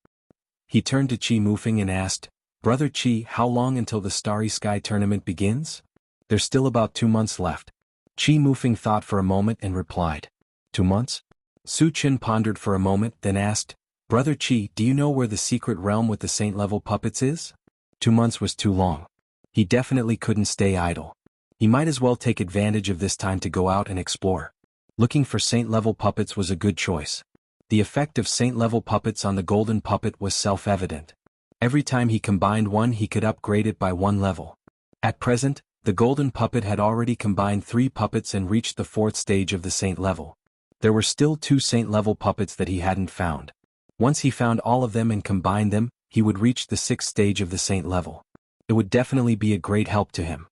He turned to Qi Mufeng and asked, "Brother Qi, how long until the Starry Sky tournament begins?" "There's still about 2 months left." Qi Mufeng thought for a moment and replied, "2 months?" Su Chen pondered for a moment, then asked, "Brother Qi, do you know where the secret realm with the saint-level puppets is?" 2 months was too long. He definitely couldn't stay idle. He might as well take advantage of this time to go out and explore. Looking for saint-level puppets was a good choice. The effect of saint-level puppets on the golden puppet was self-evident. Every time he combined one he could upgrade it by 1 level. At present, the golden puppet had already combined 3 puppets and reached the 4th stage of the saint level. There were still 2 saint-level puppets that he hadn't found. Once he found all of them and combined them, he would reach the 6th stage of the saint level. It would definitely be a great help to him.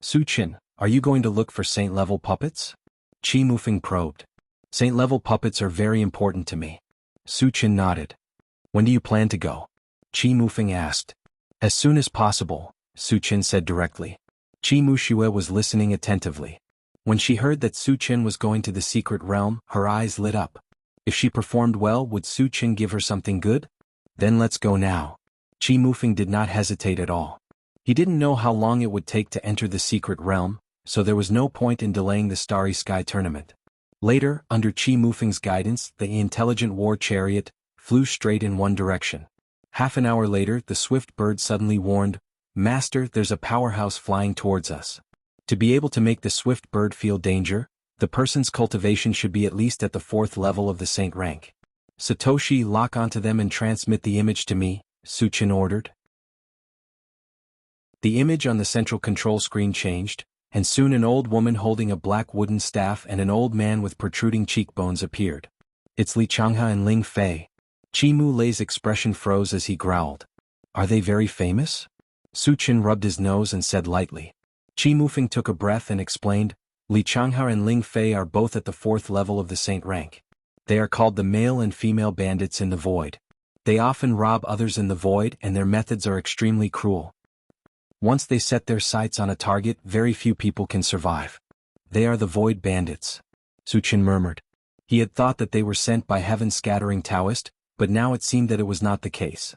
"Su Chen, are you going to look for saint-level puppets?" Qi Mufeng probed. "Saint-level puppets are very important to me." Su Chen nodded. "When do you plan to go?" Qi Mufeng asked. "As soon as possible," Su Chen said directly. Qi Muxia was listening attentively. When she heard that Su Chen was going to the secret realm, her eyes lit up. If she performed well, would Su Chen give her something good? "Then let's go now." Qi Mufeng did not hesitate at all. He didn't know how long it would take to enter the secret realm, so there was no point in delaying the Starry Sky tournament. Later, under Qi Mufeng's guidance, the intelligent war chariot flew straight in one direction. Half an hour later, the swift bird suddenly warned, "Master, there's a powerhouse flying towards us." To be able to make the swift bird feel danger, the person's cultivation should be at least at the 4th level of the saint rank. "Satoshi, lock onto them and transmit the image to me," Su Chen ordered. The image on the central control screen changed, and soon an old woman holding a black wooden staff and an old man with protruding cheekbones appeared. "It's Li Changhe and Ling Fei." Qi Muliai's expression froze as he growled. "Are they very famous?" Su Chen rubbed his nose and said lightly. Qi Mufeng took a breath and explained, "Li Changhe and Ling Fei are both at the 4th level of the saint rank. They are called the male and female bandits in the void. They often rob others in the void and their methods are extremely cruel. Once they set their sights on a target, very few people can survive. They are the void bandits. Suchin murmured. He had thought that they were sent by heaven-scattering Taoist, but now it seemed that it was not the case.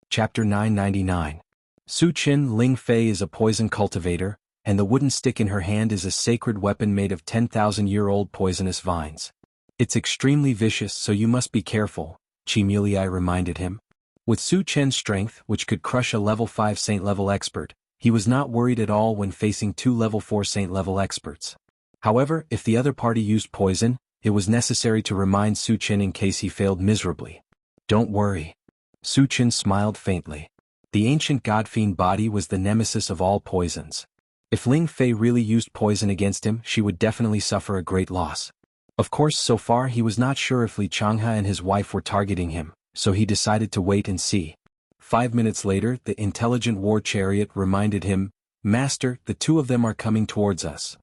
Chapter 999. Suchin Ling Fei is a poison cultivator, and the wooden stick in her hand is a sacred weapon made of 10,000-year-old poisonous vines. It's extremely vicious, so you must be careful, Qi Mulei reminded him. With Su Chen's strength, which could crush a level 5 saint-level expert, he was not worried at all when facing 2 level 4 saint-level experts. However, if the other party used poison, it was necessary to remind Su Chen in case he failed miserably. Don't worry. Su Chen smiled faintly. The ancient god-fiend body was the nemesis of all poisons. If Ling Fei really used poison against him, she would definitely suffer a great loss. Of course, so far he was not sure if Li Changhe and his wife were targeting him, so he decided to wait and see. 5 minutes later, the intelligent war chariot reminded him, "Master, the two of them are coming towards us."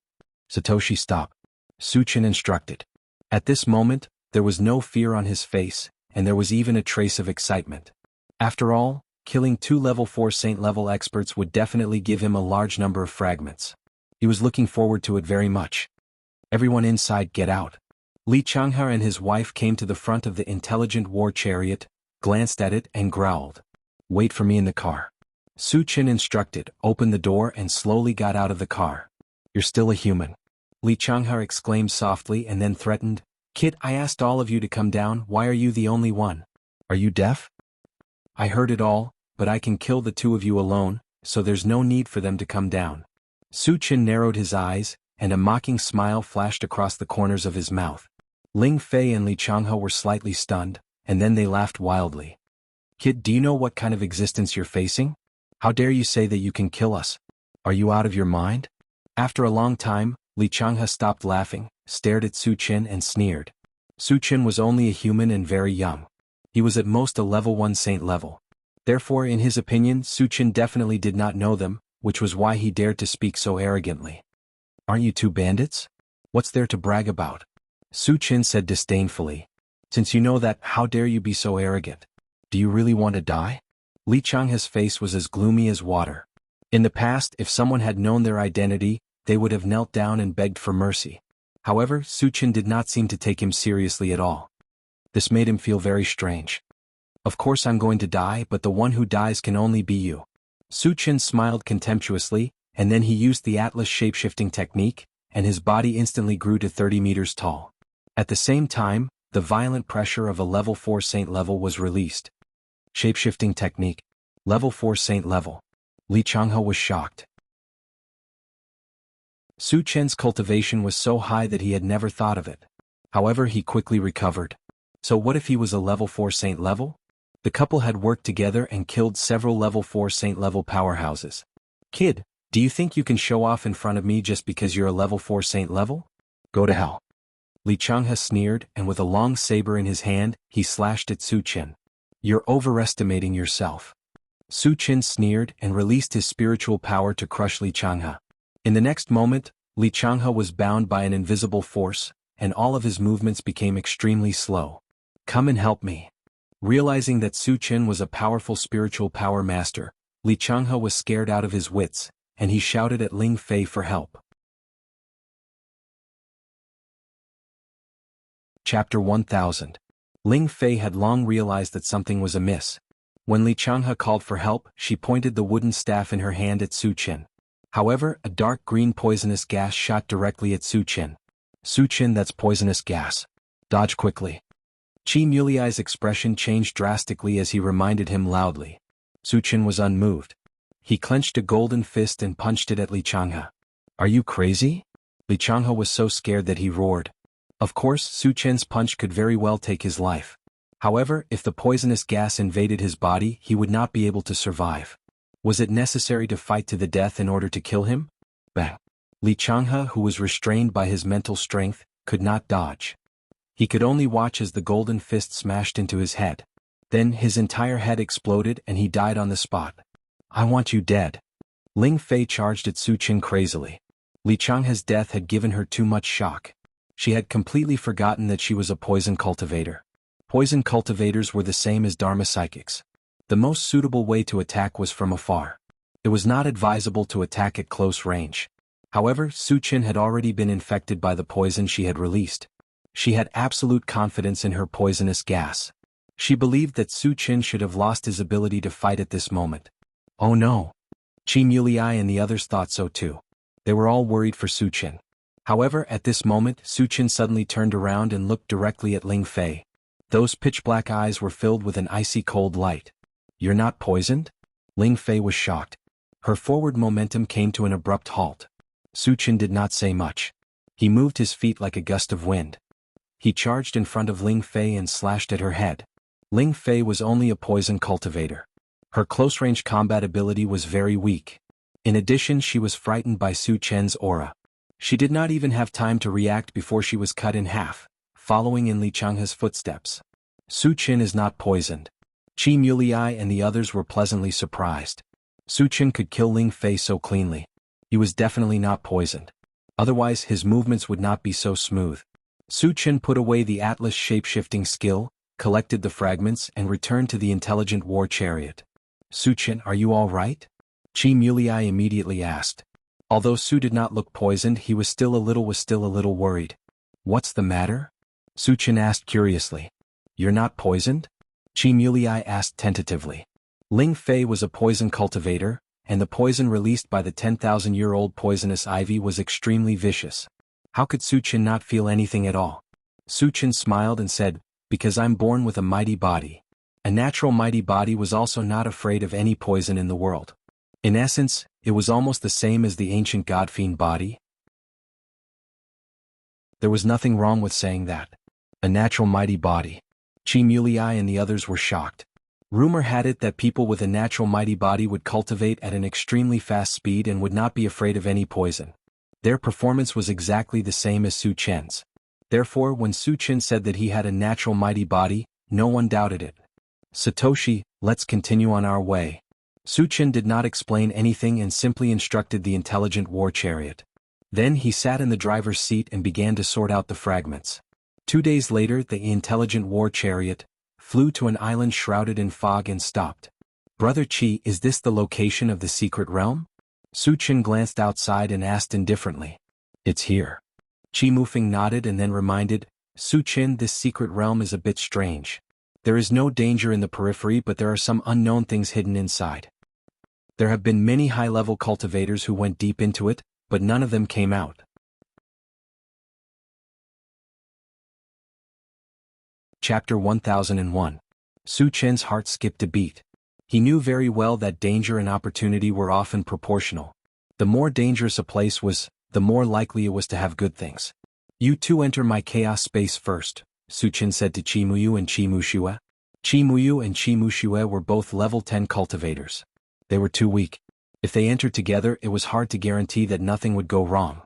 Satoshi, stop. Su Chen instructed. At this moment, there was no fear on his face, and there was even a trace of excitement. After all, killing 2 level 4 saint-level experts would definitely give him a large number of fragments. He was looking forward to it very much. Everyone inside, get out. Li Changhe and his wife came to the front of the intelligent war chariot, glanced at it and growled. Wait for me in the car. Su Chen instructed, opened the door and slowly got out of the car. You're still a human. Li Changhe exclaimed softly and then threatened, Kid, I asked all of you to come down, why are you the only one? Are you deaf? I heard it all, but I can kill the two of you alone, so there's no need for them to come down. Su Chen narrowed his eyes, and a mocking smile flashed across the corners of his mouth. Ling Fei and Li Changhe were slightly stunned, and then they laughed wildly. Kid, do you know what kind of existence you're facing? How dare you say that you can kill us? Are you out of your mind? After a long time, Li Changhe stopped laughing, stared at Su Chen and sneered. Su Chen was only a human and very young. He was at most a level 1 saint level. Therefore, in his opinion, Su Chen definitely did not know them, which was why he dared to speak so arrogantly. Aren't you two bandits? What's there to brag about? Su Chen said disdainfully. Since you know that, how dare you be so arrogant? Do you really want to die? Li Changhe's face was as gloomy as water. In the past, if someone had known their identity, they would have knelt down and begged for mercy. However, Su Chen did not seem to take him seriously at all. This made him feel very strange. Of course I'm going to die, but the one who dies can only be you. Su Chen smiled contemptuously, and then he used the Atlas shapeshifting technique, and his body instantly grew to 30 meters tall. At the same time, the violent pressure of a level 4 saint level was released. Shapeshifting technique. Level 4 saint level. Li Changhe was shocked. Su Chen's cultivation was so high that he had never thought of it. However, he quickly recovered. So what if he was a level 4 saint level? The couple had worked together and killed several level 4 saint level powerhouses. Kid, do you think you can show off in front of me just because you're a level 4 saint level? Go to hell. Li Changhe sneered, and with a long saber in his hand, he slashed at Su Chen. You're overestimating yourself. Su Chen sneered and released his spiritual power to crush Li Changhe. In the next moment, Li Changhe was bound by an invisible force, and all of his movements became extremely slow. Come and help me. Realizing that Su Chen was a powerful spiritual power master, Li Changhe was scared out of his wits, and he shouted at Ling Fei for help. Chapter 1000. Ling Fei had long realized that something was amiss. When Li Changhe called for help, she pointed the wooden staff in her hand at Su Chen. However, a dark green poisonous gas shot directly at Su Chen. Su Chen, that's poisonous gas. Dodge quickly. Qi Mulei's expression changed drastically as he reminded him loudly. Su Chen was unmoved. He clenched a golden fist and punched it at Li Changhe. Are you crazy? Li Changhe was so scared that he roared. Of course, Su Chen's punch could very well take his life. However, if the poisonous gas invaded his body, he would not be able to survive. Was it necessary to fight to the death in order to kill him? Bang! Li Changhe, who was restrained by his mental strength, could not dodge. He could only watch as the golden fist smashed into his head. Then his entire head exploded and he died on the spot. I want you dead. Ling Fei charged at Su Chen crazily. Li Changhe's death had given her too much shock. She had completely forgotten that she was a poison cultivator. Poison cultivators were the same as Dharma psychics. The most suitable way to attack was from afar. It was not advisable to attack at close range. However, Su Qin had already been infected by the poison she had released. She had absolute confidence in her poisonous gas. She believed that Su Qin should have lost his ability to fight at this moment. Oh no! Qi Mulei and the others thought so too. They were all worried for Su Qin. However, at this moment, Su Qin suddenly turned around and looked directly at Ling Fei. Those pitch-black eyes were filled with an icy cold light. "You're not poisoned?" Ling Fei was shocked. Her forward momentum came to an abrupt halt. Su Qin did not say much. He moved his feet like a gust of wind. He charged in front of Ling Fei and slashed at her head. Ling Fei was only a poison cultivator. Her close-range combat ability was very weak. In addition, she was frightened by Su Qian's aura. She did not even have time to react before she was cut in half, following in Li Changhe's footsteps. Su Qin is not poisoned. Qi Mulei and the others were pleasantly surprised. Su Qin could kill Ling Fei so cleanly. He was definitely not poisoned. Otherwise his movements would not be so smooth. Su Qin put away the Atlas shape-shifting skill, collected the fragments and returned to the intelligent war chariot. "Su Qin, are you all right?" Qi Mulei immediately asked. Although Su did not look poisoned, he was still a little worried. "What's the matter?" Su Qin asked curiously. "You're not poisoned?" Qi Mulei asked tentatively. Ling Fei was a poison cultivator, and the poison released by the 10,000-year-old poisonous ivy was extremely vicious. How could Su Qin not feel anything at all? Su Qin smiled and said, "Because I'm born with a mighty body." A natural mighty body was also not afraid of any poison in the world. In essence, it was almost the same as the ancient god-fiend body. There was nothing wrong with saying that. A natural mighty body. Qi Mulei and the others were shocked. Rumor had it that people with a natural mighty body would cultivate at an extremely fast speed and would not be afraid of any poison. Their performance was exactly the same as Su Qian's. Therefore, when Su Qin said that he had a natural mighty body, no one doubted it. "Satoshi, let's continue on our way." Su Qin did not explain anything and simply instructed the intelligent war chariot. Then he sat in the driver's seat and began to sort out the fragments. 2 days later, the intelligent war chariot flew to an island shrouded in fog and stopped. "Brother Qi, is this the location of the secret realm?" Su Qin glanced outside and asked indifferently. "It's here." Qi Mufeng nodded and then reminded, "Su Qin, this secret realm is a bit strange. There is no danger in the periphery, but there are some unknown things hidden inside. There have been many high-level cultivators who went deep into it, but none of them came out." Chapter 1001. Su Qian's heart skipped a beat. He knew very well that danger and opportunity were often proportional. The more dangerous a place was, the more likely it was to have good things. "You two enter my chaos space first," Su Qin said to Qi Muyu and Qi Muxue. Qi Muyu and Qi Muxue were both level 10 cultivators. They were too weak. If they entered together, it was hard to guarantee that nothing would go wrong.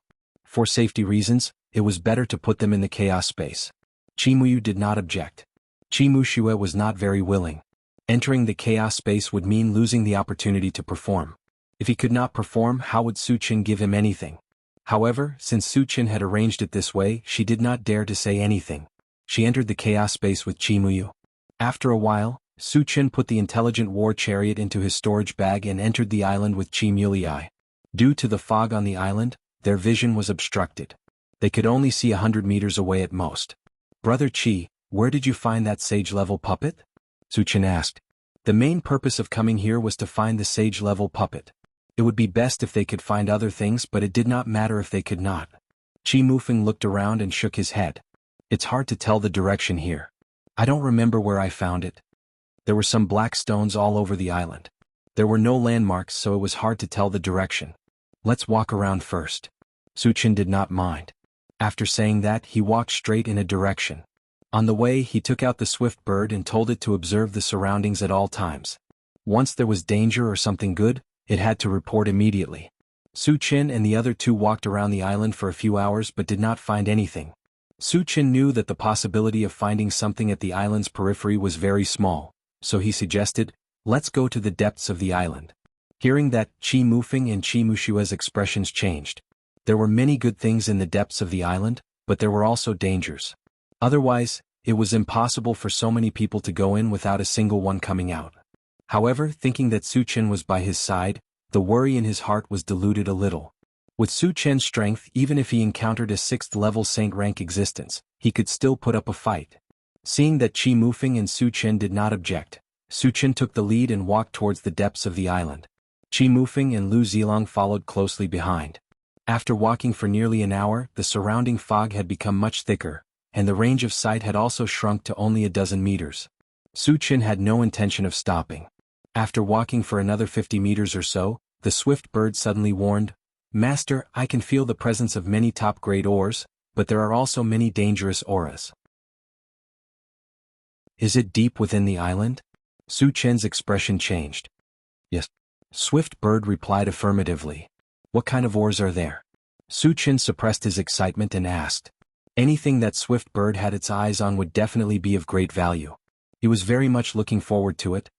For safety reasons, it was better to put them in the chaos space. Qi Muyu did not object. Qi Muxue was not very willing. Entering the chaos space would mean losing the opportunity to perform. If he could not perform, how would Su Qin give him anything? However, since Su Qin had arranged it this way, she did not dare to say anything. She entered the chaos space with Qi Muyu. After a while, Su Qin put the intelligent war chariot into his storage bag and entered the island with Qi Mulei. Due to the fog on the island, their vision was obstructed. They could only see 100 meters away at most. "Brother Qi, where did you find that sage-level puppet?" Su Qin asked. The main purpose of coming here was to find the sage-level puppet. It would be best if they could find other things, but it did not matter if they could not. Qi Mufeng looked around and shook his head. "It's hard to tell the direction here. I don't remember where I found it. There were some black stones all over the island. There were no landmarks, so it was hard to tell the direction. Let's walk around first." Su Qin did not mind. After saying that, he walked straight in a direction. On the way, he took out the swift bird and told it to observe the surroundings at all times. Once there was danger or something good, it had to report immediately. Su Qin and the other two walked around the island for a few hours but did not find anything. Su Qin knew that the possibility of finding something at the island's periphery was very small, so he suggested, "Let's go to the depths of the island." Hearing that, Qi Mufeng and Qi Mushue's expressions changed. There were many good things in the depths of the island, but there were also dangers. Otherwise, it was impossible for so many people to go in without a single one coming out. However, thinking that Su Chen was by his side, the worry in his heart was diluted a little. With Su Chen's strength, even if he encountered a 6th-level saint rank existence, he could still put up a fight. Seeing that Qi Mufeng and Su Chen did not object, Su Chen took the lead and walked towards the depths of the island. Qi Mufeng and Lu Zilong followed closely behind. After walking for nearly an hour, the surrounding fog had become much thicker, and the range of sight had also shrunk to only a dozen meters. Su Chen had no intention of stopping. After walking for another 50 meters or so, the swift bird suddenly warned, "Master, I can feel the presence of many top-grade ores, but there are also many dangerous auras." "Is it deep within the island?" Su Chen's expression changed. "Yes." Swift bird replied affirmatively. "What kind of ores are there?" Su Chen suppressed his excitement and asked. Anything that Swift bird had its eyes on would definitely be of great value. He was very much looking forward to it.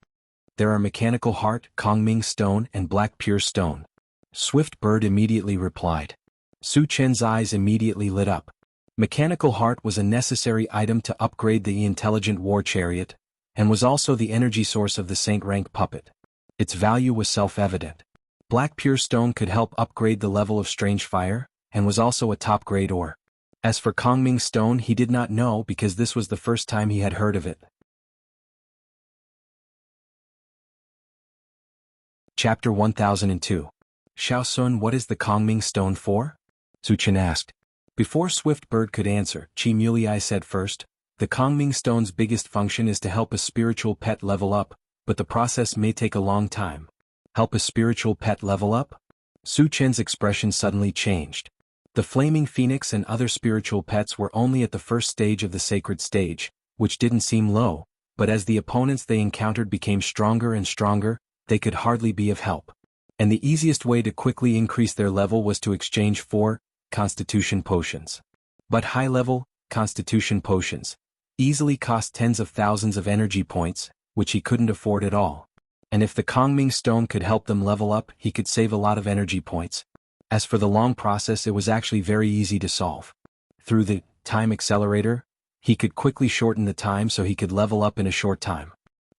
"There are mechanical heart, Kongming stone, and black pure stone." Swift bird immediately replied. Su Chen's eyes immediately lit up. Mechanical heart was a necessary item to upgrade the intelligent war chariot, and was also the energy source of the saint rank puppet. Its value was self-evident. Black pure stone could help upgrade the level of strange fire, and was also a top-grade ore. As for Kongming stone, he did not know because this was the first time he had heard of it. Chapter 1002. Xiaosun, what is the Kongming stone for? Su Chen asked. Before Swift bird could answer, Qi Mulei said first, the Kongming stone's biggest function is to help a spiritual pet level up, but the process may take a long time. Help a spiritual pet level up? Su Chen's expression suddenly changed. The flaming phoenix and other spiritual pets were only at the first stage of the sacred stage, which didn't seem low, but as the opponents they encountered became stronger and stronger, they could hardly be of help. And the easiest way to quickly increase their level was to exchange 4 constitution potions. But high-level constitution potions easily cost tens of thousands of energy points, which he couldn't afford at all. And if the Kongming stone could help them level up, he could save a lot of energy points. As for the long process, it was actually very easy to solve. Through the time accelerator, he could quickly shorten the time so he could level up in a short time.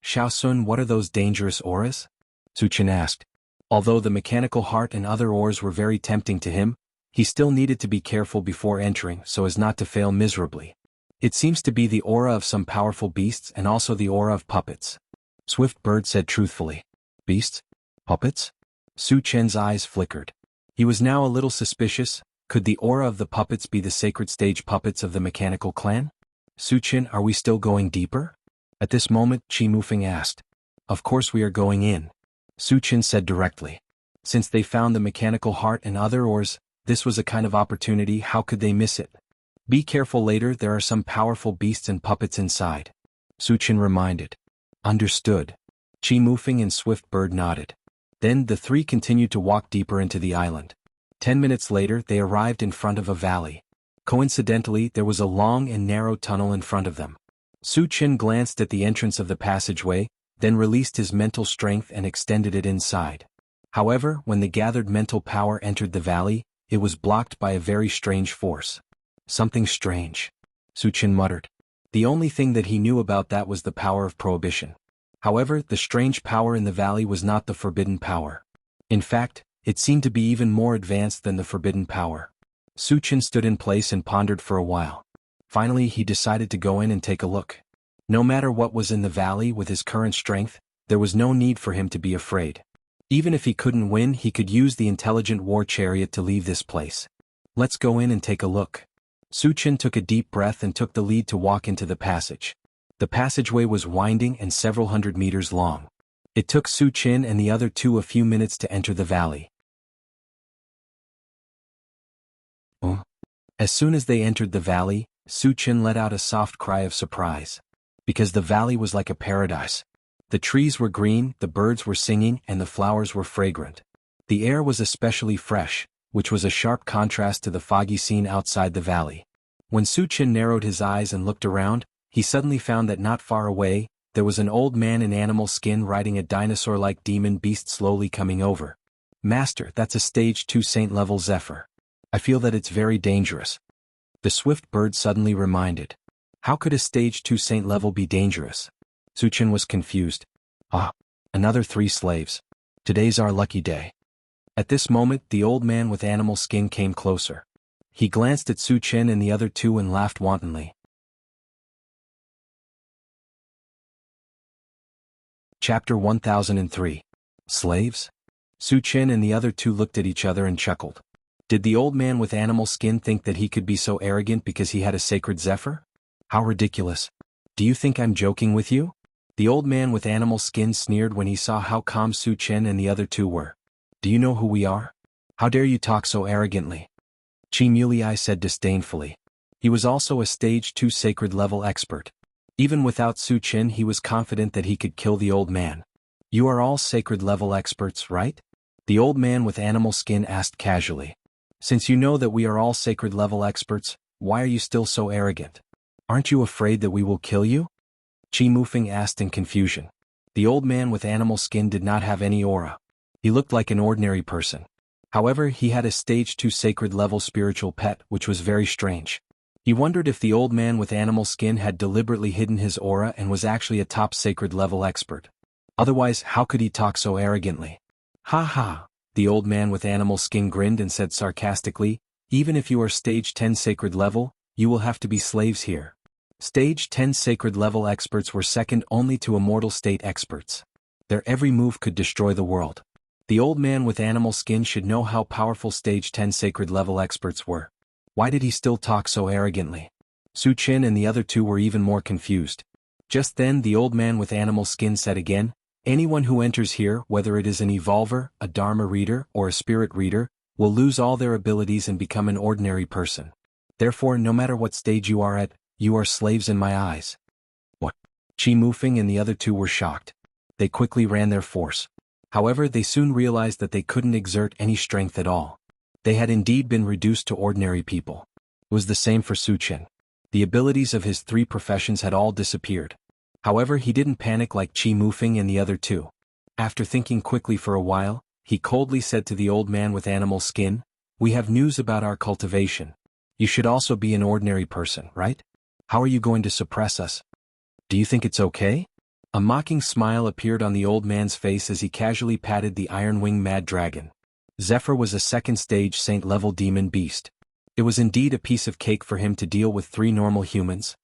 Xiaosun, what are those dangerous auras? Su Chen asked. Although the mechanical heart and other ores were very tempting to him, he still needed to be careful before entering so as not to fail miserably. It seems to be the aura of some powerful beasts and also the aura of puppets. Swift bird said truthfully. Beasts? Puppets? Su Chen's eyes flickered. He was now a little suspicious. Could the aura of the puppets be the sacred stage puppets of the mechanical clan? Su Chen, are we still going deeper? At this moment, Qi Mufeng asked. Of course we are going in. Su Chen said directly. Since they found the mechanical heart and other ores, this was a kind of opportunity. How could they miss it? Be careful later, there are some powerful beasts and puppets inside. Su Chen reminded. Understood. Qi Mufeng and Swift bird nodded. Then the three continued to walk deeper into the island. 10 minutes later, they arrived in front of a valley. Coincidentally, there was a long and narrow tunnel in front of them. Su Chen glanced at the entrance of the passageway, then released his mental strength and extended it inside. However, when the gathered mental power entered the valley, it was blocked by a very strange force. Something strange. Su Chen muttered. The only thing that he knew about that was the power of prohibition. However, the strange power in the valley was not the forbidden power. In fact, it seemed to be even more advanced than the forbidden power. Su Chen stood in place and pondered for a while. Finally, he decided to go in and take a look. No matter what was in the valley, with his current strength, there was no need for him to be afraid. Even if he couldn't win, he could use the intelligent war chariot to leave this place. Let's go in and take a look. Su Chen took a deep breath and took the lead to walk into the passage. The passageway was winding and several hundred meters long. It took Su Chen and the other two a few minutes to enter the valley. As soon as they entered the valley, Su Chen let out a soft cry of surprise. Because the valley was like a paradise. The trees were green, the birds were singing, and the flowers were fragrant. The air was especially fresh, which was a sharp contrast to the foggy scene outside the valley. When Su Chen narrowed his eyes and looked around, he suddenly found that not far away, there was an old man in animal skin riding a dinosaur-like demon beast slowly coming over. Master, that's a stage 2 saint-level Zephyr. I feel that it's very dangerous. The swift bird suddenly reminded. How could a stage 2 saint level be dangerous? Su Chen was confused. Ah, another 3 slaves. Today's our lucky day. At this moment, the old man with animal skin came closer. He glanced at Su Chen and the other 2 and laughed wantonly. Chapter 1003. Slaves? Su Chen and the other 2 looked at each other and chuckled. Did the old man with animal skin think that he could be so arrogant because he had a sacred zephyr? How ridiculous. Do you think I'm joking with you? The old man with animal skin sneered when he saw how calm Su Chen and the other 2 were. Do you know who we are? How dare you talk so arrogantly? Chi Mulei said disdainfully. He was also a stage 2 sacred level expert. Even without Su Chen, he was confident that he could kill the old man. You are all sacred level experts, right? The old man with animal skin asked casually. Since you know that we are all sacred level experts, why are you still so arrogant? Aren't you afraid that we will kill you? Chi Mufeng asked in confusion. The old man with animal skin did not have any aura. He looked like an ordinary person. However, he had a stage 2 sacred level spiritual pet, which was very strange. He wondered if the old man with animal skin had deliberately hidden his aura and was actually a top sacred level expert. Otherwise, how could he talk so arrogantly? Ha ha! The old man with animal skin grinned and said sarcastically, even if you are stage 10 sacred level, you will have to be slaves here. Stage 10 sacred level experts were second only to immortal state experts. Their every move could destroy the world. The old man with animal skin should know how powerful stage 10 sacred level experts were. Why did he still talk so arrogantly? Su Chen and the other 2 were even more confused. Just then the old man with animal skin said again, anyone who enters here, whether it is an evolver, a dharma reader, or a spirit reader, will lose all their abilities and become an ordinary person. Therefore, no matter what stage you are at, you are slaves in my eyes. What? Chi Mufeng and the other 2 were shocked. They quickly ran their force. However, they soon realized that they couldn't exert any strength at all. They had indeed been reduced to ordinary people. It was the same for Su Chen. The abilities of his 3 professions had all disappeared. However, he didn't panic like Chi Mufeng and the other 2. After thinking quickly for a while, he coldly said to the old man with animal skin, we have news about our cultivation. You should also be an ordinary person, right? How are you going to suppress us? Do you think it's okay? A mocking smile appeared on the old man's face as he casually patted the iron-winged mad dragon. Zephyr was a second stage saint-level demon beast. It was indeed a piece of cake for him to deal with 3 normal humans.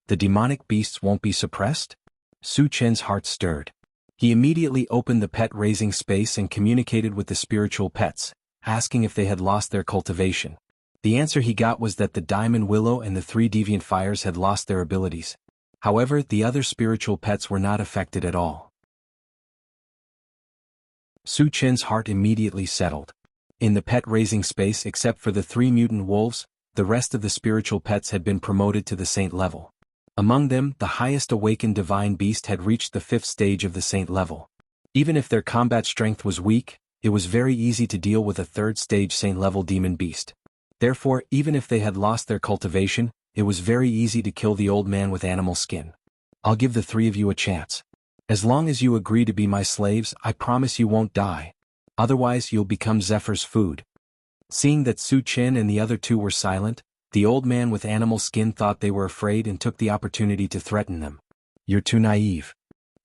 The demonic beasts won't be suppressed? Su Chen's heart stirred. He immediately opened the pet raising space and communicated with the spiritual pets, asking if they had lost their cultivation. The answer he got was that the diamond willow and the 3 deviant fires had lost their abilities. However, the other spiritual pets were not affected at all. Su Chen's heart immediately settled. In the pet raising space, except for the 3 mutant wolves, the rest of the spiritual pets had been promoted to the saint level. Among them, the highest awakened divine beast had reached the 5th stage of the saint level. Even if their combat strength was weak, it was very easy to deal with a 3rd stage saint level demon beast. Therefore, even if they had lost their cultivation, it was very easy to kill the old man with animal skin. I'll give the 3 of you a chance. As long as you agree to be my slaves, I promise you won't die. Otherwise, you'll become Zephyr's food. Seeing that Su Chen and the other 2 were silent, the old man with animal skin thought they were afraid and took the opportunity to threaten them. You're too naive.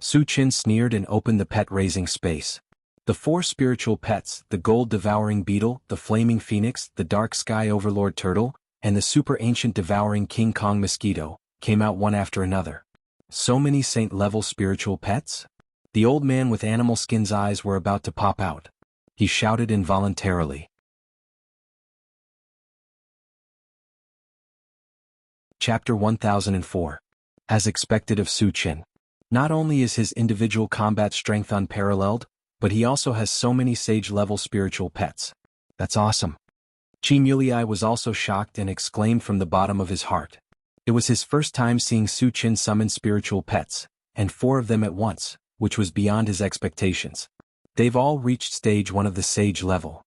Su Chen sneered and opened the pet raising space. The 4 spiritual pets, the gold devouring beetle, the flaming phoenix, the dark sky overlord turtle, and the super ancient devouring King Kong mosquito, came out one after another. So many saint-level spiritual pets? The old man with animal skin's eyes were about to pop out. He shouted involuntarily. Chapter 1004. As expected of Su Chen. Not only is his individual combat strength unparalleled, but he also has so many sage-level spiritual pets. That's awesome. Chi Mulei was also shocked and exclaimed from the bottom of his heart. It was his first time seeing Su Chen summon spiritual pets, and 4 of them at once, which was beyond his expectations. They've all reached stage 1 of the sage level.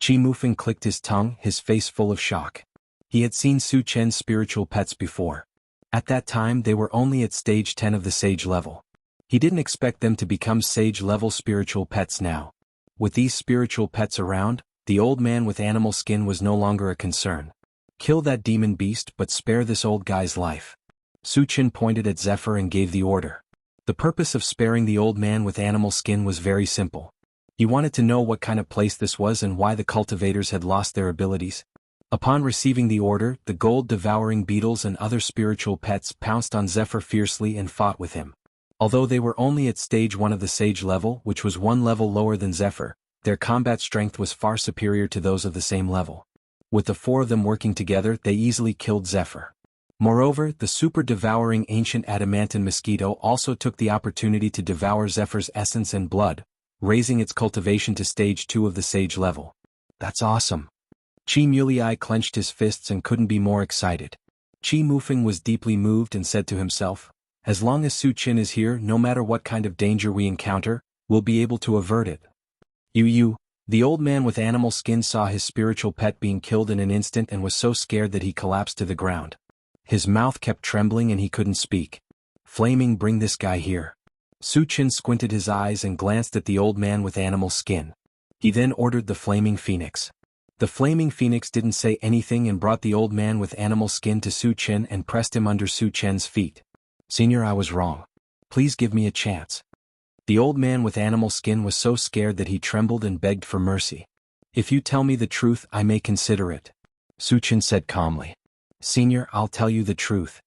Chi Mufeng clicked his tongue, his face full of shock. He had seen Su Chen's spiritual pets before. At that time they were only at stage 10 of the sage level. He didn't expect them to become sage level spiritual pets now. With these spiritual pets around, The old man with animal skin was no longer a concern. Kill that demon beast but spare this old guy's life. Su Chen pointed at Zephyr and gave the order. The purpose of sparing the old man with animal skin was very simple. He wanted to know what kind of place this was and why the cultivators had lost their abilities. Upon receiving the order, the gold-devouring beetles and other spiritual pets pounced on Zephyr fiercely and fought with him. Although they were only at stage 1 of the sage level, which was 1 level lower than Zephyr, their combat strength was far superior to those of the same level. With the 4 of them working together, they easily killed Zephyr. Moreover, the super-devouring ancient adamantine mosquito also took the opportunity to devour Zephyr's essence and blood, raising its cultivation to stage 2 of the sage level. That's awesome. Qi Mulei clenched his fists and couldn't be more excited. Qi Mufeng was deeply moved and said to himself, as long as Su Chen is here, no matter what kind of danger we encounter, we'll be able to avert it. The old man with animal skin saw his spiritual pet being killed in an instant and was so scared that he collapsed to the ground. His mouth kept trembling and he couldn't speak. Flaming, bring this guy here. Su Chen squinted his eyes and glanced at the old man with animal skin. He then ordered the flaming phoenix. The flaming phoenix didn't say anything and brought the old man with animal skin to Su Chen and pressed him under Su Chen's feet. Senior, I was wrong. Please give me a chance. The old man with animal skin was so scared that he trembled and begged for mercy. If you tell me the truth, I may consider it. Su Chen said calmly. Senior, I'll tell you the truth.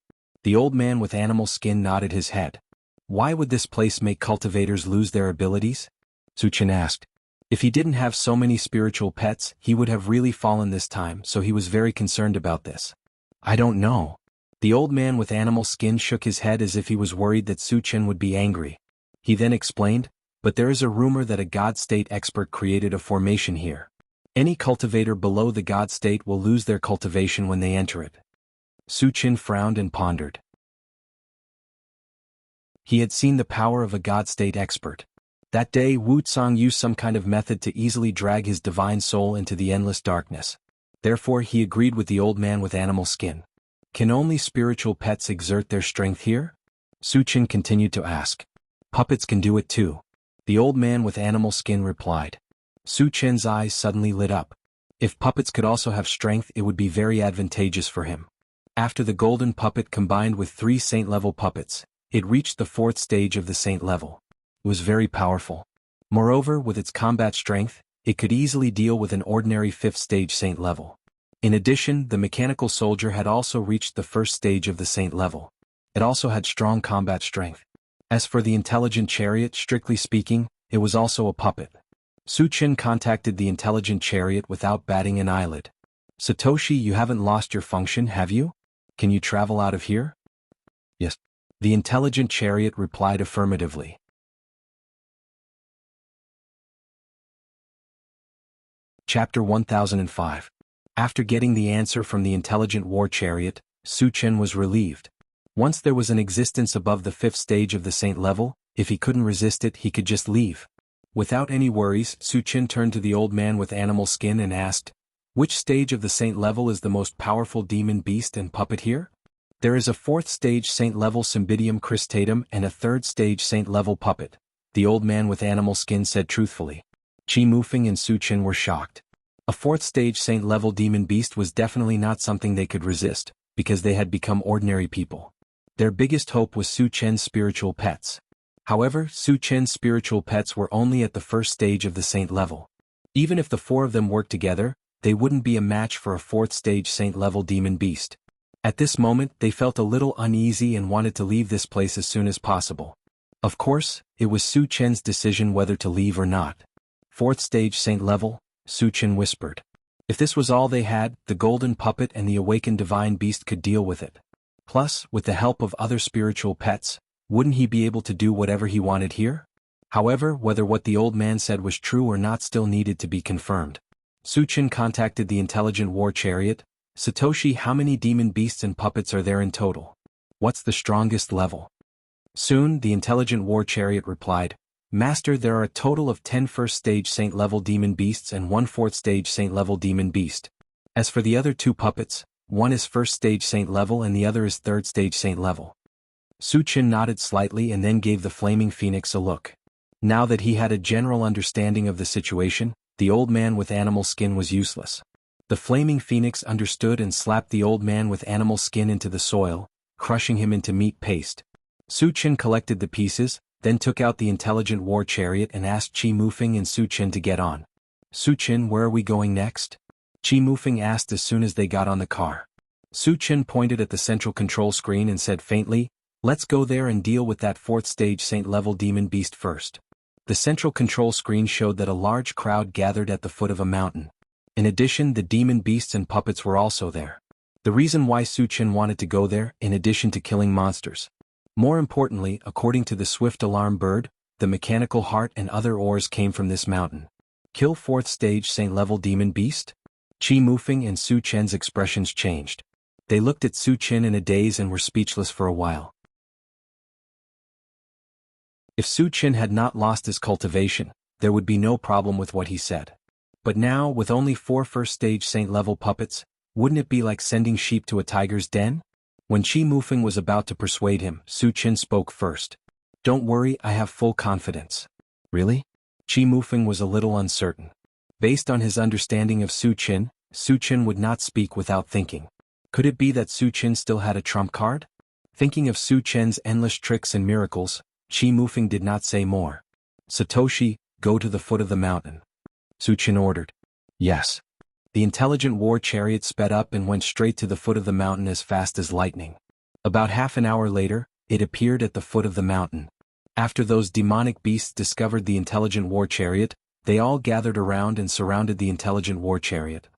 The old man with animal skin nodded his head. Why would this place make cultivators lose their abilities? Su Chen asked. If he didn't have so many spiritual pets, he would have really fallen this time, so he was very concerned about this. I don't know. The old man with animal skin shook his head as if he was worried that Su Chen would be angry. He then explained, but there is a rumor that a God State expert created a formation here. Any cultivator below the God State will lose their cultivation when they enter it. Su Chen frowned and pondered. He had seen the power of a God State expert. That day Wu Tsang used some kind of method to easily drag his divine soul into the endless darkness. Therefore he agreed with the old man with animal skin. Can only spiritual pets exert their strength here? Su Chen continued to ask. Puppets can do it too. The old man with animal skin replied. Su Chen's eyes suddenly lit up. If puppets could also have strength, it would be very advantageous for him. After the golden puppet combined with 3 saint-level puppets, it reached the 4th stage of the saint level. It was very powerful. Moreover, with its combat strength, it could easily deal with an ordinary 5th stage saint level. In addition, the mechanical soldier had also reached the 1st stage of the saint level. It also had strong combat strength. As for the intelligent chariot, strictly speaking, it was also a puppet. Su Chen contacted the intelligent chariot without batting an eyelid. Satoshi, you haven't lost your function, have you? Can you travel out of here? Yes. The intelligent chariot replied affirmatively. Chapter 1005. After getting the answer from the intelligent war chariot, Su Chen was relieved. Once there was an existence above the 5th stage of the saint level, if he couldn't resist it, he could just leave. Without any worries, Su Chen turned to the old man with animal skin and asked, which stage of the saint level is the most powerful demon beast and puppet here? There is a 4th stage saint level Cymbidium cristatum and a 3rd stage saint level puppet, the old man with animal skin said truthfully. Qi Mufeng and Su Chen were shocked. A 4th stage saint level demon beast was definitely not something they could resist, because they had become ordinary people. Their biggest hope was Su Chen's spiritual pets. However, Su Chen's spiritual pets were only at the 1st stage of the saint level. Even if the 4 of them worked together, they wouldn't be a match for a 4th stage saint level demon beast. At this moment, they felt a little uneasy and wanted to leave this place as soon as possible. Of course, it was Su Chen's decision whether to leave or not. 4th stage saint level, Su Chen whispered. If this was all they had, the golden puppet and the awakened divine beast could deal with it. Plus, with the help of other spiritual pets, wouldn't he be able to do whatever he wanted here? However, whether what the old man said was true or not still needed to be confirmed. Su Chen contacted the intelligent war chariot. Satoshi, how many demon beasts and puppets are there in total? What's the strongest level? Soon, the intelligent war chariot replied, Master, there are a total of 10 1st stage saint level demon beasts and 1 4th stage saint level demon beast. As for the other 2 puppets, one is 1st stage saint level and the other is 3rd stage saint level. Su Chen nodded slightly and then gave the flaming phoenix a look. Now that he had a general understanding of the situation, the old man with animal skin was useless. The flaming phoenix understood and slapped the old man with animal skin into the soil, crushing him into meat paste. Su Chen collected the pieces, then took out the intelligent war chariot and asked Qi Mufeng and Su Chen to get on. Su Chen, where are we going next? Qi Mufeng asked as soon as they got on the car. Su Chen pointed at the central control screen and said faintly, let's go there and deal with that 4th stage saint-level demon beast first. The central control screen showed that a large crowd gathered at the foot of a mountain. In addition, the demon beasts and puppets were also there. The reason why Su Chen wanted to go there, in addition to killing monsters. More importantly, according to the swift alarm bird, the mechanical heart and other ores came from this mountain. Kill 4th stage saint-level demon beast? Qi Mufeng and Su Chen's expressions changed. They looked at Su Chen in a daze and were speechless for a while. If Su Chen had not lost his cultivation, there would be no problem with what he said. But now, with only 4 first-stage saint-level puppets, wouldn't it be like sending sheep to a tiger's den? When Qi Mufeng was about to persuade him, Su Chen spoke first. Don't worry, I have full confidence. Really? Qi Mufeng was a little uncertain. Based on his understanding of Su Chen would not speak without thinking. Could it be that Su Chen still had a trump card? Thinking of Su Chen's endless tricks and miracles, Qi Mufeng did not say more. Satoshi, go to the foot of the mountain. Su Chen ordered. Yes. The intelligent war chariot sped up and went straight to the foot of the mountain as fast as lightning. About half an hour later, it appeared at the foot of the mountain. After those demonic beasts discovered the intelligent war chariot, they all gathered around and surrounded the intelligent war chariot.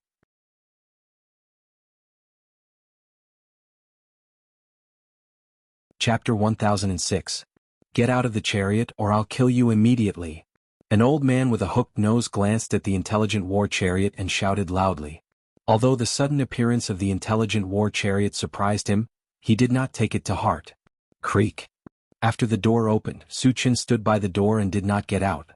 Chapter 1006. Get out of the chariot or I'll kill you immediately. An old man with a hooked nose glanced at the intelligent war chariot and shouted loudly. Although the sudden appearance of the intelligent war chariot surprised him, he did not take it to heart. Creak. After the door opened, Su Chen stood by the door and did not get out.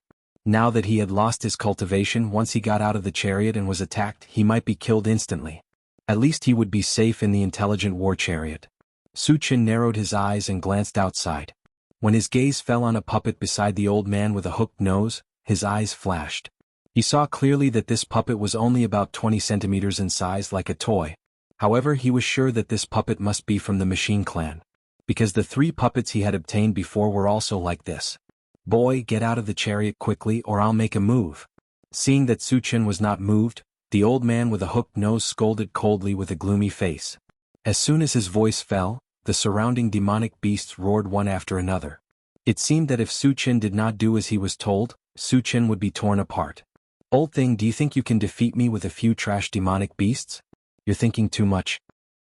Now that he had lost his cultivation, once he got out of the chariot and was attacked, he might be killed instantly. At least he would be safe in the intelligent war chariot. Su Chen narrowed his eyes and glanced outside. When his gaze fell on a puppet beside the old man with a hooked nose, his eyes flashed. He saw clearly that this puppet was only about 20 centimeters in size, like a toy. However, he was sure that this puppet must be from the Machine Clan. Because the 3 puppets he had obtained before were also like this. Boy, get out of the chariot quickly or I'll make a move. Seeing that Su Chen was not moved, the old man with a hooked nose scolded coldly with a gloomy face. As soon as his voice fell, the surrounding demonic beasts roared one after another. It seemed that if Su Chen did not do as he was told, Su Chen would be torn apart. Old thing, do you think you can defeat me with a few trash demonic beasts? You're thinking too much.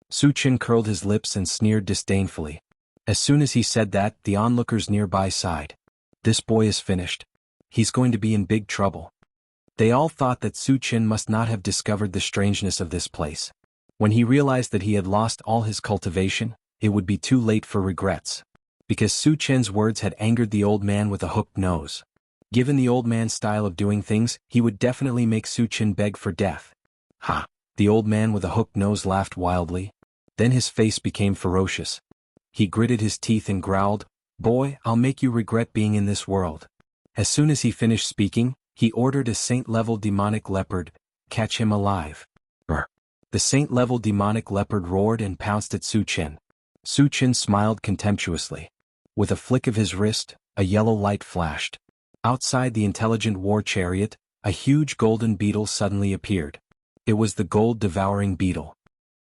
Su Chen curled his lips and sneered disdainfully. As soon as he said that, the onlookers nearby sighed. This boy is finished. He's going to be in big trouble. They all thought that Su Chen must not have discovered the strangeness of this place. When he realized that he had lost all his cultivation, it would be too late for regrets. Because Su Chen's words had angered the old man with a hooked nose. Given the old man's style of doing things, he would definitely make Su Chen beg for death. Ha! The old man with a hooked nose laughed wildly. Then his face became ferocious. He gritted his teeth and growled, Boy, I'll make you regret being in this world. As soon as he finished speaking, he ordered a saint-level demonic leopard, catch him alive. Brr. The saint-level demonic leopard roared and pounced at Su Chen. Su Chen smiled contemptuously. With a flick of his wrist, a yellow light flashed. Outside the intelligent war chariot, a huge golden beetle suddenly appeared. It was the gold-devouring beetle.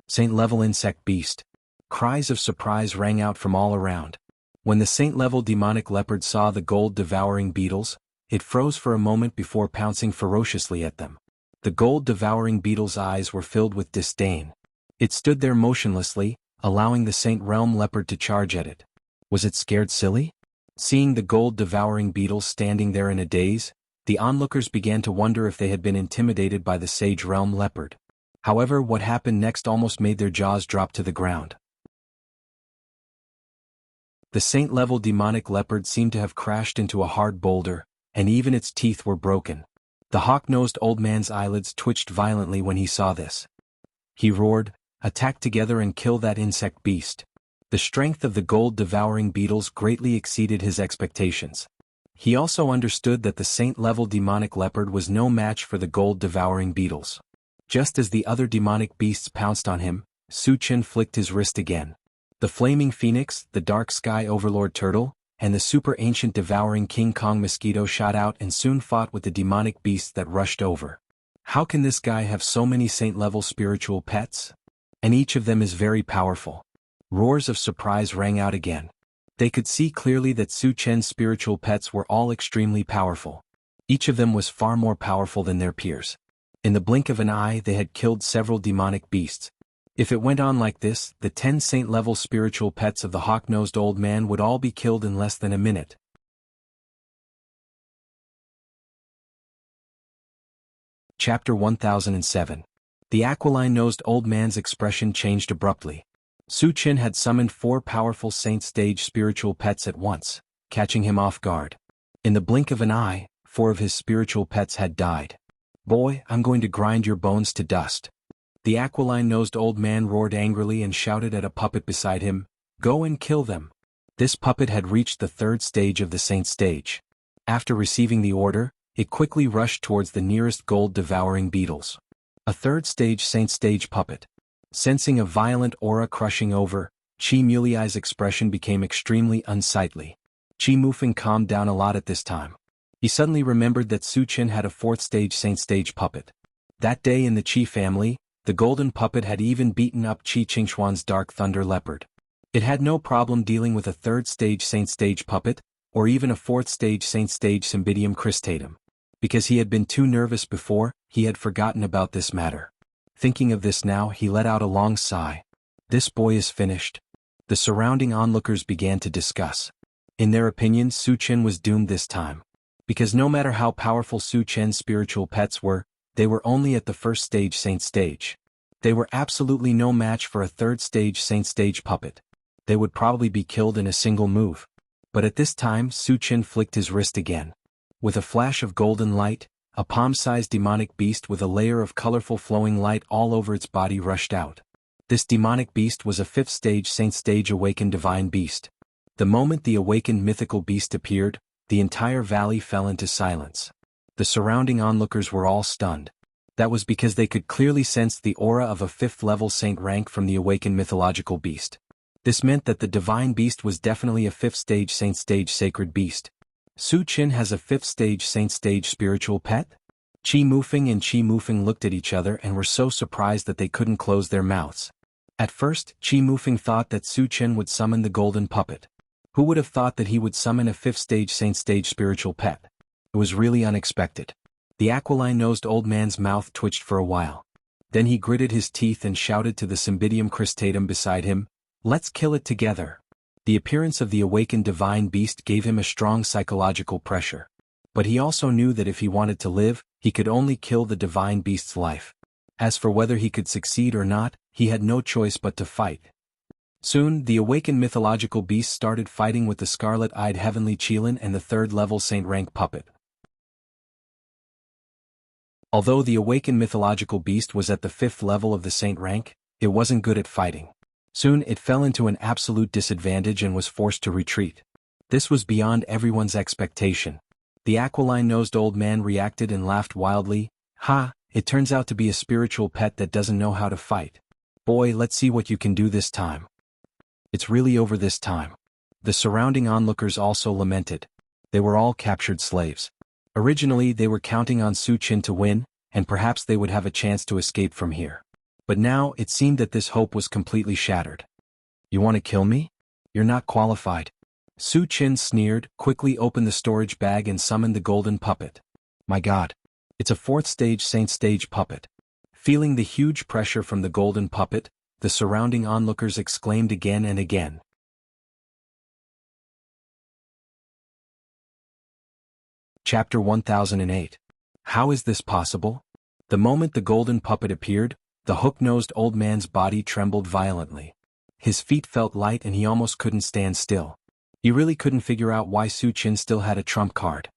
Saint-level insect beast. Cries of surprise rang out from all around. When the saint-level demonic leopard saw the gold-devouring beetles, it froze for a moment before pouncing ferociously at them. The gold-devouring beetle's eyes were filled with disdain. It stood there motionlessly, allowing the Saint Realm leopard to charge at it. Was it scared silly? Seeing the gold-devouring beetles standing there in a daze, the onlookers began to wonder if they had been intimidated by the Sage Realm leopard. However, what happened next almost made their jaws drop to the ground. The saint-level demonic leopard seemed to have crashed into a hard boulder, and even its teeth were broken. The hawk-nosed old man's eyelids twitched violently when he saw this. He roared, Attack together and kill that insect beast. The strength of the gold-devouring beetles greatly exceeded his expectations. He also understood that the saint-level demonic leopard was no match for the gold-devouring beetles. Just as the other demonic beasts pounced on him, Su Chen flicked his wrist again. The flaming phoenix, the dark sky overlord turtle, and the super-ancient devouring King Kong mosquito shot out and soon fought with the demonic beasts that rushed over. How can this guy have so many saint-level spiritual pets? And each of them is very powerful. Roars of surprise rang out again. They could see clearly that Su Chen's spiritual pets were all extremely powerful. Each of them was far more powerful than their peers. In the blink of an eye they had killed several demonic beasts. If it went on like this, the 10 saint-level spiritual pets of the hawk-nosed old man would all be killed in less than a minute. Chapter 1007. The aquiline-nosed old man's expression changed abruptly. Su Chen had summoned 4 powerful saint-stage spiritual pets at once, catching him off guard. In the blink of an eye, 4 of his spiritual pets had died. "Boy, I'm going to grind your bones to dust." The aquiline-nosed old man roared angrily and shouted at a puppet beside him, "Go and kill them." This puppet had reached the 3rd stage of the saint stage. After receiving the order, it quickly rushed towards the nearest gold-devouring beetles. A 3rd stage saint stage puppet. Sensing a violent aura crushing over, Qi Muliai's expression became extremely unsightly. Qi Mufeng calmed down a lot at this time. He suddenly remembered that Su Chen had a 4th stage saint stage puppet. That day in the Qi family, the golden puppet had even beaten up Qi Qingxuan's dark thunder leopard. It had no problem dealing with a 3rd stage saint stage puppet, or even a 4th stage saint stage Cymbidium cristatum. Because he had been too nervous before, he had forgotten about this matter. Thinking of this now, he let out a long sigh. This boy is finished. The surrounding onlookers began to discuss. In their opinion, Su Chen was doomed this time. Because no matter how powerful Su Chen's spiritual pets were, they were only at the 1st stage saint stage. They were absolutely no match for a 3rd stage saint stage puppet. They would probably be killed in a single move. But at this time, Su Chen flicked his wrist again. With a flash of golden light, a palm-sized demonic beast with a layer of colorful flowing light all over its body rushed out. This demonic beast was a 5th stage saint stage awakened divine beast. The moment the awakened mythical beast appeared, the entire valley fell into silence. The surrounding onlookers were all stunned. That was because they could clearly sense the aura of a 5th level saint rank from the awakened mythological beast. This meant that the divine beast was definitely a 5th stage saint stage sacred beast. Su Chen has a 5th stage saint stage spiritual pet? Qi Mufeng and Qi Mufeng looked at each other and were so surprised that they couldn't close their mouths. At first, Qi Mufeng thought that Su Chen would summon the golden puppet. Who would have thought that he would summon a 5th stage saint stage spiritual pet? It was really unexpected. The aquiline-nosed old man's mouth twitched for a while. Then he gritted his teeth and shouted to the Cymbidium cristatum beside him, "Let's kill it together." The appearance of the awakened divine beast gave him a strong psychological pressure. But he also knew that if he wanted to live, he could only kill the divine beast's life. As for whether he could succeed or not, he had no choice but to fight. Soon, the awakened mythological beast started fighting with the scarlet-eyed heavenly Qilin and the 3rd-level saint rank puppet. Although the awakened mythological beast was at the 5th level of the saint rank, it wasn't good at fighting. Soon it fell into an absolute disadvantage and was forced to retreat. This was beyond everyone's expectation. The aquiline-nosed old man reacted and laughed wildly. "Ha, it turns out to be a spiritual pet that doesn't know how to fight. Boy, let's see what you can do this time." It's really over this time. The surrounding onlookers also lamented. They were all captured slaves. Originally they were counting on Su Chen to win, and perhaps they would have a chance to escape from here. But now it seemed that this hope was completely shattered. "You want to kill me? You're not qualified." Su Chen sneered, quickly opened the storage bag and summoned the golden puppet. My god. It's a 4th stage saint stage puppet. Feeling the huge pressure from the golden puppet, the surrounding onlookers exclaimed again and again. Chapter 1008. How is this possible? The moment the golden puppet appeared, the hook-nosed old man's body trembled violently. His feet felt light and he almost couldn't stand still. He really couldn't figure out why Su Chen still had a trump card.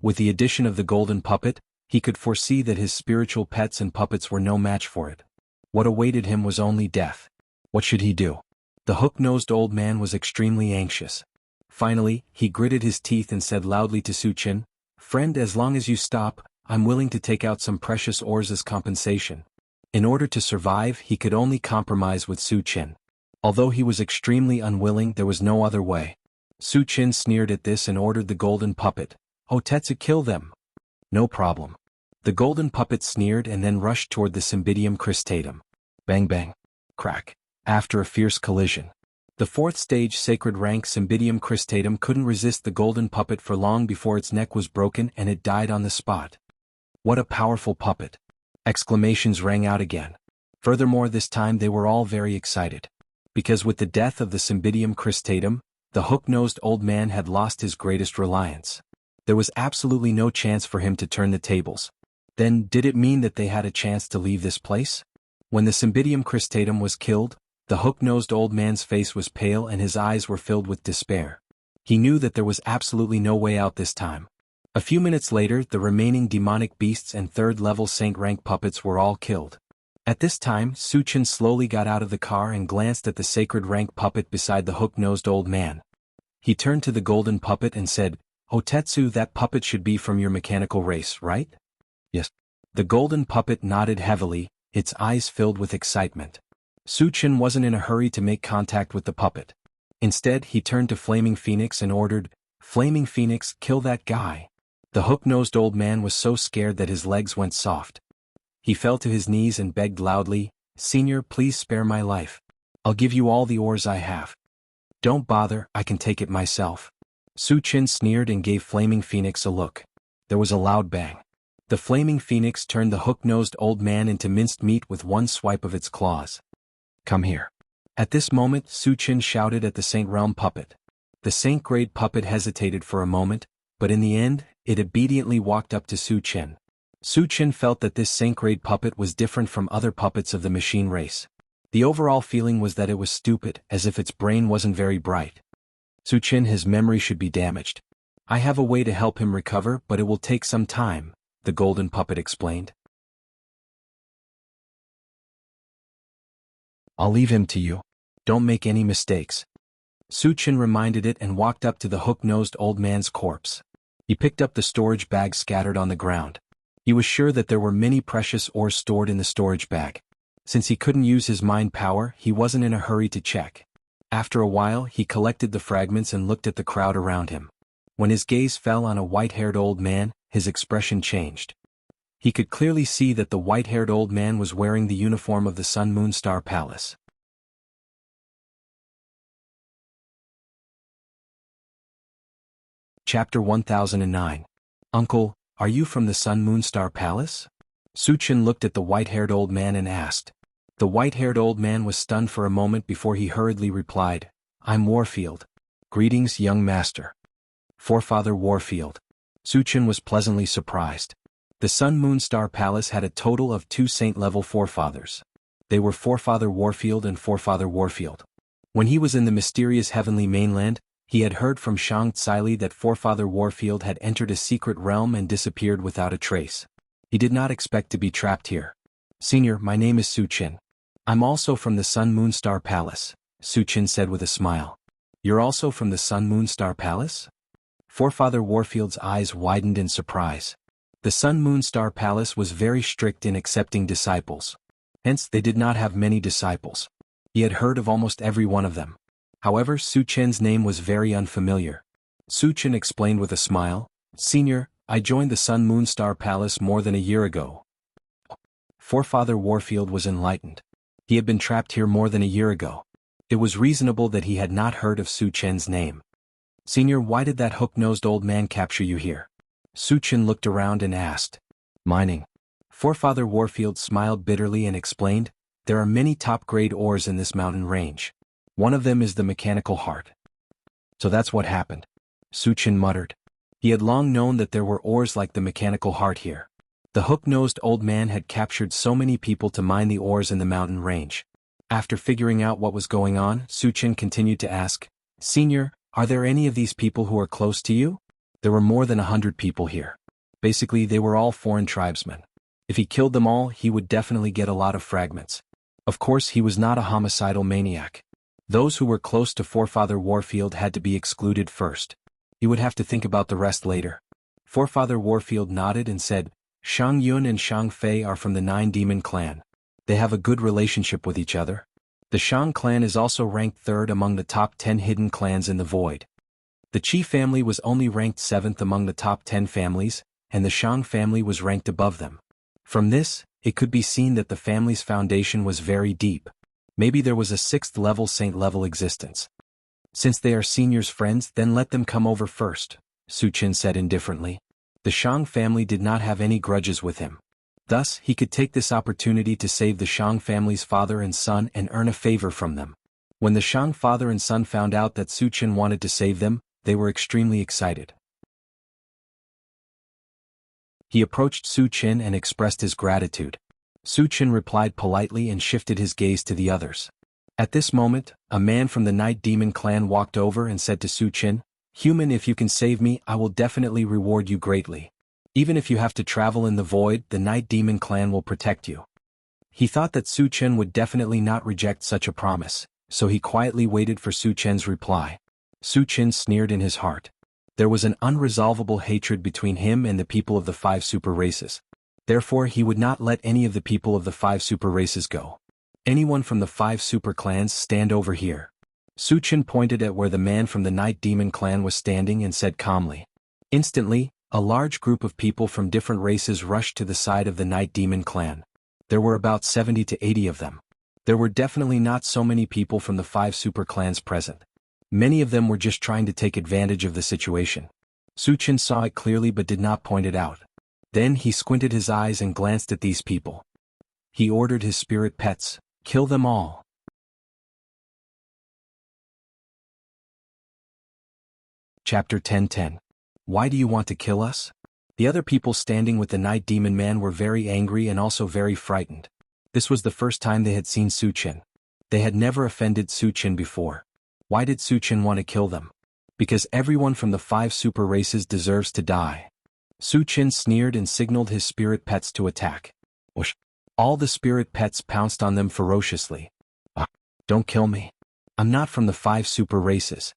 With the addition of the golden puppet, he could foresee that his spiritual pets and puppets were no match for it. What awaited him was only death. What should he do? The hook-nosed old man was extremely anxious. Finally, he gritted his teeth and said loudly to Su Chen, "Friend, as long as you stop, I'm willing to take out some precious ores as compensation." In order to survive, he could only compromise with Su Chen. Although he was extremely unwilling, there was no other way. Su Chen sneered at this and ordered the golden puppet, "Oh Tetsu, kill them." "No problem." The golden puppet sneered and then rushed toward the Cymbidium cristatum. Bang bang. Crack. After a fierce collision, the fourth stage sacred rank Cymbidium cristatum couldn't resist the golden puppet for long before its neck was broken and it died on the spot. "What a powerful puppet!" Exclamations rang out again. Furthermore, this time they were all very excited. Because with the death of the Cymbidium cristatum, the hook-nosed old man had lost his greatest reliance. There was absolutely no chance for him to turn the tables. Then, did it mean that they had a chance to leave this place? When the Cymbidium cristatum was killed, the hook-nosed old man's face was pale and his eyes were filled with despair. He knew that there was absolutely no way out this time. A few minutes later, the remaining demonic beasts and third-level saint rank puppets were all killed. At this time, Su Chen slowly got out of the car and glanced at the sacred rank puppet beside the hook-nosed old man. He turned to the golden puppet and said, "Oh Tetsu, that puppet should be from your mechanical race, right?" "Yes." The golden puppet nodded heavily, its eyes filled with excitement. Su Chen wasn't in a hurry to make contact with the puppet. Instead, he turned to Flaming Phoenix and ordered, "Flaming Phoenix, kill that guy." The hook-nosed old man was so scared that his legs went soft. He fell to his knees and begged loudly, "Senior, please spare my life. I'll give you all the ores I have." "Don't bother, I can take it myself." Su Chen sneered and gave Flaming Phoenix a look. There was a loud bang. The Flaming Phoenix turned the hook-nosed old man into minced meat with one swipe of its claws. "Come here." At this moment, Su Chen shouted at the Saint Realm puppet. The Saint-grade puppet hesitated for a moment, but in the end, it obediently walked up to Su Chen. Su Chen felt that this Saint-grade puppet was different from other puppets of the machine race. The overall feeling was that it was stupid, as if its brain wasn't very bright. "Su Chen, his memory should be damaged. I have a way to help him recover, but it will take some time," the golden puppet explained. "I'll leave him to you. Don't make any mistakes." Su Chen reminded it and walked up to the hook-nosed old man's corpse. He picked up the storage bag scattered on the ground. He was sure that there were many precious ores stored in the storage bag. Since he couldn't use his mind power, he wasn't in a hurry to check. After a while, he collected the fragments and looked at the crowd around him. When his gaze fell on a white-haired old man, his expression changed. He could clearly see that the white-haired old man was wearing the uniform of the Sun Moon Star Palace. Chapter 1009. "Uncle, are you from the Sun Moon Star Palace?" Su Chen looked at the white-haired old man and asked. The white-haired old man was stunned for a moment before he hurriedly replied, "I'm Warfield." "Greetings, young master." "Forefather Warfield." Su Chen was pleasantly surprised. The Sun Moon Star Palace had a total of 2 saint-level forefathers. They were Forefather Warfield and Forefather Warfield. When he was in the mysterious heavenly mainland, he had heard from Shang Tsai that Forefather Warfield had entered a secret realm and disappeared without a trace. He did not expect to be trapped here. "Senior, my name is Su Chen. I'm also from the Sun Moon Star Palace," Su Chen said with a smile. "You're also from the Sun Moon Star Palace?" Forefather Warfield's eyes widened in surprise. The Sun Moon Star Palace was very strict in accepting disciples. Hence, they did not have many disciples. He had heard of almost every one of them. However, Su Chen's name was very unfamiliar. Su Chen explained with a smile, "Senior, I joined the Sun Moon Star Palace more than a year ago." Forefather Warfield was enlightened. He had been trapped here more than a year ago. It was reasonable that he had not heard of Su Chen's name. "Senior, why did that hook-nosed old man capture you here?" Su Chen looked around and asked. "Mining." Forefather Warfield smiled bitterly and explained, "There are many top-grade ores in this mountain range. One of them is the mechanical heart." "So that's what happened," Su Chen muttered. He had long known that there were ores like the mechanical heart here. The hook-nosed old man had captured so many people to mine the ores in the mountain range. After figuring out what was going on, Su Chen continued to ask, "Senior, are there any of these people who are close to you?" There were more than 100 people here. Basically, they were all foreign tribesmen. If he killed them all, he would definitely get a lot of fragments. Of course, he was not a homicidal maniac. Those who were close to Forefather Warfield had to be excluded first. He would have to think about the rest later. Forefather Warfield nodded and said, Shang Yun and Shang Fei are from the Nine Demon clan. They have a good relationship with each other. The Shang clan is also ranked 3rd among the top 10 hidden clans in the void. The Qi family was only ranked 7th among the top 10 families, and the Shang family was ranked above them. From this, it could be seen that the family's foundation was very deep. Maybe there was a 6th level saint level existence. Since they are seniors' friends, then let them come over first, Su Qin said indifferently. The Shang family did not have any grudges with him. Thus, he could take this opportunity to save the Shang family's father and son and earn a favor from them. When the Shang father and son found out that Su Qin wanted to save them, they were extremely excited. He approached Su Qin and expressed his gratitude. Su Qin replied politely and shifted his gaze to the others. At this moment, a man from the Night Demon clan walked over and said to Su Qin, Human, if you can save me, I will definitely reward you greatly. Even if you have to travel in the void, the Night Demon clan will protect you. He thought that Su Qin would definitely not reject such a promise, so he quietly waited for Su Qin's reply. Su Qin sneered in his heart. There was an unresolvable hatred between him and the people of the 5 super races. Therefore he would not let any of the people of the 5 super races go. Anyone from the 5 super clans, stand over here. Su Qin pointed at where the man from the Night Demon clan was standing and said calmly. Instantly, a large group of people from different races rushed to the side of the Night Demon clan. There were about 70 to 80 of them. There were definitely not so many people from the 5 super clans present. Many of them were just trying to take advantage of the situation. Su Qin saw it clearly but did not point it out. Then he squinted his eyes and glanced at these people. He ordered his spirit pets, kill them all. Chapter 10:10. Why do you want to kill us? The other people standing with the Night Demon man were very angry and also very frightened. This was the first time they had seen Su Qin. They had never offended Su Qin before. Why did Su Qin want to kill them? Because everyone from the 5 super races deserves to die. Su Qin sneered and signaled his spirit pets to attack. Whoosh! All the spirit pets pounced on them ferociously. Don't kill me. I'm not from the 5 super races.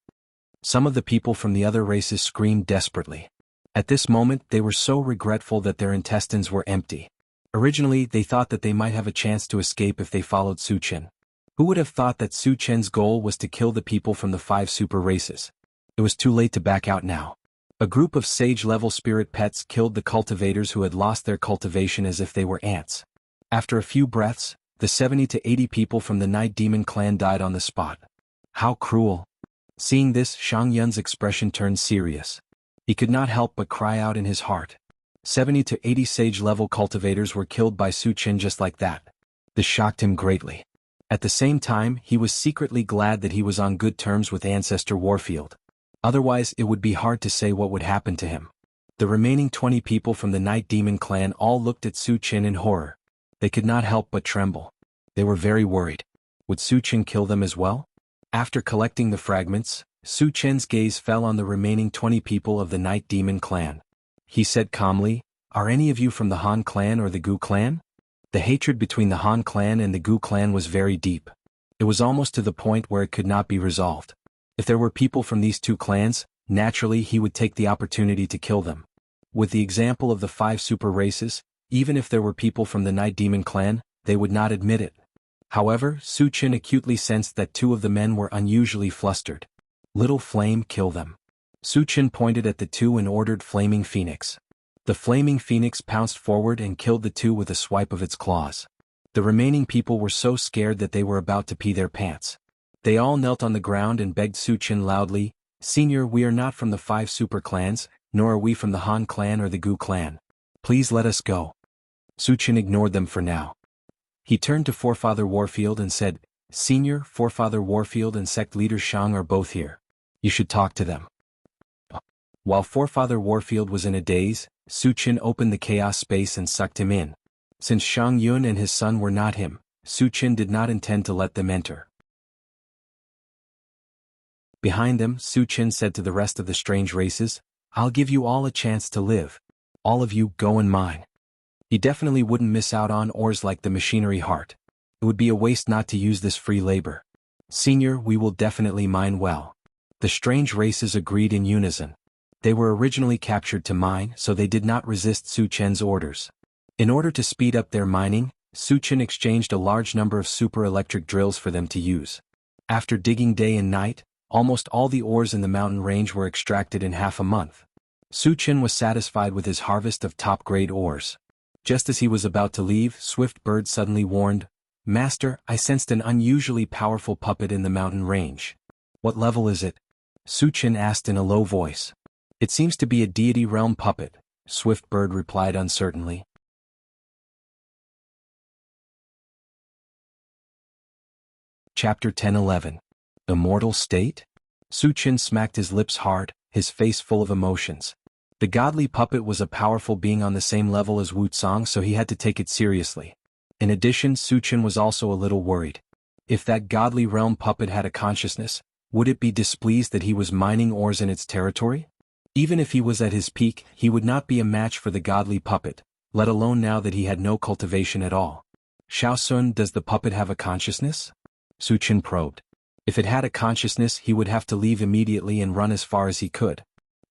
Some of the people from the other races screamed desperately. At this moment they were so regretful that their intestines were empty. Originally they thought that they might have a chance to escape if they followed Su Qin. Who would have thought that Su Qin's goal was to kill the people from the 5 super races? It was too late to back out now. A group of sage-level spirit pets killed the cultivators who had lost their cultivation as if they were ants. After a few breaths, the 70 to 80 people from the Night Demon clan died on the spot. How cruel! Seeing this, Shang Yun's expression turned serious. He could not help but cry out in his heart. 70 to 80 sage-level cultivators were killed by Su Qin just like that. This shocked him greatly. At the same time, he was secretly glad that he was on good terms with Ancestor Warfield. Otherwise, it would be hard to say what would happen to him. The remaining 20 people from the Night Demon clan all looked at Su Qin in horror. They could not help but tremble. They were very worried. Would Su Qin kill them as well? After collecting the fragments, Su Qin's gaze fell on the remaining 20 people of the Night Demon clan. He said calmly, Are any of you from the Han clan or the Gu clan? The hatred between the Han clan and the Gu clan was very deep. It was almost to the point where it could not be resolved. If there were people from these 2 clans, naturally he would take the opportunity to kill them. With the example of the 5 super races, even if there were people from the Night Demon clan, they would not admit it. However, Su Qin acutely sensed that 2 of the men were unusually flustered. Little Flame, kill them. Su Qin pointed at the 2 and ordered Flaming Phoenix. The Flaming Phoenix pounced forward and killed the 2 with a swipe of its claws. The remaining people were so scared that they were about to pee their pants. They all knelt on the ground and begged Su Qin loudly, Senior, we are not from the 5 super clans, nor are we from the Han clan or the Gu clan. Please let us go. Su Qin ignored them for now. He turned to Forefather Warfield and said, Senior, Forefather Warfield and sect leader Shang are both here. You should talk to them. While Forefather Warfield was in a daze, Su Qin opened the chaos space and sucked him in. Since Shang Yun and his son were not him, Su Qin did not intend to let them enter. Behind them, Su Qin said to the rest of the strange races, I'll give you all a chance to live. All of you go and mine. He definitely wouldn't miss out on ores like the machinery heart. It would be a waste not to use this free labor. Senior, we will definitely mine well. The strange races agreed in unison. They were originally captured to mine, so they did not resist Su Chen's orders. In order to speed up their mining, Su Chen exchanged a large number of super-electric drills for them to use. After digging day and night, almost all the ores in the mountain range were extracted in half a month. Su Chen was satisfied with his harvest of top-grade ores. Just as he was about to leave, Swift Bird suddenly warned, "Master, I sensed an unusually powerful puppet in the mountain range." "What level is it?" Su Chen asked in a low voice. "It seems to be a deity realm puppet," Swift Bird replied uncertainly. Chapter 10-11. Immortal State? Su Chen smacked his lips hard, his face full of emotions. The godly puppet was a powerful being on the same level as Wu Tsang, so he had to take it seriously. In addition, Su Chen was also a little worried. If that godly realm puppet had a consciousness, would it be displeased that he was mining ores in its territory? Even if he was at his peak, he would not be a match for the godly puppet, let alone now that he had no cultivation at all. "Xiao Sun, does the puppet have a consciousness?" Su Chen probed. If it had a consciousness, he would have to leave immediately and run as far as he could.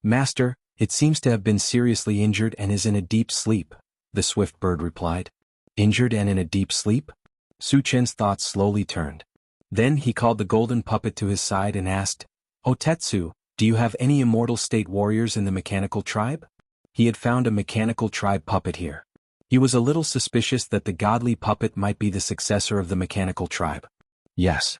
"Master, it seems to have been seriously injured and is in a deep sleep," the Swift Bird replied. "Injured and in a deep sleep?" Su Chen's thoughts slowly turned. Then he called the golden puppet to his side and asked, "Otetsu, do you have any immortal state warriors in the mechanical tribe?" He had found a mechanical tribe puppet here. He was a little suspicious that the godly puppet might be the successor of the mechanical tribe. "Yes."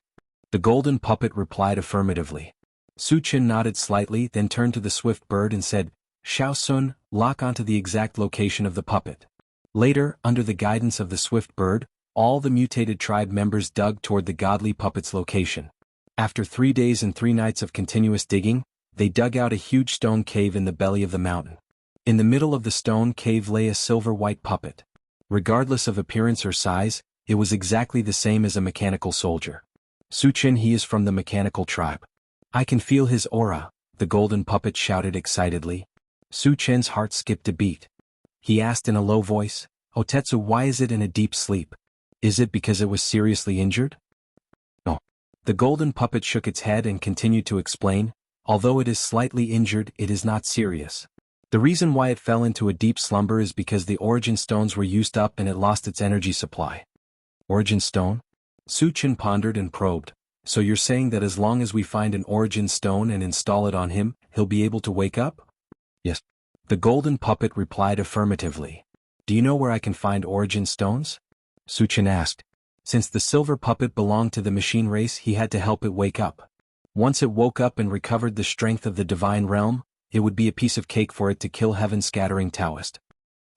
The golden puppet replied affirmatively. Su Chen nodded slightly, then turned to the Swift Bird and said, "Xiao Sun, lock onto the exact location of the puppet." Later, under the guidance of the Swift Bird, all the mutated tribe members dug toward the godly puppet's location. After 3 days and 3 nights of continuous digging, they dug out a huge stone cave in the belly of the mountain. In the middle of the stone cave lay a silver-white puppet. Regardless of appearance or size, it was exactly the same as a mechanical soldier. "Su Chen, he is from the mechanical tribe. I can feel his aura," the golden puppet shouted excitedly. Su Chen's heart skipped a beat. He asked in a low voice, "Otetsu, why is it in a deep sleep? Is it because it was seriously injured?" "No." The golden puppet shook its head and continued to explain, "Although it is slightly injured, it is not serious. The reason why it fell into a deep slumber is because the origin stones were used up and it lost its energy supply." "Origin stone?" Su Chen pondered and probed. "So you're saying that as long as we find an origin stone and install it on him, he'll be able to wake up?" "Yes." The golden puppet replied affirmatively. "Do you know where I can find origin stones?" Su Chen asked. Since the silver puppet belonged to the machine race, he had to help it wake up. Once it woke up and recovered the strength of the divine realm, it would be a piece of cake for it to kill heaven-scattering Taoist.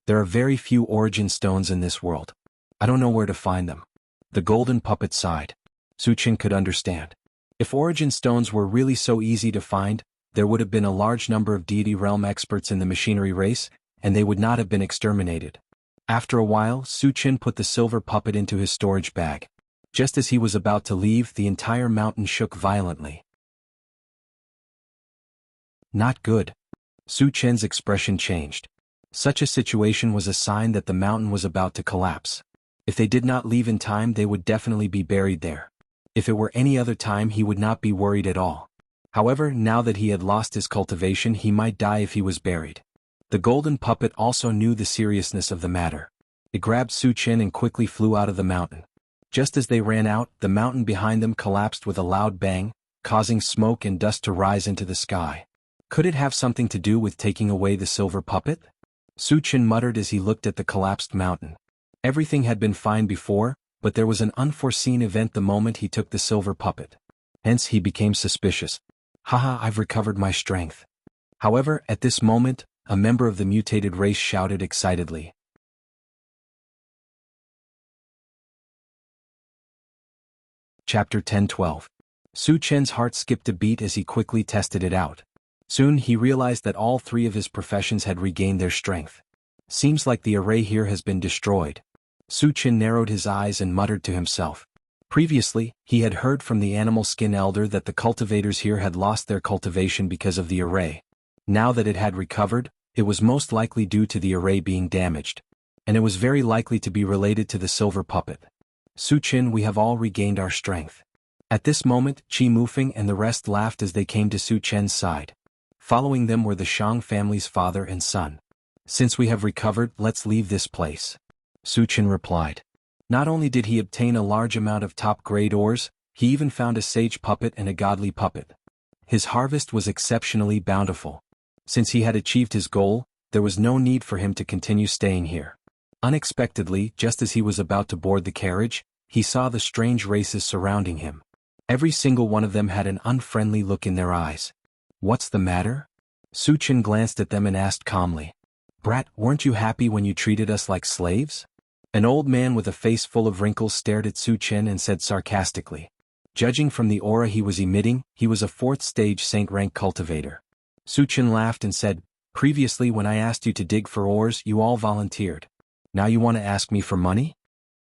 There are very few origin stones in this world. I don't know where to find them. The golden puppet sighed. Su Chen could understand. If origin stones were really so easy to find, there would have been a large number of deity realm experts in the machinery race, and they would not have been exterminated. After a while, Su Chen put the silver puppet into his storage bag. Just as he was about to leave, the entire mountain shook violently. "Not good." Su Chen's expression changed. Such a situation was a sign that the mountain was about to collapse. If they did not leave in time, they would definitely be buried there. If it were any other time, he would not be worried at all. However, now that he had lost his cultivation, he might die if he was buried. The golden puppet also knew the seriousness of the matter. It grabbed Su Chen and quickly flew out of the mountain. Just as they ran out, the mountain behind them collapsed with a loud bang, causing smoke and dust to rise into the sky. Could it have something to do with taking away the silver puppet? Su Chen muttered as he looked at the collapsed mountain. Everything had been fine before, but there was an unforeseen event the moment he took the silver puppet. Hence he became suspicious. "Haha, I've recovered my strength." However, at this moment, a member of the mutated race shouted excitedly. Chapter 10-12. Su Chen's heart skipped a beat as he quickly tested it out. Soon he realized that all 3 of his professions had regained their strength. "Seems like the array here has been destroyed." Su Chen narrowed his eyes and muttered to himself. Previously, he had heard from the animal skin elder that the cultivators here had lost their cultivation because of the array. Now that it had recovered, it was most likely due to the array being damaged. And it was very likely to be related to the silver puppet. "Su Chen, we have all regained our strength." At this moment, Qi Mufeng and the rest laughed as they came to Su Chen's side. Following them were the Shang family's father and son. Since we have recovered, let's leave this place. Su Chen replied. Not only did he obtain a large amount of top-grade ores, he even found a sage puppet and a godly puppet. His harvest was exceptionally bountiful. Since he had achieved his goal, there was no need for him to continue staying here. Unexpectedly, just as he was about to board the carriage, he saw the strange races surrounding him. Every single one of them had an unfriendly look in their eyes. What's the matter? Su Chen glanced at them and asked calmly. Brat, weren't you happy when you treated us like slaves? An old man with a face full of wrinkles stared at Su Chen and said sarcastically. Judging from the aura he was emitting, he was a 4th-stage Saint rank cultivator. Su Chen laughed and said, Previously when I asked you to dig for ores, you all volunteered. Now you want to ask me for money?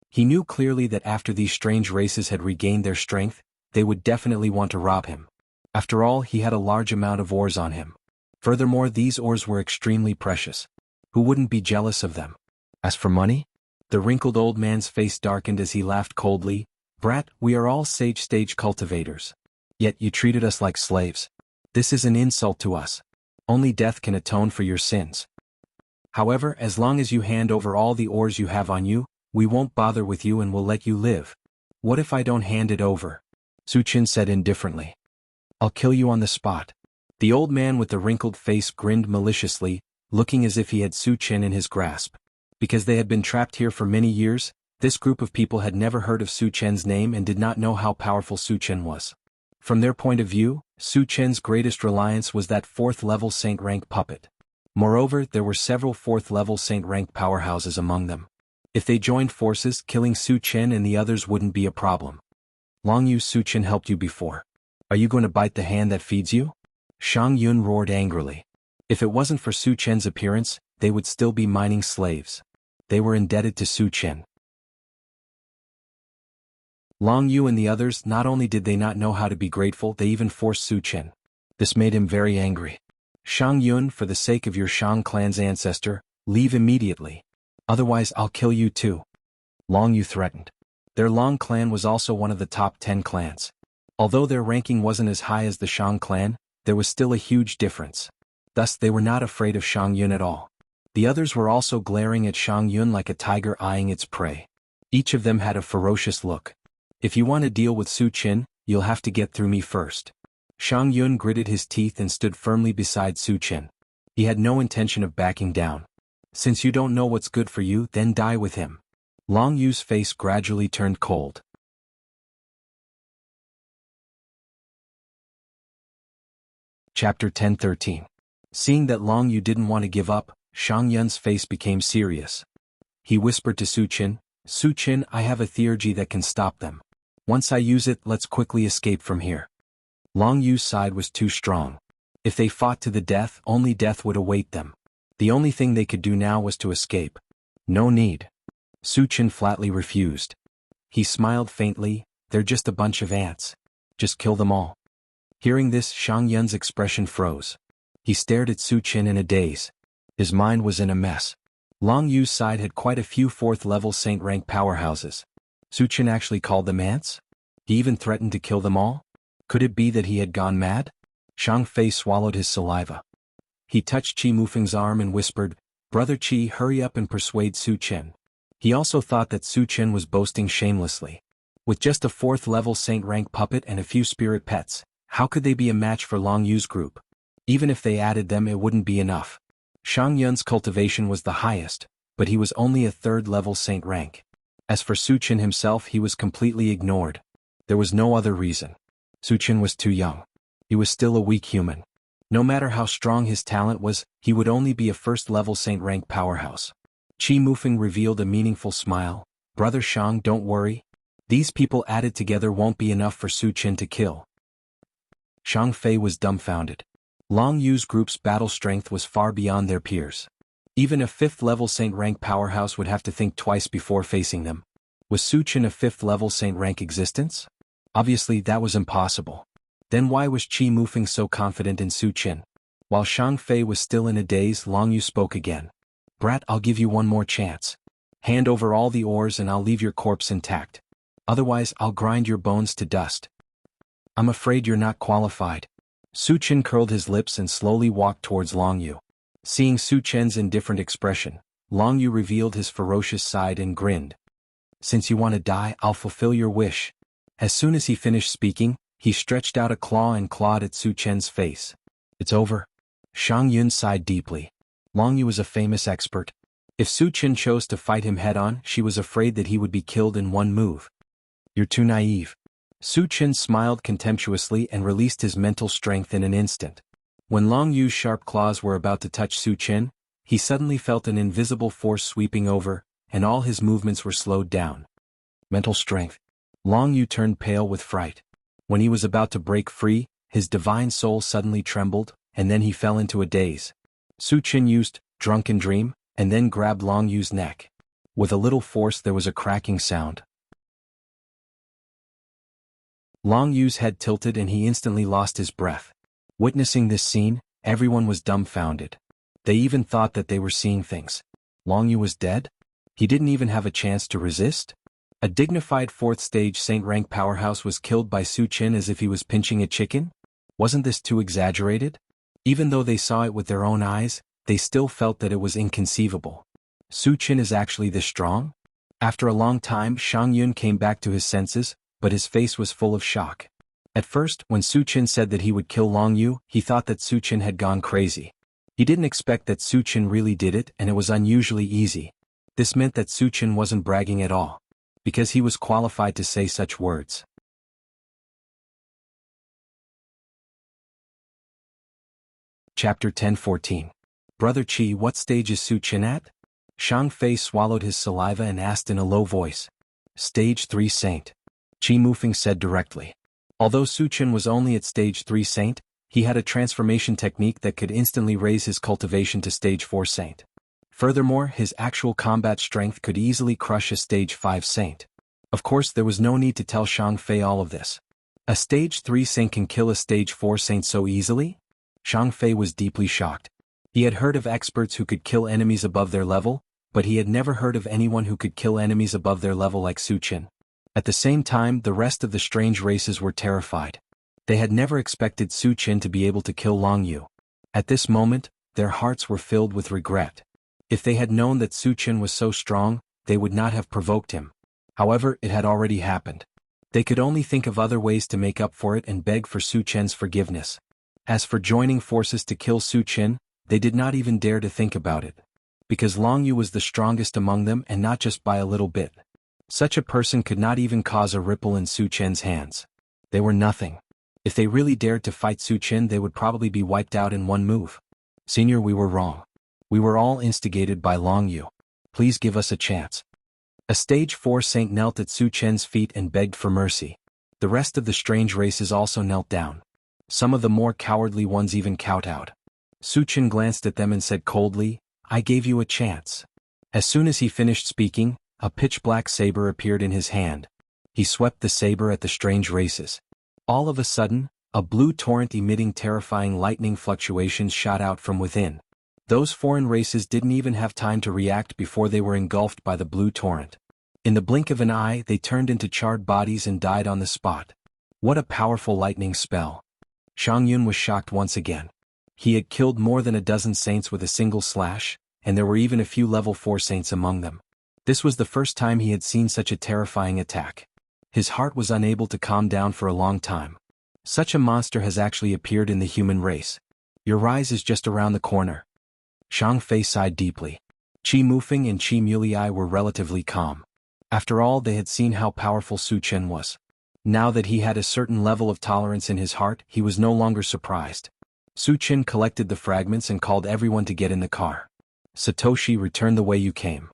He knew clearly that after these strange races had regained their strength, they would definitely want to rob him. After all, he had a large amount of ores on him. Furthermore, these ores were extremely precious. Who wouldn't be jealous of them? As for money? The wrinkled old man's face darkened as he laughed coldly. Brat, we are all sage-stage cultivators. Yet you treated us like slaves. This is an insult to us. Only death can atone for your sins. However, as long as you hand over all the ores you have on you, we won't bother with you and will let you live. What if I don't hand it over? Su Chen said indifferently. I'll kill you on the spot. The old man with the wrinkled face grinned maliciously, looking as if he had Su Chen in his grasp. Because they had been trapped here for many years, this group of people had never heard of Su Chen's name and did not know how powerful Su Chen was. From their point of view, Su Chen's greatest reliance was that 4th-level Saint rank puppet. Moreover, there were several 4th-level Saint rank powerhouses among them. If they joined forces, killing Su Chen and the others wouldn't be a problem. Long Yu, Su Chen helped you before. Are you going to bite the hand that feeds you? Shang Yun roared angrily. If it wasn't for Su Chen's appearance, they would still be mining slaves. They were indebted to Su Chen. Long Yu and the others, not only did they not know how to be grateful, they even forced Su Chen. This made him very angry. Shang Yun, for the sake of your Shang clan's ancestor, leave immediately. Otherwise I'll kill you too. Long Yu threatened. Their Long clan was also one of the top 10 clans. Although their ranking wasn't as high as the Shang clan, there was still a huge difference. Thus they were not afraid of Shang Yun at all. The others were also glaring at Shang Yun like a tiger eyeing its prey. Each of them had a ferocious look. If you want to deal with Su Chen, you'll have to get through me first. Shang Yun gritted his teeth and stood firmly beside Su Chen. He had no intention of backing down. Since you don't know what's good for you, then die with him. Long Yu's face gradually turned cold. Chapter 10:13. Seeing that Long Yu didn't want to give up, Shang Yun's face became serious. He whispered to Su Chen, Su Chen, I have a theurgy that can stop them. Once I use it, let's quickly escape from here. Long Yu's side was too strong. If they fought to the death, only death would await them. The only thing they could do now was to escape. No need. Su Chen flatly refused. He smiled faintly, they're just a bunch of ants. Just kill them all. Hearing this, Shang Yun's expression froze. He stared at Su Chen in a daze. His mind was in a mess. Long Yu's side had quite a few 4th-level Saint rank powerhouses. Su Chen actually called them ants? He even threatened to kill them all? Could it be that he had gone mad? Shang Fei swallowed his saliva. He touched Qi Mufeng's arm and whispered, Brother Qi, hurry up and persuade Su Chen. He also thought that Su Chen was boasting shamelessly. With just a 4th-level Saint rank puppet and a few spirit pets, how could they be a match for Long Yu's group? Even if they added them, it wouldn't be enough. Shang Yun's cultivation was the highest, but he was only a 3rd-level Saint rank. As for Su Chen himself, he was completely ignored. There was no other reason. Su Chen was too young. He was still a weak human. No matter how strong his talent was, he would only be a 1st-level Saint rank powerhouse. Qi Mufeng revealed a meaningful smile. Brother Shang, don't worry. These people added together won't be enough for Su Chen to kill. Shang Fei was dumbfounded. Long Yu's group's battle strength was far beyond their peers. Even a 5th-level Saint rank powerhouse would have to think twice before facing them. Was Su Chen a 5th-level Saint rank existence? Obviously that was impossible. Then why was Qi Mufeng so confident in Su Chen? While Shang Fei was still in a daze, Long Yu spoke again. Brat, I'll give you one more chance. Hand over all the ores and I'll leave your corpse intact. Otherwise I'll grind your bones to dust. I'm afraid you're not qualified. Su Chen curled his lips and slowly walked towards Long Yu. Seeing Su Chen's indifferent expression, Long Yu revealed his ferocious side and grinned. Since you want to die, I'll fulfill your wish. As soon as he finished speaking, he stretched out a claw and clawed at Su Chen's face. It's over. Shang Yun sighed deeply. Long Yu was a famous expert. If Su Chen chose to fight him head-on, she was afraid that he would be killed in one move. You're too naive. Su Chen smiled contemptuously and released his mental strength in an instant. When Long Yu's sharp claws were about to touch Su Chen, he suddenly felt an invisible force sweeping over, and all his movements were slowed down. Mental strength. Long Yu turned pale with fright. When he was about to break free, his divine soul suddenly trembled, and then he fell into a daze. Su Chen used drunken dream, and then grabbed Long Yu's neck. With a little force there was a cracking sound. Long Yu's head tilted and he instantly lost his breath. Witnessing this scene, everyone was dumbfounded. They even thought that they were seeing things. Long Yu was dead? He didn't even have a chance to resist? A dignified 4th stage Saint rank powerhouse was killed by Su Chen as if he was pinching a chicken? Wasn't this too exaggerated? Even though they saw it with their own eyes, they still felt that it was inconceivable. Su Chen is actually this strong? After a long time, Shang Yun came back to his senses, but his face was full of shock. At first, when Su Chen said that he would kill Long Yu, he thought that Su Chen had gone crazy. He didn't expect that Su Chen really did it, and it was unusually easy. This meant that Su Chen wasn't bragging at all, because he was qualified to say such words. Chapter 10-14. Brother Qi, what stage is Su Chen at? Shang Fei swallowed his saliva and asked in a low voice. Stage 3 Saint. Qi Mufeng said directly. Although Su Chen was only at Stage 3 Saint, he had a transformation technique that could instantly raise his cultivation to Stage 4 Saint. Furthermore, his actual combat strength could easily crush a Stage 5 Saint. Of course, there was no need to tell Shang Fei all of this. A Stage 3 Saint can kill a Stage 4 Saint so easily? Shang Fei was deeply shocked. He had heard of experts who could kill enemies above their level, but he had never heard of anyone who could kill enemies above their level like Su Chen. At the same time, the rest of the strange races were terrified. They had never expected Su Chen to be able to kill Long Yu. At this moment, their hearts were filled with regret. If they had known that Su Chen was so strong, they would not have provoked him. However, it had already happened. They could only think of other ways to make up for it and beg for Su Chen's forgiveness. As for joining forces to kill Su Chen, they did not even dare to think about it. Because Long Yu was the strongest among them and not just by a little bit. Such a person could not even cause a ripple in Su Chen's hands. They were nothing. If they really dared to fight Su Chen, they would probably be wiped out in one move. Senior, we were wrong. We were all instigated by Long Yu. Please give us a chance. A Stage 4 Saint knelt at Su Chen's feet and begged for mercy. The rest of the strange races also knelt down. Some of the more cowardly ones even kowtowed. Su Chen glanced at them and said coldly, I gave you a chance. As soon as he finished speaking, a pitch-black saber appeared in his hand. He swept the saber at the strange races. All of a sudden, a blue torrent emitting terrifying lightning fluctuations shot out from within. Those foreign races didn't even have time to react before they were engulfed by the blue torrent. In the blink of an eye, they turned into charred bodies and died on the spot. What a powerful lightning spell. Shang Yun was shocked once again. He had killed more than a dozen saints with a single slash, and there were even a few level 4 saints among them. This was the first time he had seen such a terrifying attack. His heart was unable to calm down for a long time. Such a monster has actually appeared in the human race. Your rise is just around the corner. Shang Fei sighed deeply. Qi Mufeng and Qi Mulei were relatively calm. After all, they had seen how powerful Su Chen was. Now that he had a certain level of tolerance in his heart, he was no longer surprised. Su Chen collected the fragments and called everyone to get in the car. Satoshi, return the way you came.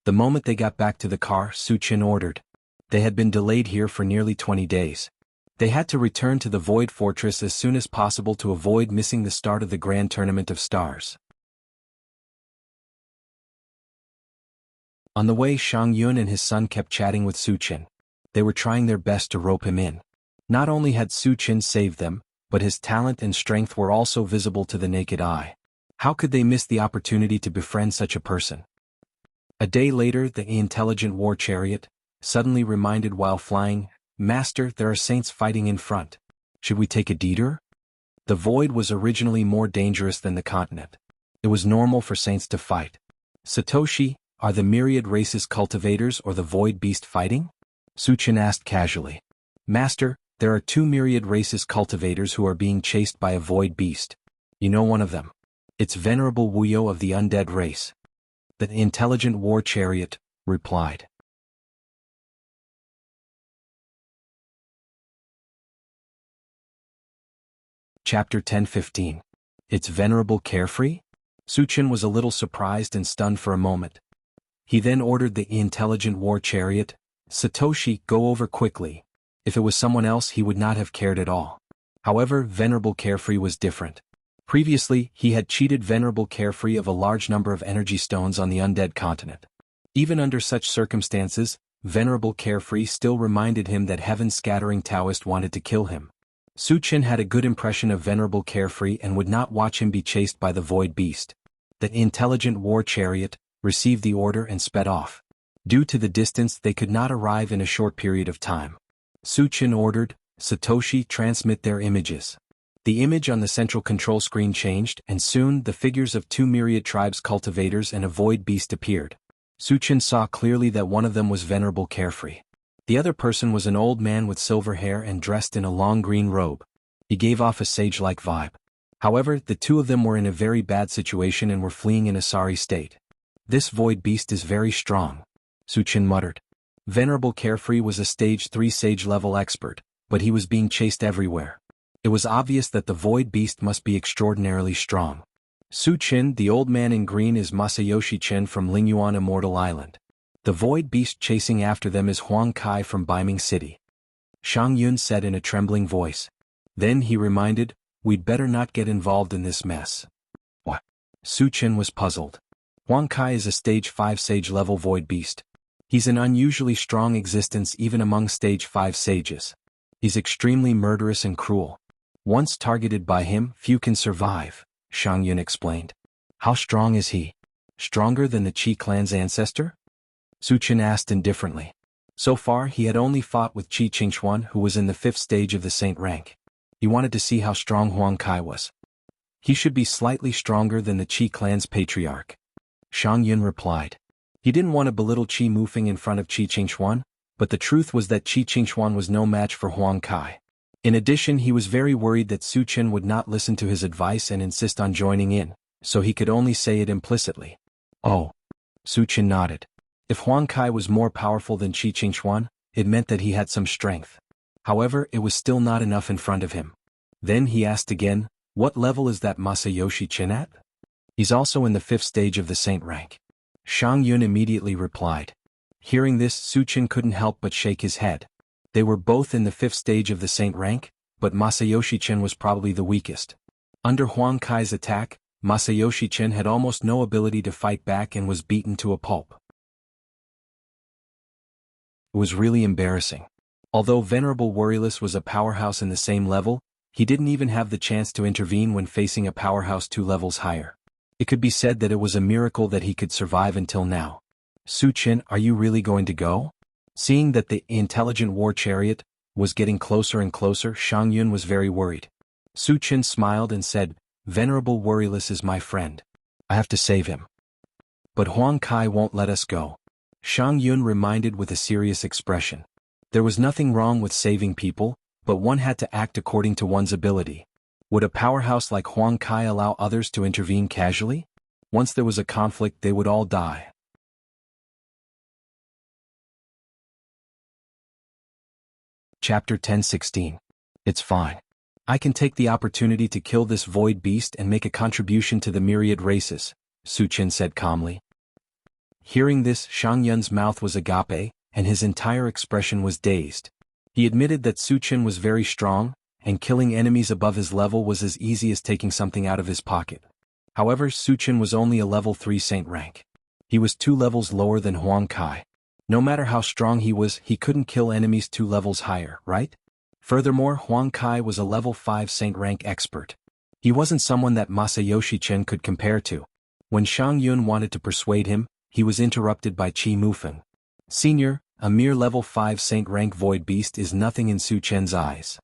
The moment they got back to the car, Su Chen ordered. They had been delayed here for nearly 20 days. They had to return to the Void Fortress as soon as possible to avoid missing the start of the Grand Tournament of Stars. On the way, Shang Yun and his son kept chatting with Su Chen. They were trying their best to rope him in. Not only had Su Chen saved them, but his talent and strength were also visible to the naked eye. How could they miss the opportunity to befriend such a person? A day later, the intelligent war chariot suddenly reminded while flying, Master, there are saints fighting in front. Should we take a detour? The void was originally more dangerous than the continent. It was normal for saints to fight. Satoshi, are the myriad races cultivators or the void beast fighting? Suchin asked casually. Master, there are 2 myriad races cultivators who are being chased by a void beast. You know one of them. It's Venerable Wuyo of the undead race. The intelligent war chariot replied. Chapter 10:15. It's Venerable Carefree? Suchin was a little surprised and stunned for a moment. He then ordered the intelligent war chariot, Satoshi, go over quickly. If it was someone else he would not have cared at all. However, Venerable Carefree was different. Previously, he had cheated Venerable Carefree of a large number of energy stones on the undead continent. Even under such circumstances, Venerable Carefree still reminded him that Heaven Scattering Taoist wanted to kill him. Suchin had a good impression of Venerable Carefree and would not watch him be chased by the void beast. The intelligent war chariot received the order and sped off. Due to the distance, they could not arrive in a short period of time. Suchin ordered, Satoshi, transmit their images. The image on the central control screen changed, and soon the figures of 2 myriad tribes cultivators and a void beast appeared. Suchin saw clearly that one of them was Venerable Carefree. The other person was an old man with silver hair and dressed in a long green robe. He gave off a sage-like vibe. However, the 2 of them were in a very bad situation and were fleeing in a sorry state. This void beast is very strong, Suchin muttered. Venerable Carefree was a stage 3 sage-level expert, but he was being chased everywhere. It was obvious that the void beast must be extraordinarily strong. Suchin, the old man in green, is Masayoshi Chen from Lingyuan Immortal Island. The void beast chasing after them is Huang Kai from Beiming City. Shang Yun said in a trembling voice. Then he reminded, we'd better not get involved in this mess. What? Suchin was puzzled. Huang Kai is a stage 5 sage-level void beast. He's an unusually strong existence even among stage 5 sages. He's extremely murderous and cruel. Once targeted by him, few can survive, Shang Yun explained. How strong is he? Stronger than the Qi clan's ancestor? Suchin asked indifferently. So far he had only fought with Qi Qingxuan, who was in the 5th stage of the saint rank. He wanted to see how strong Huang Kai was. He should be slightly stronger than the Qi clan's patriarch. Shang Yun replied. He didn't want to belittle Qi Mufeng in front of Qi Qingxuan, but the truth was that Qi Qingxuan was no match for Huang Kai. In addition, he was very worried that Suchin would not listen to his advice and insist on joining in, so he could only say it implicitly. Oh. Suchin nodded. If Huang Kai was more powerful than Qi Qingxuan, it meant that he had some strength. However, it was still not enough in front of him. Then he asked again, what level is that Masayoshi Chen at? He's also in the 5th stage of the saint rank. Shang Yun immediately replied. Hearing this, Suchin couldn't help but shake his head. They were both in the 5th stage of the saint rank, but Masayoshi Chen was probably the weakest. Under Huang Kai's attack, Masayoshi Chen had almost no ability to fight back and was beaten to a pulp. It was really embarrassing. Although Venerable Worryless was a powerhouse in the same level, he didn't even have the chance to intervene when facing a powerhouse 2 levels higher. It could be said that it was a miracle that he could survive until now. Suchin, are you really going to go? Seeing that the intelligent war chariot was getting closer and closer, Shang Yun was very worried. Suchin smiled and said, Venerable Worryless is my friend. I have to save him. But Huang Kai won't let us go. Shang Yun reminded with a serious expression. There was nothing wrong with saving people, but one had to act according to one's ability. Would a powerhouse like Huang Kai allow others to intervene casually? Once there was a conflict, they would all die. Chapter 10:16. It's fine. I can take the opportunity to kill this void beast and make a contribution to the myriad races, Suchin said calmly. Hearing this, Shang Yun's mouth was agape, and his entire expression was dazed. He admitted that Suchin was very strong, and killing enemies above his level was as easy as taking something out of his pocket. However, Suchin was only a level 3 saint rank. He was 2 levels lower than Huang Kai. No matter how strong he was, he couldn't kill enemies 2 levels higher, right? Furthermore, Huang Kai was a level 5 saint rank expert. He wasn't someone that Masayoshi Chen could compare to. When Shang Yun wanted to persuade him, he was interrupted by Qi Mufeng. Senior, a mere level 5 saint rank void beast is nothing in Suchin's eyes.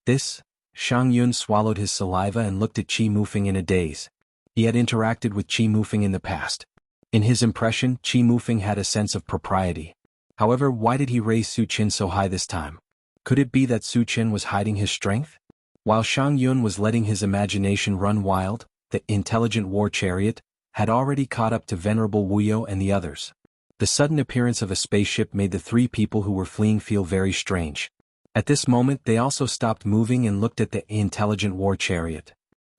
This, Shang Yun swallowed his saliva and looked at Qi Mufeng in a daze. He had interacted with Qi Mufeng in the past. In his impression, Qi Mufeng had a sense of propriety. However, why did he raise Su Qin so high this time? Could it be that Su Qin was hiding his strength? While Shang Yun was letting his imagination run wild, the intelligent war chariot had already caught up to Venerable Wuyo and the others. The sudden appearance of a spaceship made the three people who were fleeing feel very strange. At this moment they also stopped moving and looked at the intelligent war chariot.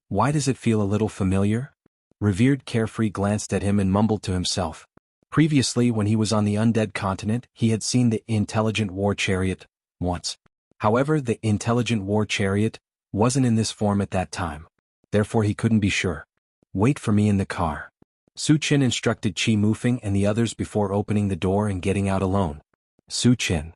Why does it feel a little familiar? Revered Carefree glanced at him and mumbled to himself. Previously, when he was on the undead continent, he had seen the intelligent war chariot once. However, the intelligent war chariot wasn't in this form at that time. Therefore he couldn't be sure. Wait for me in the car. Su Qin instructed Qi Mufeng and the others before opening the door and getting out alone. Su Qin.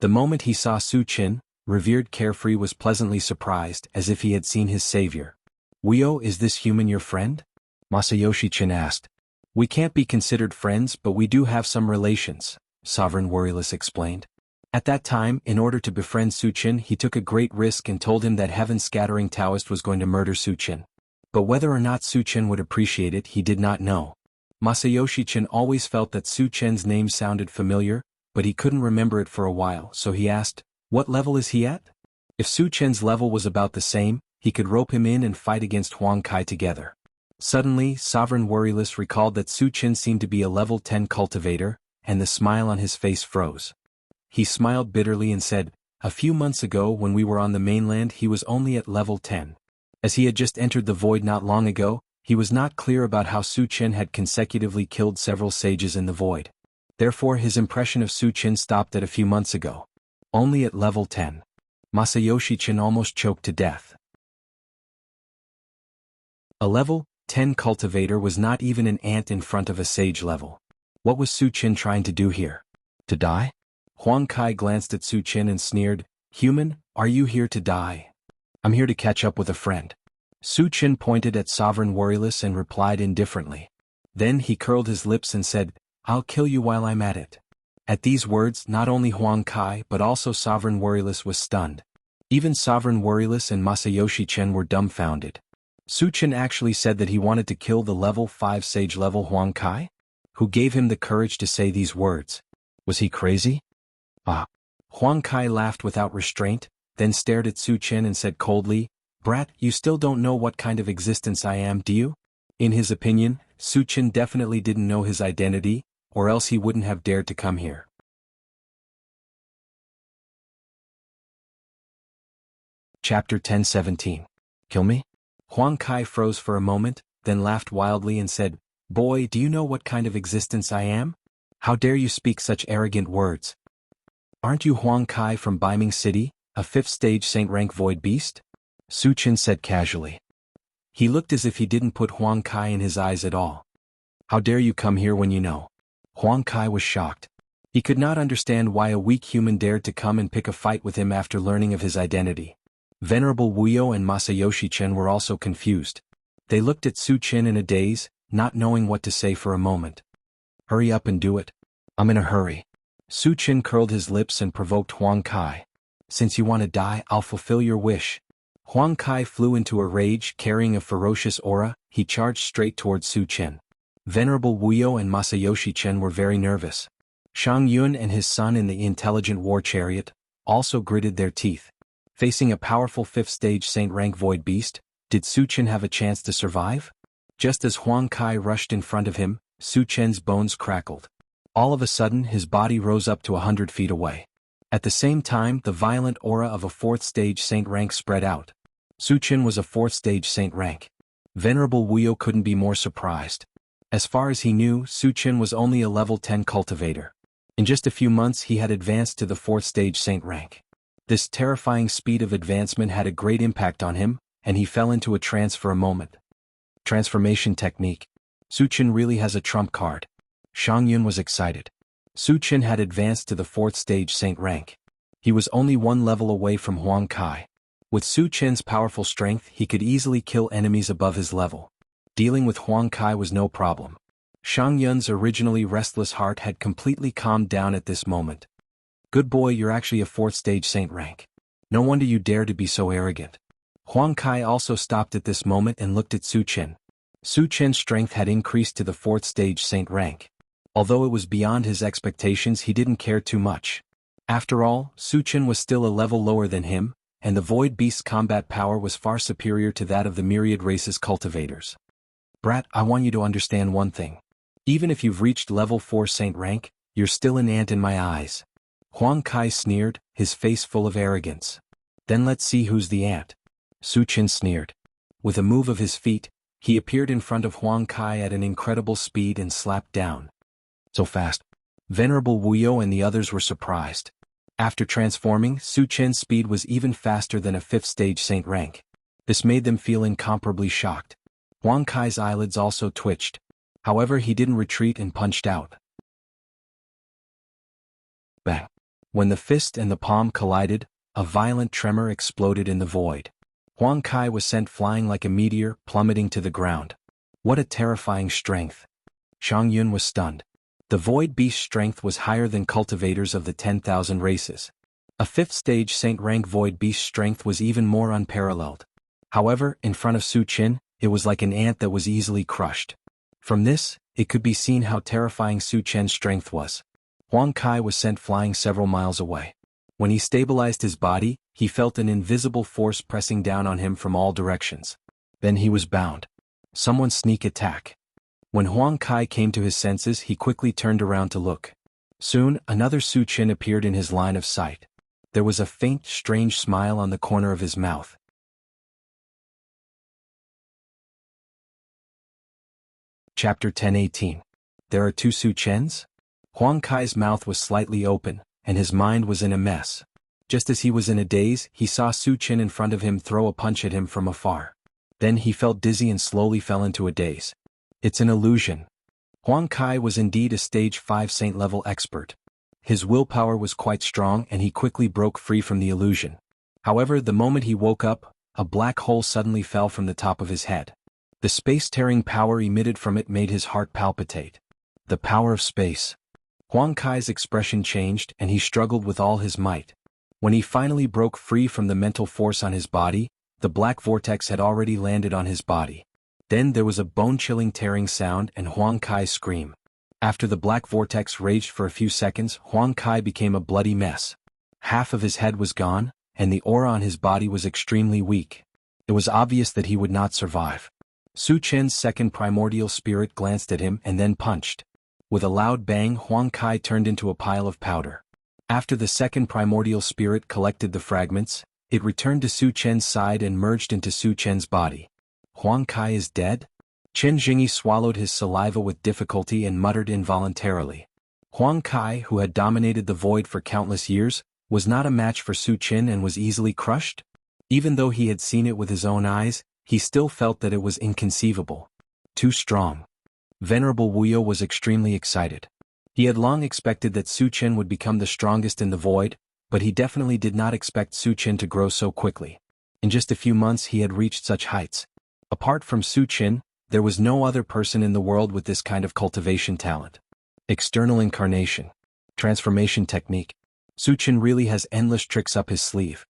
The moment he saw Su Qin, Revered Carefree was pleasantly surprised, as if he had seen his savior. Wuyo, is this human your friend? Masayoshi Qin asked. We can't be considered friends, but we do have some relations, Sovereign Worryless explained. At that time, in order to befriend Su Qin, he took a great risk and told him that Heaven-Scattering Taoist was going to murder Su Qin. But whether or not Su Qin would appreciate it, he did not know. Masayoshi Qin always felt that Su Qin's name sounded familiar, but he couldn't remember it for a while, so he asked, what level is he at? If Su Qin's level was about the same, he could rope him in and fight against Huang Kai together. Suddenly, Sovereign Worryless recalled that Su Qin seemed to be a level 10 cultivator, and the smile on his face froze. He smiled bitterly and said, a few months ago when we were on the mainland he was only at level 10. As he had just entered the void not long ago, he was not clear about how Su Qin had consecutively killed several sages in the void. Therefore his impression of Su Qin stopped at a few months ago. Only at level 10. Masayoshi Qin almost choked to death. A level 10 cultivator was not even an ant in front of a sage level. What was Su Qin trying to do here? To die? Huang Kai glanced at Su Qin and sneered, human, are you here to die? I'm here to catch up with a friend. Su Qin pointed at Sovereign Worryless and replied indifferently. Then he curled his lips and said, I'll kill you while I'm at it. At these words, not only Huang Kai but also Sovereign Worryless was stunned. Even Sovereign Worryless and Masayoshi Qin were dumbfounded. Su Qin actually said that he wanted to kill the level 5 sage level Huang Kai? Who gave him the courage to say these words? Was he crazy? Huang Kai laughed without restraint, then stared at Su Qin and said coldly, Brat, you still don't know what kind of existence I am, do you? In his opinion, Su Qin definitely didn't know his identity, or else he wouldn't have dared to come here. Chapter 10:17. Kill me? Huang Kai froze for a moment, then laughed wildly and said, Boy, do you know what kind of existence I am? How dare you speak such arrogant words? Aren't you Huang Kai from Baiming City, a 5th stage Saint rank void beast? Su Qin said casually. He looked as if he didn't put Huang Kai in his eyes at all. How dare you come here when you know? Huang Kai was shocked. He could not understand why a weak human dared to come and pick a fight with him after learning of his identity. Venerable Wuyo and Masayoshi Qin were also confused. They looked at Su Qin in a daze, not knowing what to say for a moment. Hurry up and do it. I'm in a hurry. Su Qin curled his lips and provoked Huang Kai. Since you want to die, I'll fulfill your wish. Huang Kai flew into a rage, carrying a ferocious aura. He charged straight towards Su Qin. Venerable Wuyo and Masayoshi Qin were very nervous. Shang Yun and his son in the intelligent war chariot also gritted their teeth. Facing a powerful 5th stage Saint rank void beast, did Su Qin have a chance to survive? Just as Huang Kai rushed in front of him, Su Qin's bones crackled. All of a sudden his body rose up to 100 feet away. At the same time, the violent aura of a 4th stage Saint rank spread out. Su Qin was a 4th stage Saint rank. Venerable Wuyo couldn't be more surprised. As far as he knew, Su Qin was only a level 10 cultivator. In just a few months he had advanced to the 4th stage Saint rank. This terrifying speed of advancement had a great impact on him, and he fell into a trance for a moment. Transformation technique. Su Qin really has a trump card. Shang Yun was excited. Su Qin had advanced to the 4th stage Saint rank. He was only one level away from Huang Kai. With Su Qin's powerful strength he could easily kill enemies above his level. Dealing with Huang Kai was no problem. Shang Yun's originally restless heart had completely calmed down at this moment. Good boy, you're actually a 4th stage Saint rank. No wonder you dare to be so arrogant. Huang Kai also stopped at this moment and looked at Su Chen. Su Chen's strength had increased to the 4th stage saint rank. Although it was beyond his expectations, he didn't care too much. After all, Su Chen was still a level lower than him, and the Void Beast's combat power was far superior to that of the myriad race's cultivators. Brat, I want you to understand one thing. Even if you've reached level 4 saint rank, you're still an ant in my eyes. Huang Kai sneered, his face full of arrogance. Then let's see who's the ant. Su Chen sneered. With a move of his feet, he appeared in front of Huang Kai at an incredible speed and slapped down. So fast. Venerable Wuyo and the others were surprised. After transforming, Su Chen's speed was even faster than a 5th stage saint rank. This made them feel incomparably shocked. Huang Kai's eyelids also twitched. However, he didn't retreat and punched out. Bang. When the fist and the palm collided, a violent tremor exploded in the void. Huang Kai was sent flying like a meteor, plummeting to the ground. What a terrifying strength. Shang Yun was stunned. The Void Beast's strength was higher than cultivators of the 10,000 races. A 5th stage saint rank Void Beast's strength was even more unparalleled. However, in front of Su Chen, it was like an ant that was easily crushed. From this, it could be seen how terrifying Su Chen's strength was. Huang Kai was sent flying several miles away. When he stabilized his body, he felt an invisible force pressing down on him from all directions. Then he was bound. Someone's sneak attack. When Huang Kai came to his senses, he quickly turned around to look. Soon, another Su Chen appeared in his line of sight. There was a faint, strange smile on the corner of his mouth. Chapter 10:18. There are 2 Su Chens? Huang Kai's mouth was slightly open, and his mind was in a mess. Just as he was in a daze, he saw Su Chen in front of him throw a punch at him from afar. Then he felt dizzy and slowly fell into a daze. It's an illusion. Huang Kai was indeed a stage 5 saint-level expert. His willpower was quite strong and he quickly broke free from the illusion. However, the moment he woke up, a black hole suddenly fell from the top of his head. The space-tearing power emitted from it made his heart palpitate. The power of space. Huang Kai's expression changed and he struggled with all his might. When he finally broke free from the mental force on his body, the black vortex had already landed on his body. Then there was a bone-chilling tearing sound and Huang Kai's scream. After the black vortex raged for a few seconds, Huang Kai became a bloody mess. Half of his head was gone, and the aura on his body was extremely weak. It was obvious that he would not survive. Su Chen's second primordial spirit glanced at him and then punched. With a loud bang, Huang Kai turned into a pile of powder. After the second primordial spirit collected the fragments, it returned to Su Chen's side and merged into Su Chen's body. Huang Kai is dead? Chen Jingyi swallowed his saliva with difficulty and muttered involuntarily. Huang Kai, who had dominated the void for countless years, was not a match for Su Chen and was easily crushed? Even though he had seen it with his own eyes, he still felt that it was inconceivable. Too strong. Venerable Wuyo was extremely excited. He had long expected that Su Chen would become the strongest in the void, but he definitely did not expect Su Chen to grow so quickly. In just a few months he had reached such heights. Apart from Su Chen, there was no other person in the world with this kind of cultivation talent. External incarnation. Transformation technique. Su Chen really has endless tricks up his sleeve.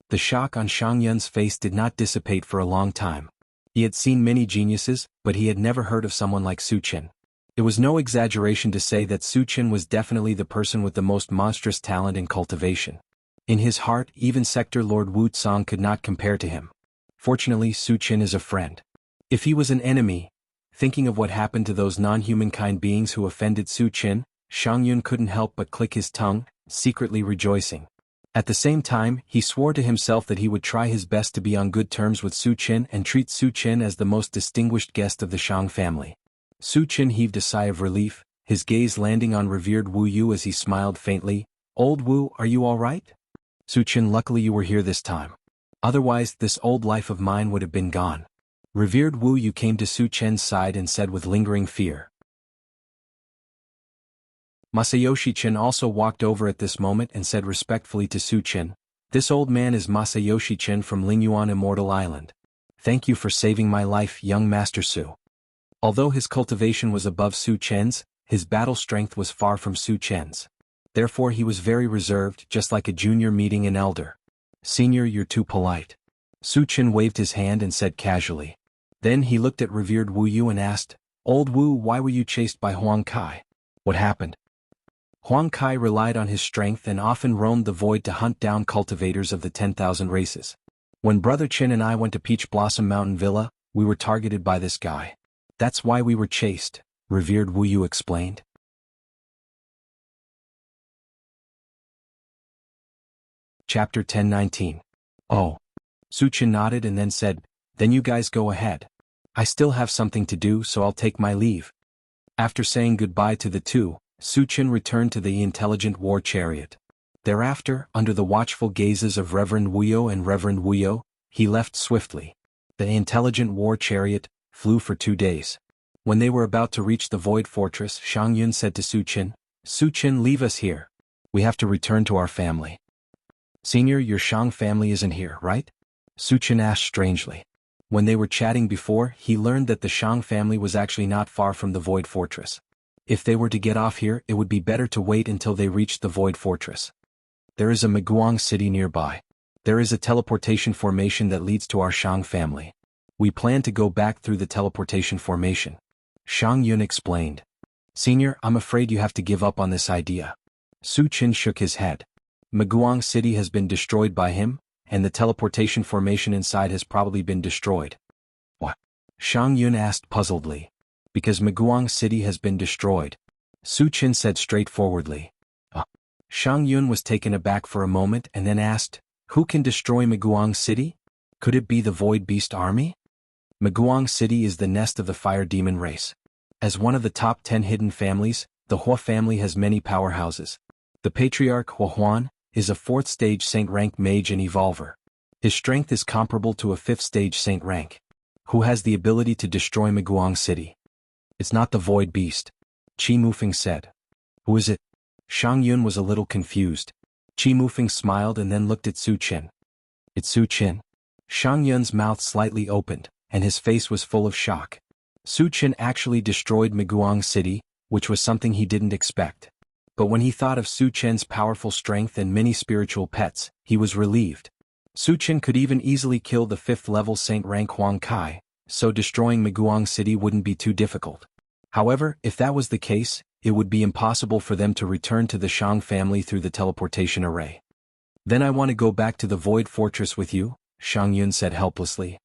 The shock on Shang Yun's face did not dissipate for a long time. He had seen many geniuses, but he had never heard of someone like Su Chen. It was no exaggeration to say that Su Chen was definitely the person with the most monstrous talent in cultivation. In his heart, even Sector Lord Wu Tsang could not compare to him. Fortunately, Su Chen is a friend. If he was an enemy, thinking of what happened to those non-humankind beings who offended Su Chen, Shang Yun couldn't help but click his tongue, secretly rejoicing. At the same time, he swore to himself that he would try his best to be on good terms with Su Chen and treat Su Chen as the most distinguished guest of the Shang family. Su Chen heaved a sigh of relief, his gaze landing on revered Wu Yu as he smiled faintly. "Old Wu, are you all right?" "Su Chen, luckily you were here this time. Otherwise, this old life of mine would have been gone." Revered Wu Yu came to Su Chen's side and said with lingering fear. Masayoshi Chen also walked over at this moment and said respectfully to Su Chen, "This old man is Masayoshi Chen from Lingyuan Immortal Island. Thank you for saving my life, young Master Su." Although his cultivation was above Su Chen's, his battle strength was far from Su Chen's. Therefore he was very reserved, just like a junior meeting an elder. "Senior, you're too polite." Su Chen waved his hand and said casually. Then he looked at revered Wu Yu and asked, Old Wu, why were you chased by Huang Kai? What happened? Huang Kai relied on his strength and often roamed the void to hunt down cultivators of the 10,000 races. When Brother Chin and I went to Peach Blossom Mountain Villa, we were targeted by this guy. That's why we were chased, revered Wu Yu explained. Chapter 10:19. Oh. Su Chen nodded and then said, Then you guys go ahead. I still have something to do, so I'll take my leave. After saying goodbye to the two, Su Chen returned to the intelligent war chariot. Thereafter, under the watchful gazes of Reverend Wuyo and Reverend Wuyo, he left swiftly. The intelligent war chariot flew for 2 days. When they were about to reach the Void Fortress, Shang Yun said to Su Chen, leave us here. We have to return to our family. Senior, your Shang family isn't here, right? Su Chen asked strangely. When they were chatting before, he learned that the Shang family was actually not far from the Void Fortress. If they were to get off here, it would be better to wait until they reached the Void Fortress. There is a Meguang city nearby. There is a teleportation formation that leads to our Shang family. We plan to go back through the teleportation formation. Shang Yun explained. Senior, I'm afraid you have to give up on this idea. Su Chen shook his head. Meguang city has been destroyed by him, and the teleportation formation inside has probably been destroyed. What? Shang Yun asked puzzledly. Because Meguang city has been destroyed. Su Chen said straightforwardly. Shang Yun was taken aback for a moment and then asked, Who can destroy Meguang city? Could it be the Void Beast army? Meguang city is the nest of the fire demon race. As one of the top 10 hidden families, the Hua family has many powerhouses. The patriarch Hua Huan is a 4th stage saint rank mage and evolver. His strength is comparable to a 5th stage saint rank. Who has the ability to destroy Meguang city? It's not the Void Beast. Qi Mufeng said. Who is it? Shang Yun was a little confused. Qi Mufeng smiled and then looked at Su Chen. It's Su Chen. Shang Yun's mouth slightly opened, and his face was full of shock. Su Chen actually destroyed Meguang city, which was something he didn't expect. But when he thought of Su Chen's powerful strength and many spiritual pets, he was relieved. Su Chen could even easily kill the 5th level saint rank Huang Kai, so destroying Meguang city wouldn't be too difficult. However, if that was the case, it would be impossible for them to return to the Shang family through the teleportation array. Then I want to go back to the Void Fortress with you, Shang Yun said helplessly.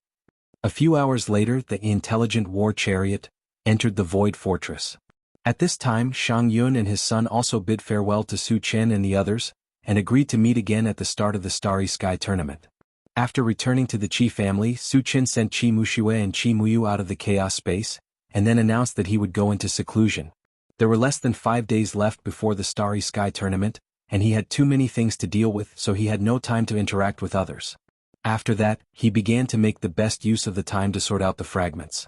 A few hours later, the intelligent war chariot entered the Void Fortress. At this time, Shang Yun and his son also bid farewell to Su Chen and the others, and agreed to meet again at the start of the Starry Sky tournament. After returning to the Qi family, Su Chen sent Qi Muxue and Qi Muyu out of the chaos space, and then announced that he would go into seclusion. There were less than 5 days left before the Starry Sky tournament, and he had too many things to deal with, so he had no time to interact with others. After that, he began to make the best use of the time to sort out the fragments.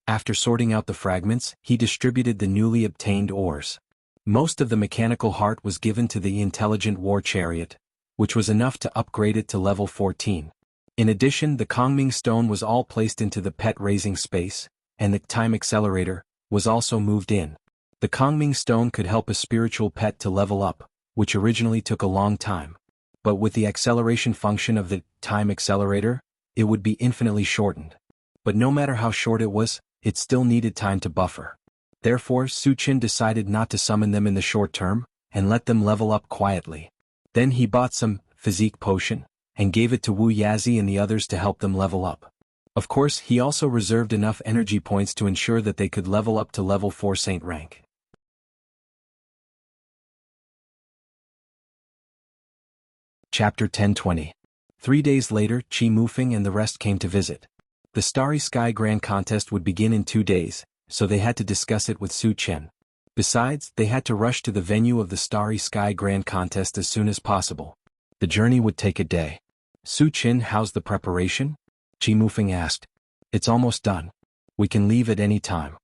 After sorting out the fragments, he distributed the newly obtained ores. Most of the mechanical heart was given to the intelligent war chariot, which was enough to upgrade it to level 14. In addition, the Kongming stone was all placed into the pet raising space, and the time accelerator was also moved in. The Kongming stone could help a spiritual pet to level up, which originally took a long time. But with the acceleration function of the time accelerator, it would be infinitely shortened. But no matter how short it was, it still needed time to buffer. Therefore, Su Chen decided not to summon them in the short term, and let them level up quietly. Then he bought some physique potion, and gave it to Wu Yazi and the others to help them level up. Of course, he also reserved enough energy points to ensure that they could level up to level 4 saint rank. Chapter 10:20. 3 days later, Qi Mufeng and the rest came to visit. The Starry Sky Grand Contest would begin in 2 days, so they had to discuss it with Su Chen. Besides, they had to rush to the venue of the Starry Sky Grand Contest as soon as possible. The journey would take a day. Su Chen, how's the preparation? Qi Mufeng asked. It's almost done. We can leave at any time.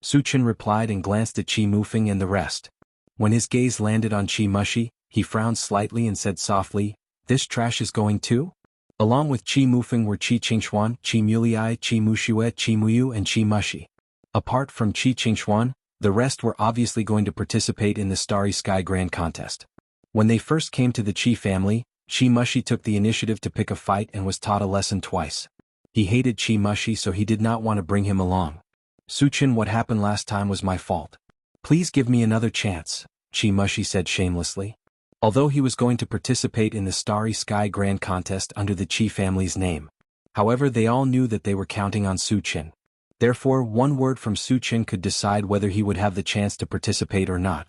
Su Chen replied and glanced at Qi Mufeng and the rest. When his gaze landed on Qi Mushi, he frowned slightly and said softly, This trash is going too? Along with Qi Mufeng were Qi Qingxuan, Qi Muliai, Qi Muxue, Qi Muyu and Qi Mushi. Apart from Qi Qingxuan, the rest were obviously going to participate in the Starry Sky Grand Contest. When they first came to the Qi family, Mushi took the initiative to pick a fight and was taught a lesson twice. He hated Mushi, so he did not want to bring him along. Suchin, what happened last time was my fault. Please give me another chance, Mushi said shamelessly. Although he was going to participate in the Starry Sky Grand Contest under the Chi family's name. However, they all knew that they were counting on Suchin. Therefore, one word from Suchin could decide whether he would have the chance to participate or not.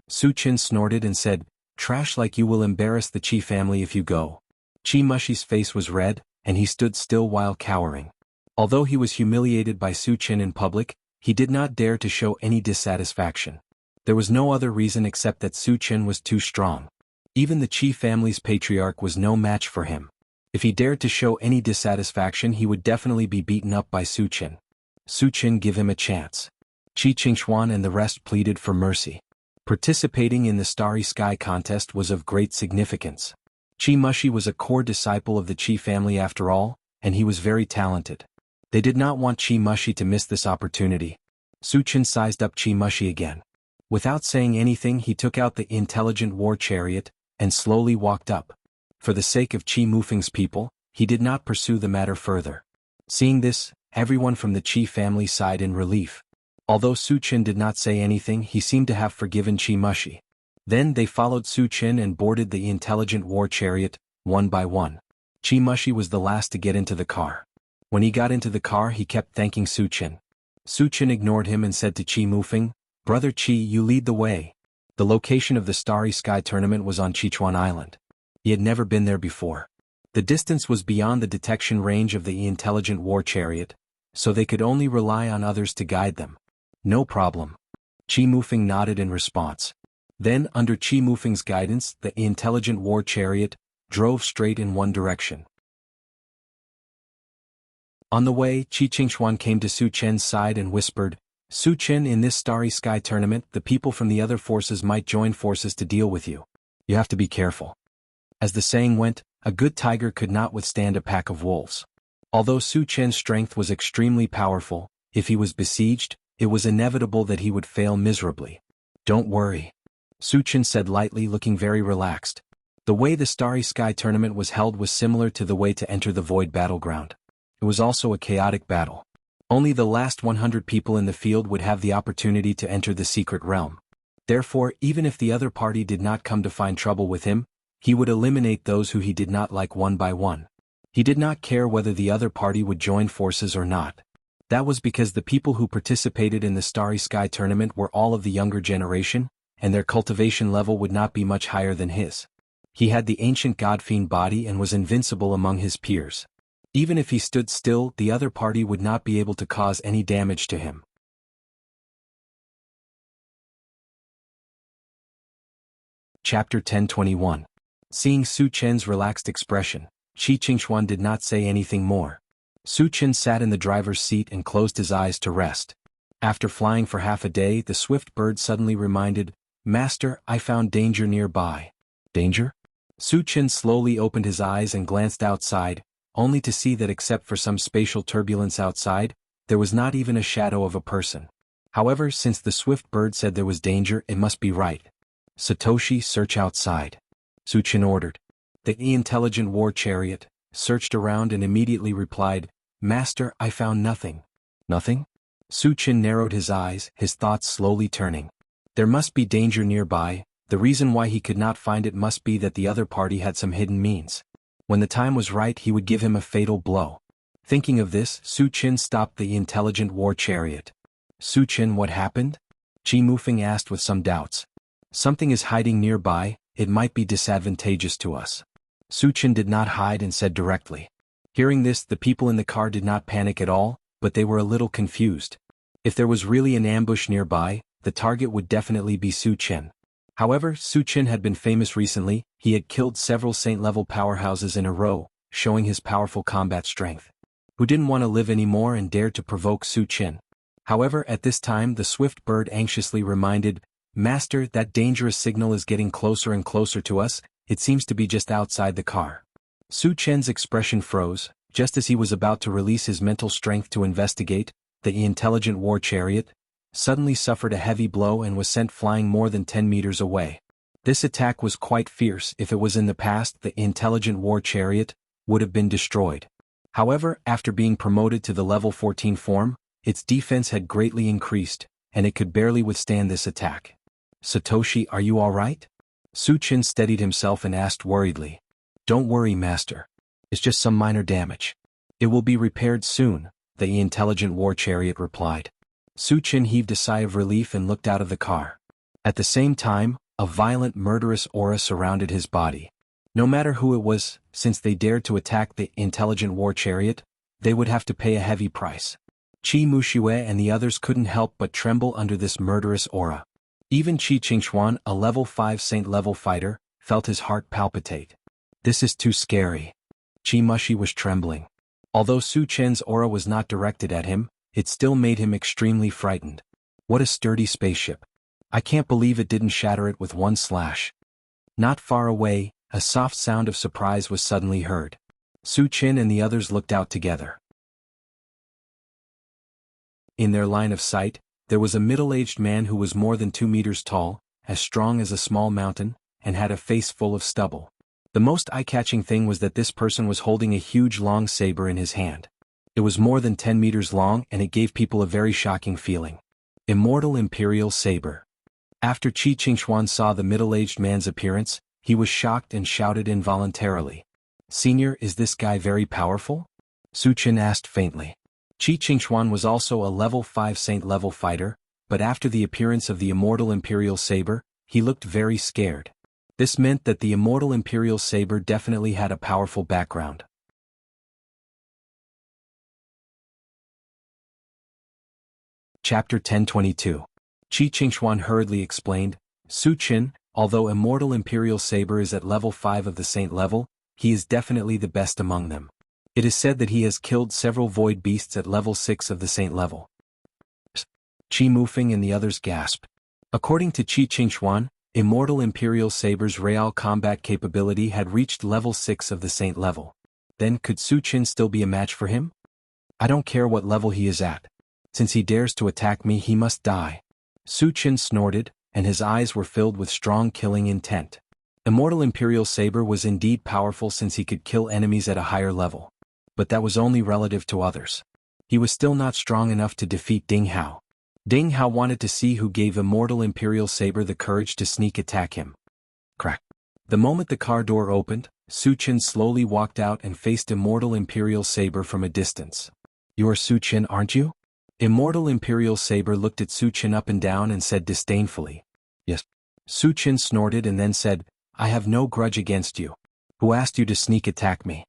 Suchin snorted and said, "Trash like you will embarrass the Chi family if you go." Mushi's face was red, and he stood still while cowering. Although he was humiliated by Suchin in public, he did not dare to show any dissatisfaction. There was no other reason except that Suchin was too strong. Even the Chi family's patriarch was no match for him. If he dared to show any dissatisfaction, he would definitely be beaten up by Suchin. Suchin, give him a chance. Chi Qingxuan and the rest pleaded for mercy. Participating in the Starry Sky contest was of great significance. Mushi was a core disciple of the Chi family after all, and he was very talented. They did not want Mushi to miss this opportunity. Suchin sized up Mushi again. Without saying anything, he took out the intelligent war chariot, and slowly walked up. For the sake of Mufeng's people, he did not pursue the matter further. Seeing this, everyone from the Chi family sighed in relief. Although Suchin did not say anything, he seemed to have forgiven Mushi. Then they followed Suchin and boarded the intelligent war chariot, one by one. Mushi was the last to get into the car. When he got into the car, he kept thanking Suchin. Suchin ignored him and said to Mufeng, "Brother Chi, you lead the way." The location of the Starry Sky tournament was on Chichuan Island. He had never been there before. The distance was beyond the detection range of the intelligent war chariot, so they could only rely on others to guide them. No problem. Mufeng nodded in response. Then, under Mufeng's guidance, the intelligent war chariot drove straight in one direction. On the way, Qingxuan came to Suchin's side and whispered, "Suchin, in this Starry Sky tournament, the people from the other forces might join forces to deal with you. You have to be careful." As the saying went, a good tiger could not withstand a pack of wolves. Although Suchin's strength was extremely powerful, if he was besieged, it was inevitable that he would fail miserably. "Don't worry," Suchin said lightly, looking very relaxed. The way the Starry Sky tournament was held was similar to the way to enter the Void battleground. It was also a chaotic battle. Only the last 100 people in the field would have the opportunity to enter the secret realm. Therefore, even if the other party did not come to find trouble with him, he would eliminate those who he did not like one by one. He did not care whether the other party would join forces or not. That was because the people who participated in the Starry Sky tournament were all of the younger generation, and their cultivation level would not be much higher than his. He had the ancient God-fiend body and was invincible among his peers. Even if he stood still, the other party would not be able to cause any damage to him. Chapter 10:21. Seeing Suchin's relaxed expression, Qingxuan did not say anything more. Suchin sat in the driver's seat and closed his eyes to rest. After flying for half a day, the swift bird suddenly reminded, "Master, I found danger nearby." "Danger?" Suchin slowly opened his eyes and glanced outside, only to see that except for some spatial turbulence outside, there was not even a shadow of a person. However, since the swift bird said there was danger, it must be right. "Satoshi, search outside," Suchin ordered. The intelligent war chariot searched around and immediately replied, "Master, I found nothing." "Nothing?" Suchin narrowed his eyes, his thoughts slowly turning. There must be danger nearby. The reason why he could not find it must be that the other party had some hidden means. When the time was right, he would give him a fatal blow. Thinking of this, Suchin stopped the intelligent war chariot. "Suchin, what happened?" Mufeng asked with some doubts. "Something is hiding nearby, it might be disadvantageous to us." Suchin did not hide and said directly. Hearing this, the people in the car did not panic at all, but they were a little confused. If there was really an ambush nearby, the target would definitely be Suchin. However, Suchin had been famous recently. He had killed several saint-level powerhouses in a row, showing his powerful combat strength. Who didn't want to live anymore and dared to provoke Suchin? However, at this time the swift bird anxiously reminded, "Master, that dangerous signal is getting closer and closer to us, it seems to be just outside the car." Suchin's expression froze. Just as he was about to release his mental strength to investigate, the intelligent war chariot suddenly suffered a heavy blow and was sent flying more than 10 meters away. This attack was quite fierce. If it was in the past, the intelligent war chariot would have been destroyed. However, after being promoted to the level 14 form, its defense had greatly increased, and it could barely withstand this attack. Satoshi, are you alright? Suchin steadied himself and asked worriedly. Don't worry, master. It's just some minor damage. It will be repaired soon, the intelligent war chariot replied. Suchin heaved a sigh of relief and looked out of the car. At the same time, a violent murderous aura surrounded his body. No matter who it was, since they dared to attack the intelligent war chariot, they would have to pay a heavy price. Qi Muxiue and the others couldn't help but tremble under this murderous aura. Even Qi Qingxuan, a level 5 saint-level fighter, felt his heart palpitate. This is too scary. Qi Muxi was trembling. Although Su Chen's aura was not directed at him, it still made him extremely frightened. What a sturdy spaceship. I can't believe it didn't shatter it with one slash. Not far away, a soft sound of surprise was suddenly heard. Su Chen and the others looked out together. In their line of sight, there was a middle-aged man who was more than 2 meters tall, as strong as a small mountain, and had a face full of stubble. The most eye-catching thing was that this person was holding a huge long saber in his hand. It was more than 10 meters long and it gave people a very shocking feeling. Immortal Imperial Saber. After Qi Qingxuan saw the middle-aged man's appearance, he was shocked and shouted involuntarily. Senior, is this guy very powerful? Su Chen asked faintly. Qi Qingxuan was also a level 5 saint-level fighter, but after the appearance of the Immortal Imperial Saber, he looked very scared. This meant that the Immortal Imperial Saber definitely had a powerful background. Chapter 1022. Qi Qingxuan hurriedly explained, Su Chen, although Immortal Imperial Saber is at level 5 of the saint level, he is definitely the best among them. It is said that he has killed several void beasts at level 6 of the saint level. Qi Mufeng and the others gasped. According to Qi Qingxuan, Immortal Imperial Saber's real combat capability had reached level 6 of the saint level. Then could Su Chen still be a match for him? I don't care what level he is at. Since he dares to attack me, he must die. Su Chen snorted, and his eyes were filled with strong killing intent. Immortal Imperial Saber was indeed powerful since he could kill enemies at a higher level. But that was only relative to others. He was still not strong enough to defeat Ding Hao. Ding Hao wanted to see who gave Immortal Imperial Saber the courage to sneak attack him. Crack. The moment the car door opened, Su Chen slowly walked out and faced Immortal Imperial Saber from a distance. You are Su Chen, aren't you? Immortal Imperial Saber looked at Su Chen up and down and said disdainfully. Yes. Su Chen snorted and then said, I have no grudge against you. Who asked you to sneak attack me?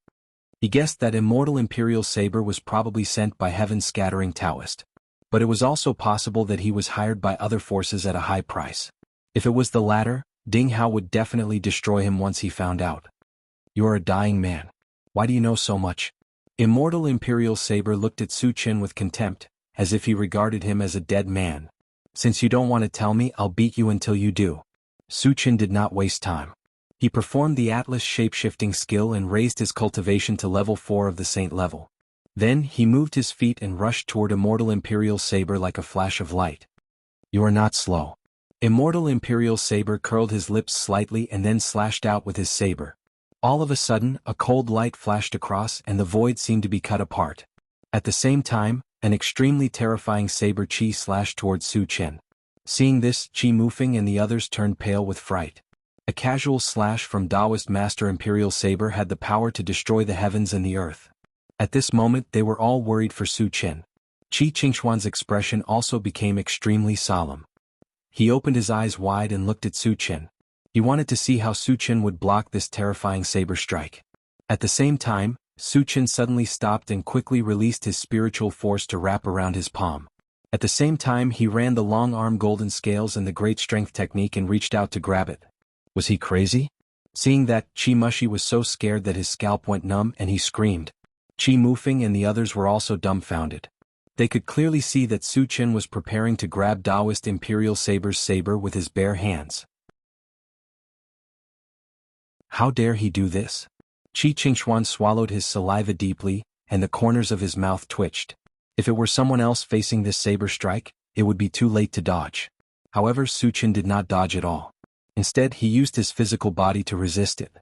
He guessed that Immortal Imperial Saber was probably sent by Heaven's Scattering Taoist. But it was also possible that he was hired by other forces at a high price. If it was the latter, Ding Hao would definitely destroy him once he found out. You are a dying man. Why do you know so much? Immortal Imperial Saber looked at Su Chen with contempt, as if he regarded him as a dead man. Since you don't want to tell me, I'll beat you until you do. Su Chen did not waste time. He performed the Atlas shape-shifting skill and raised his cultivation to level 4 of the saint level. Then, he moved his feet and rushed toward Immortal Imperial Saber like a flash of light. You are not slow. Immortal Imperial Saber curled his lips slightly and then slashed out with his saber. All of a sudden, a cold light flashed across and the void seemed to be cut apart. At the same time, an extremely terrifying saber chi slashed toward Su Chen. Seeing this, Qi Mufeng and the others turned pale with fright. A casual slash from Taoist Master Imperial Saber had the power to destroy the heavens and the earth. At this moment they were all worried for Su Chen. Qi Qingxuan's expression also became extremely solemn. He opened his eyes wide and looked at Su Chen. He wanted to see how Su Chen would block this terrifying saber strike. At the same time, Su Chen suddenly stopped and quickly released his spiritual force to wrap around his palm. At the same time he ran the long arm golden scales and the great strength technique and reached out to grab it. Was he crazy? Seeing that, Qi Muxi was so scared that his scalp went numb and he screamed. Qi Mufeng and the others were also dumbfounded. They could clearly see that Su Chen was preparing to grab Taoist Imperial Saber's saber with his bare hands. How dare he do this? Qi Qingxuan swallowed his saliva deeply, and the corners of his mouth twitched. If it were someone else facing this saber strike, it would be too late to dodge. However, Su Chen did not dodge at all. Instead, he used his physical body to resist it.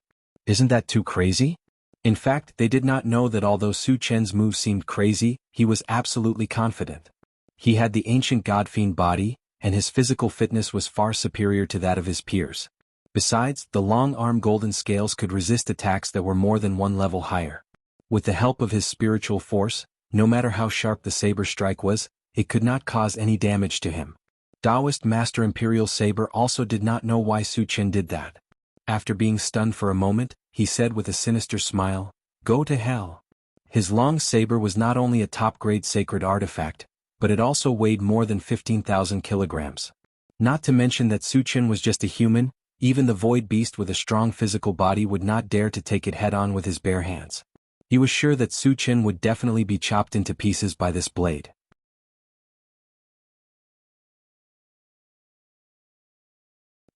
Isn't that too crazy? In fact, they did not know that although Su Chen's move seemed crazy, he was absolutely confident. He had the ancient god-fiend body, and his physical fitness was far superior to that of his peers. Besides, the long-arm golden scales could resist attacks that were more than one level higher. With the help of his spiritual force, no matter how sharp the saber strike was, it could not cause any damage to him. Taoist Master Imperial Saber also did not know why Su Chen did that. After being stunned for a moment, he said with a sinister smile, "Go to hell." His long saber was not only a top-grade sacred artifact, but it also weighed more than 15,000 kilograms. Not to mention that Su Chen was just a human, even the void beast with a strong physical body would not dare to take it head-on with his bare hands. He was sure that Su Chen would definitely be chopped into pieces by this blade.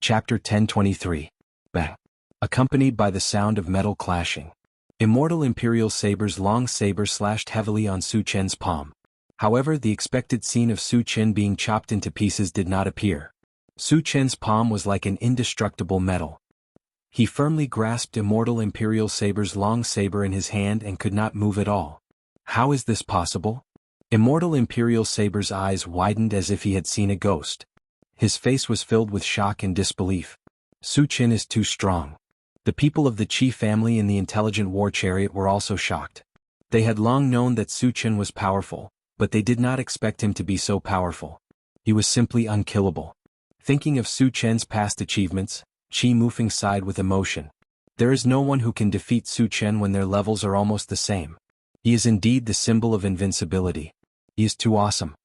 Chapter 1023. Bang. Accompanied by the sound of metal clashing. Immortal Imperial Saber's long saber slashed heavily on Su Chen's palm. However, the expected scene of Su Chen being chopped into pieces did not appear. Su Chen's palm was like an indestructible metal. He firmly grasped Immortal Imperial Saber's long saber in his hand and could not move at all. How is this possible? Immortal Imperial Saber's eyes widened as if he had seen a ghost. His face was filled with shock and disbelief. Su Chen is too strong. The people of the Qi family in the intelligent war chariot were also shocked. They had long known that Su Chen was powerful, but they did not expect him to be so powerful. He was simply unkillable. Thinking of Su Chen's past achievements, Qi Mufeng sighed with emotion. There is no one who can defeat Su Chen when their levels are almost the same. He is indeed the symbol of invincibility. He is too awesome.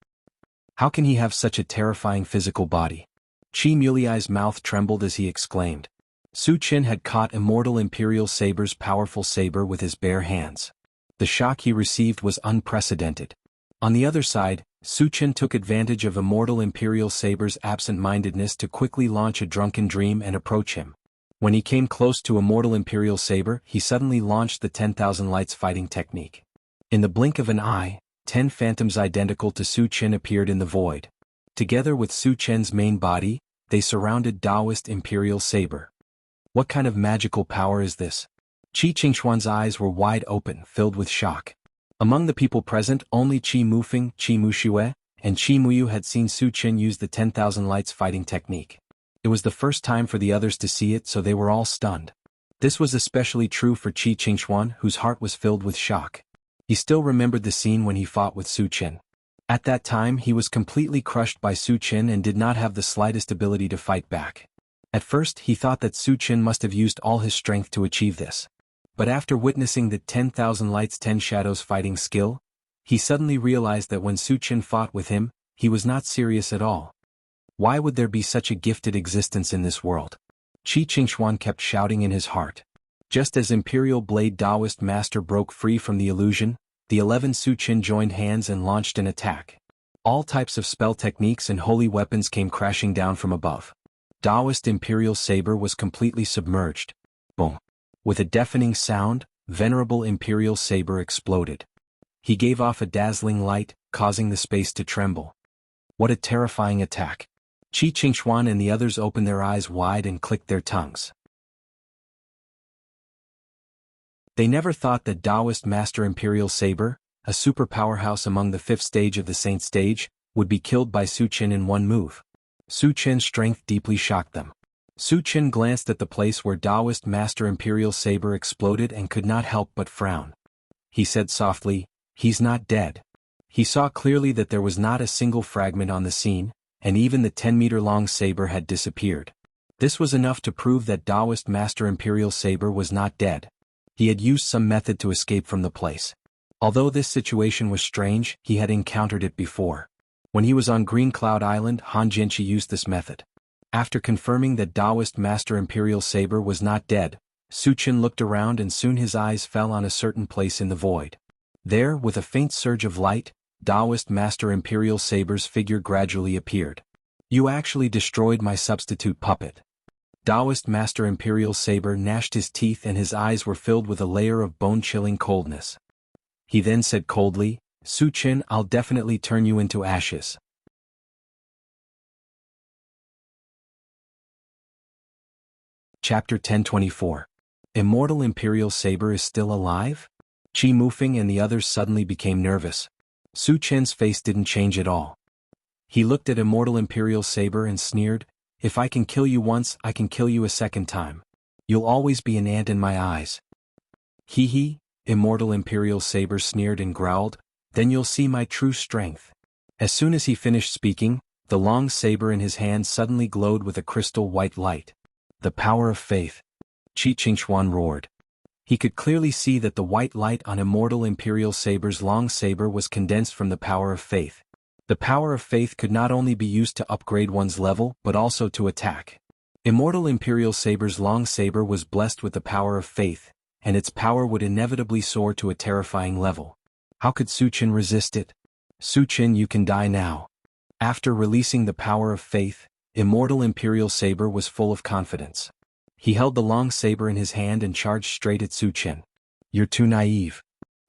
How can he have such a terrifying physical body? Qi Muliai's mouth trembled as he exclaimed. Su Chen had caught Immortal Imperial Saber's powerful saber with his bare hands. The shock he received was unprecedented. On the other side, Su Chen took advantage of Immortal Imperial Saber's absent-mindedness to quickly launch a drunken dream and approach him. When he came close to Immortal Imperial Saber, he suddenly launched the 10,000 Lights fighting technique. In the blink of an eye, 10 phantoms identical to Su Chen appeared in the void. Together with Su Chen's main body, they surrounded Taoist Imperial Saber. What kind of magical power is this? Qi Qingshuan's eyes were wide open, filled with shock. Among the people present, only Qi Mufeng, Qi Muxue, and Qi Muyu had seen Su Chen use the 10,000 Lights fighting technique. It was the first time for the others to see it, so they were all stunned. This was especially true for Qi Qingshuan, whose heart was filled with shock. He still remembered the scene when he fought with Su Chen. At that time, he was completely crushed by Su Chen and did not have the slightest ability to fight back. At first, he thought that Su Chen must have used all his strength to achieve this. But after witnessing the 10,000 Lights 10 Shadows fighting skill, he suddenly realized that when Su Chen fought with him, he was not serious at all. Why would there be such a gifted existence in this world? Qi Qingshuan kept shouting in his heart. Just as Imperial Blade Taoist Master broke free from the illusion, the 11 Su Chen joined hands and launched an attack. All types of spell techniques and holy weapons came crashing down from above. Taoist Imperial Saber was completely submerged. Boom. With a deafening sound, Venerable Imperial Saber exploded. He gave off a dazzling light, causing the space to tremble. What a terrifying attack. Qi Qingshuan and the others opened their eyes wide and clicked their tongues. They never thought that Taoist Master Imperial Saber, a super powerhouse among the 5th stage of the Saint stage, would be killed by Su Chen in one move. Su Chen's strength deeply shocked them. Su Chen glanced at the place where Taoist Master Imperial Saber exploded and could not help but frown. He said softly, "He's not dead." He saw clearly that there was not a single fragment on the scene, and even the 10-meter-long saber had disappeared. This was enough to prove that Taoist Master Imperial Saber was not dead. He had used some method to escape from the place. Although this situation was strange, he had encountered it before. When he was on Green Cloud Island, Han Jianqi used this method. After confirming that Taoist Master Imperial Saber was not dead, Su Chen looked around and soon his eyes fell on a certain place in the void. There, with a faint surge of light, Taoist Master Imperial Saber's figure gradually appeared. "You actually destroyed my substitute puppet." Taoist Master Imperial Saber gnashed his teeth and his eyes were filled with a layer of bone-chilling coldness. He then said coldly, "Su Chen, I'll definitely turn you into ashes." Chapter 1024. Immortal Imperial Saber is still alive? Qi Mufeng and the others suddenly became nervous. Su Chen's face didn't change at all. He looked at Immortal Imperial Saber and sneered, "If I can kill you once, I can kill you a second time. You'll always be an ant in my eyes." "Hee hee," Immortal Imperial Saber sneered and growled, "then you'll see my true strength." As soon as he finished speaking, the long saber in his hand suddenly glowed with a crystal white light. "The power of faith," Qi Qingxuan roared. He could clearly see that the white light on Immortal Imperial Saber's long saber was condensed from the power of faith. The power of faith could not only be used to upgrade one's level but also to attack. Immortal Imperial Saber's long saber was blessed with the power of faith, and its power would inevitably soar to a terrifying level. How could Su Chen resist it? "Su Chen, you can die now." After releasing the power of faith, Immortal Imperial Saber was full of confidence. He held the long saber in his hand and charged straight at Su Chen. "You're too naive."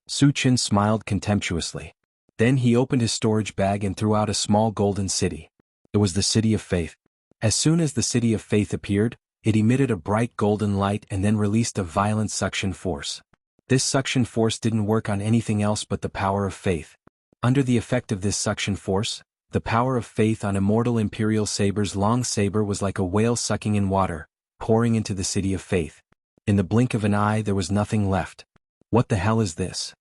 Su Chen smiled contemptuously. Then he opened his storage bag and threw out a small golden city. It was the City of Faith. As soon as the City of Faith appeared, it emitted a bright golden light and then released a violent suction force. This suction force didn't work on anything else but the power of faith. Under the effect of this suction force, the power of faith on Immortal Imperial Saber's long saber was like a whale sucking in water, pouring into the City of Faith. In the blink of an eye there was nothing left. What the hell is this?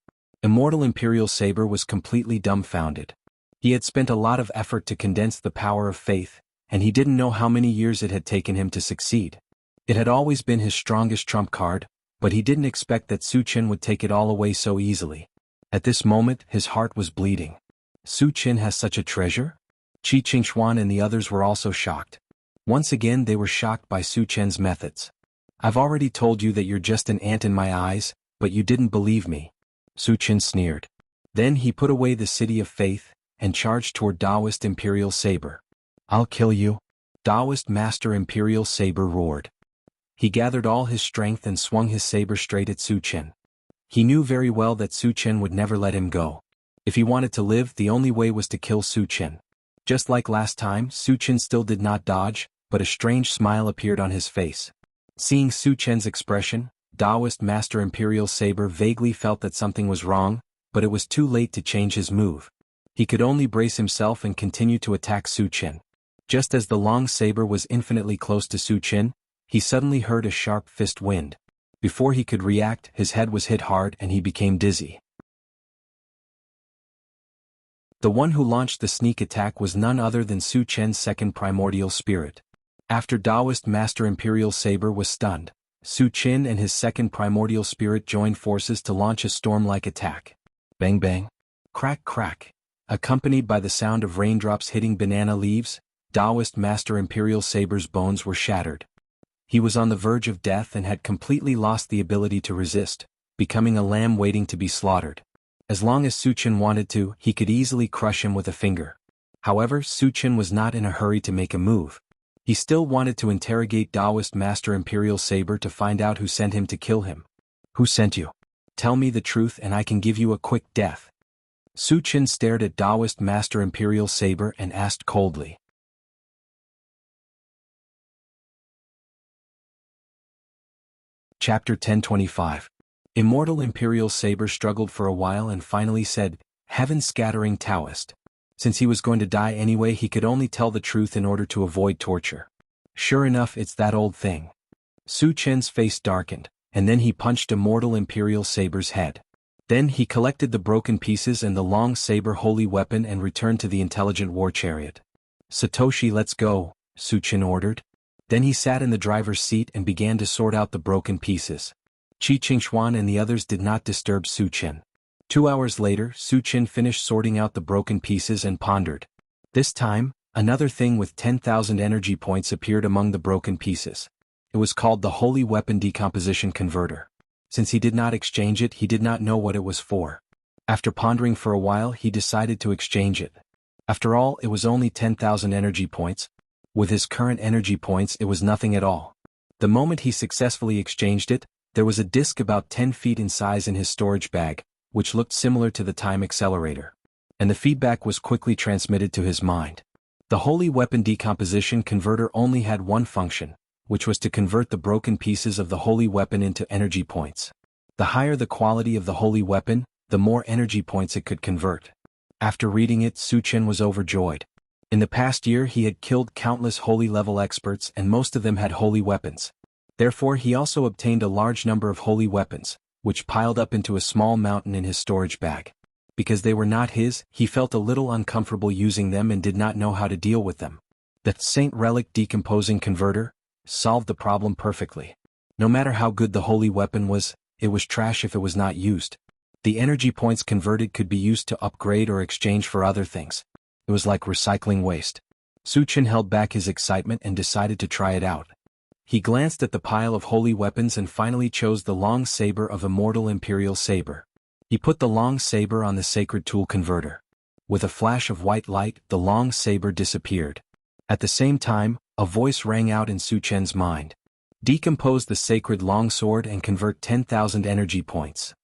Immortal Imperial Saber was completely dumbfounded. He had spent a lot of effort to condense the power of faith, and he didn't know how many years it had taken him to succeed. It had always been his strongest trump card, but he didn't expect that Su Chen would take it all away so easily. At this moment, his heart was bleeding. Su Chen has such a treasure? Qi Qingxuan and the others were also shocked. Once again they were shocked by Su Chen's methods. "I've already told you that you're just an ant in my eyes, but you didn't believe me." Su Chen sneered. Then he put away the City of Faith, and charged toward Taoist Imperial Saber. "I'll kill you." Taoist Master Imperial Saber roared. He gathered all his strength and swung his saber straight at Su Chen. He knew very well that Su Chen would never let him go. If he wanted to live, the only way was to kill Su Chen. Just like last time, Su Chen still did not dodge, but a strange smile appeared on his face. Seeing Su Chen's expression, Taoist Master Imperial Saber vaguely felt that something was wrong, but it was too late to change his move. He could only brace himself and continue to attack Su Chen. Just as the long saber was infinitely close to Su Chen, he suddenly heard a sharp fist wind. Before he could react, his head was hit hard and he became dizzy. The one who launched the sneak attack was none other than Su Chen's second primordial spirit. After Taoist Master Imperial Saber was stunned, Su Chen and his second primordial spirit joined forces to launch a storm-like attack. Bang bang. Crack crack. Accompanied by the sound of raindrops hitting banana leaves, Taoist Master Imperial Saber's bones were shattered. He was on the verge of death and had completely lost the ability to resist, becoming a lamb waiting to be slaughtered. As long as Su Chen wanted to, he could easily crush him with a finger. However, Su Chen was not in a hurry to make a move. He still wanted to interrogate Taoist Master Imperial Saber to find out who sent him to kill him. "Who sent you? Tell me the truth and I can give you a quick death." Su Chen stared at Taoist Master Imperial Saber and asked coldly. Chapter 1025. Immortal Imperial Saber struggled for a while and finally said, "Heaven-scattering Taoist." Since he was going to die anyway, he could only tell the truth in order to avoid torture. "Sure enough, it's that old thing." Su Chen's face darkened, and then he punched Immortal Imperial Saber's head. Then he collected the broken pieces and the long saber holy weapon and returned to the intelligent war chariot. "Satoshi, let's go," Su Chen ordered. Then he sat in the driver's seat and began to sort out the broken pieces. Qi Qingxuan and the others did not disturb Su Chen. 2 hours later, Su Chen finished sorting out the broken pieces and pondered. This time, another thing with 10,000 energy points appeared among the broken pieces. It was called the Holy Weapon Decomposition Converter. Since he did not exchange it, he did not know what it was for. After pondering for a while, he decided to exchange it. After all, it was only 10,000 energy points. With his current energy points, it was nothing at all. The moment he successfully exchanged it, there was a disc about 10 feet in size in his storage bag, which looked similar to the time accelerator. And the feedback was quickly transmitted to his mind. The Holy Weapon Decomposition Converter only had one function, which was to convert the broken pieces of the holy weapon into energy points. The higher the quality of the holy weapon, the more energy points it could convert. After reading it, Su Chen was overjoyed. In the past year he had killed countless holy level experts and most of them had holy weapons. Therefore he also obtained a large number of holy weapons, which piled up into a small mountain in his storage bag. Because they were not his, he felt a little uncomfortable using them and did not know how to deal with them. The Saint Relic Decomposing Converter solved the problem perfectly. No matter how good the holy weapon was, it was trash if it was not used. The energy points converted could be used to upgrade or exchange for other things. It was like recycling waste. Su Chen held back his excitement and decided to try it out. He glanced at the pile of holy weapons and finally chose the long saber of Immortal Imperial Saber. He put the long saber on the sacred tool converter. With a flash of white light, the long saber disappeared. At the same time, a voice rang out in Su Chen's mind. Decompose the sacred longsword and convert 10,000 energy points.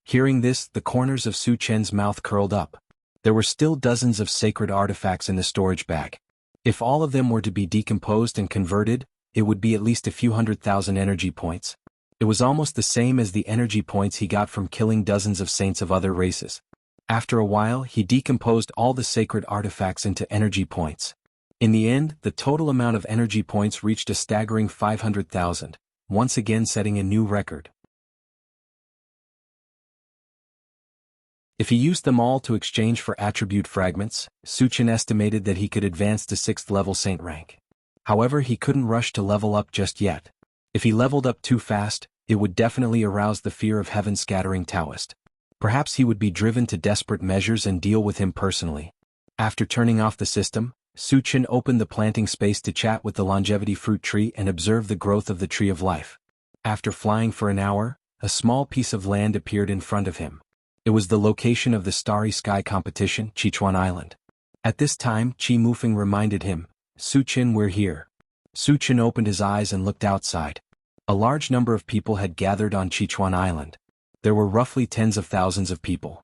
Hearing this, the corners of Su Chen's mouth curled up. There were still dozens of sacred artifacts in the storage bag. If all of them were to be decomposed and converted, it would be at least a few 100,000 energy points. It was almost the same as the energy points he got from killing dozens of saints of other races. After a while, he decomposed all the sacred artifacts into energy points. In the end, the total amount of energy points reached a staggering 500,000, once again setting a new record. If he used them all to exchange for attribute fragments, Su Chen estimated that he could advance to 6th level saint rank. However, he couldn't rush to level up just yet. If he leveled up too fast, it would definitely arouse the fear of heaven-scattering Taoist. Perhaps he would be driven to desperate measures and deal with him personally. After turning off the system, Su Chen opened the planting space to chat with the longevity fruit tree and observe the growth of the tree of life. After flying for an hour, a small piece of land appeared in front of him. It was the location of the Starry Sky competition, Chichuan Island. At this time, Qi Mufeng reminded him, "Su Chen, we're here." Su Chen opened his eyes and looked outside. A large number of people had gathered on Chichuan Island. There were roughly tens of thousands of people.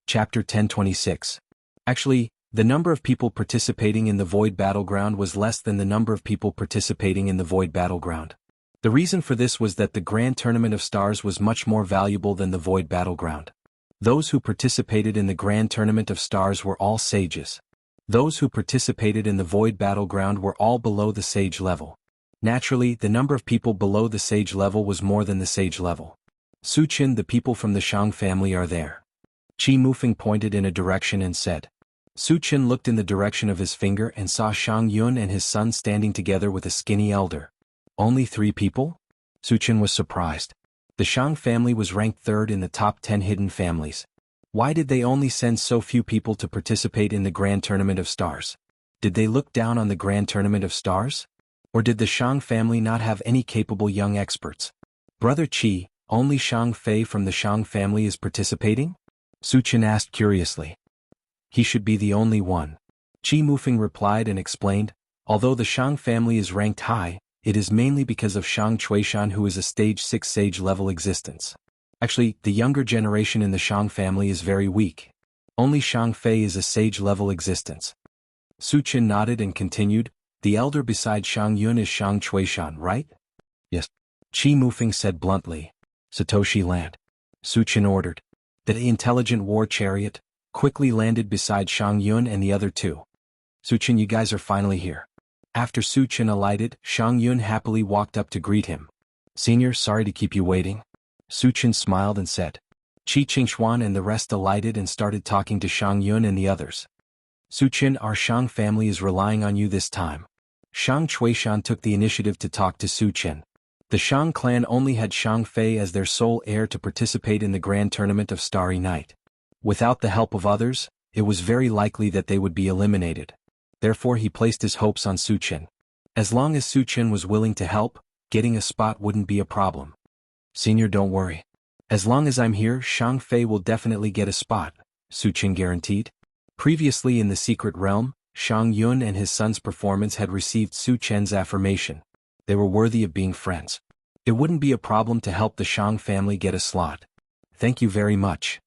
Chapter 1026. Actually, the number of people participating in the Void Battleground was less than the number of people participating in the Void Battleground. The reason for this was that the Grand Tournament of Stars was much more valuable than the Void Battleground. Those who participated in the Grand Tournament of Stars were all sages. Those who participated in the Void Battleground were all below the sage level. Naturally, the number of people below the sage level was more than the sage level. Su Chen, the people from the Shang family are there. Qi Mufeng pointed in a direction and said. Su Chen looked in the direction of his finger and saw Shang Yun and his son standing together with a skinny elder. Only 3 people? Su Chen was surprised. The Shang family was ranked 3rd in the top 10 hidden families. Why did they only send so few people to participate in the Grand Tournament of Stars? Did they look down on the Grand Tournament of Stars? Or did the Shang family not have any capable young experts? Brother Qi, only Shang Fei from the Shang family is participating? Su Chen asked curiously. He should be the only one. Qi Mufeng replied and explained, although the Shang family is ranked high, it is mainly because of Shang Chuishan, who is a stage 6 sage level existence. Actually, the younger generation in the Shang family is very weak. Only Shang Fei is a sage level existence. Su Chen nodded and continued, the elder beside Shang Yun is Shang Chuishan, right? Yes. Qi Mufeng said bluntly. Satoshi land. Su Chen ordered. The intelligent war chariot quickly landed beside Shang Yun and the other 2. Su Chen, you guys are finally here. After Su Chen alighted, Shang Yun happily walked up to greet him. Senior, sorry to keep you waiting. Su Chen smiled and said. Qi Qingxuan and the rest alighted and started talking to Shang Yun and the others. Su Chen, our Shang family is relying on you this time. Shang Chuishan took the initiative to talk to Su Chen. The Shang clan only had Shang Fei as their sole heir to participate in the Grand Tournament of Starry Night. Without the help of others, it was very likely that they would be eliminated. Therefore he placed his hopes on Su Chen. As long as Su Chen was willing to help, getting a spot wouldn't be a problem. Senior, don't worry. As long as I'm here, Shang Fei will definitely get a spot, Su Chen guaranteed. Previously in the secret realm, Shang Yun and his son's performance had received Su Chen's affirmation. They were worthy of being friends. It wouldn't be a problem to help the Shang family get a slot. Thank you very much.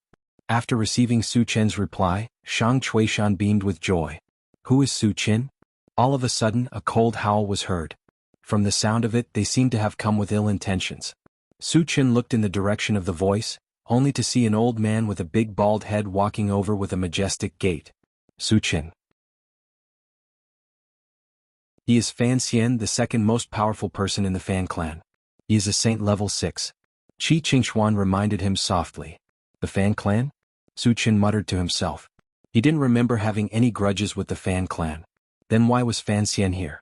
After receiving Su Chen's reply, Shang Chuishan beamed with joy. Who is Su Chen? All of a sudden, a cold howl was heard. From the sound of it, they seemed to have come with ill intentions. Su Chen looked in the direction of the voice, only to see an old man with a big bald head walking over with a majestic gait. Su Chen. He is Fan Xian, the second most powerful person in the Fan clan. He is a saint level 6. Qi Qingxuan reminded him softly. The Fan clan? Su Chen muttered to himself. He didn't remember having any grudges with the Fan clan. Then why was Fan Xian here?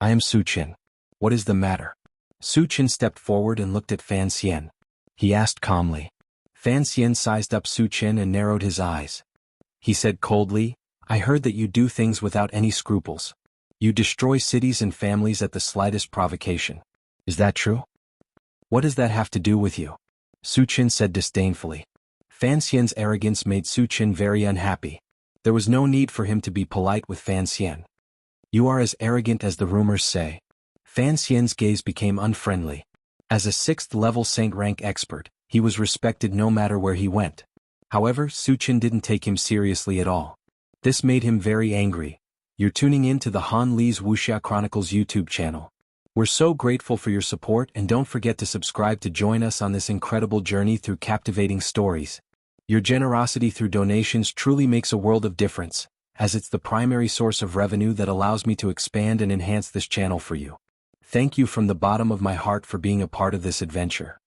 I am Su Chen. What is the matter? Su Chen stepped forward and looked at Fan Xian. He asked calmly. Fan Xian sized up Su Chen and narrowed his eyes. He said coldly, I heard that you do things without any scruples. You destroy cities and families at the slightest provocation. Is that true? What does that have to do with you? Su Chen said disdainfully. Fan Xian's arrogance made Su Chen very unhappy. There was no need for him to be polite with Fan Xian. You are as arrogant as the rumors say. Fan Xian's gaze became unfriendly. As a 6th level saint rank expert, he was respected no matter where he went. However, Su Chen didn't take him seriously at all. This made him very angry. You're tuning in to the Han Li's Wuxia Chronicles YouTube channel. We're so grateful for your support, and don't forget to subscribe to join us on this incredible journey through captivating stories. Your generosity through donations truly makes a world of difference, as it's the primary source of revenue that allows me to expand and enhance this channel for you. Thank you from the bottom of my heart for being a part of this adventure.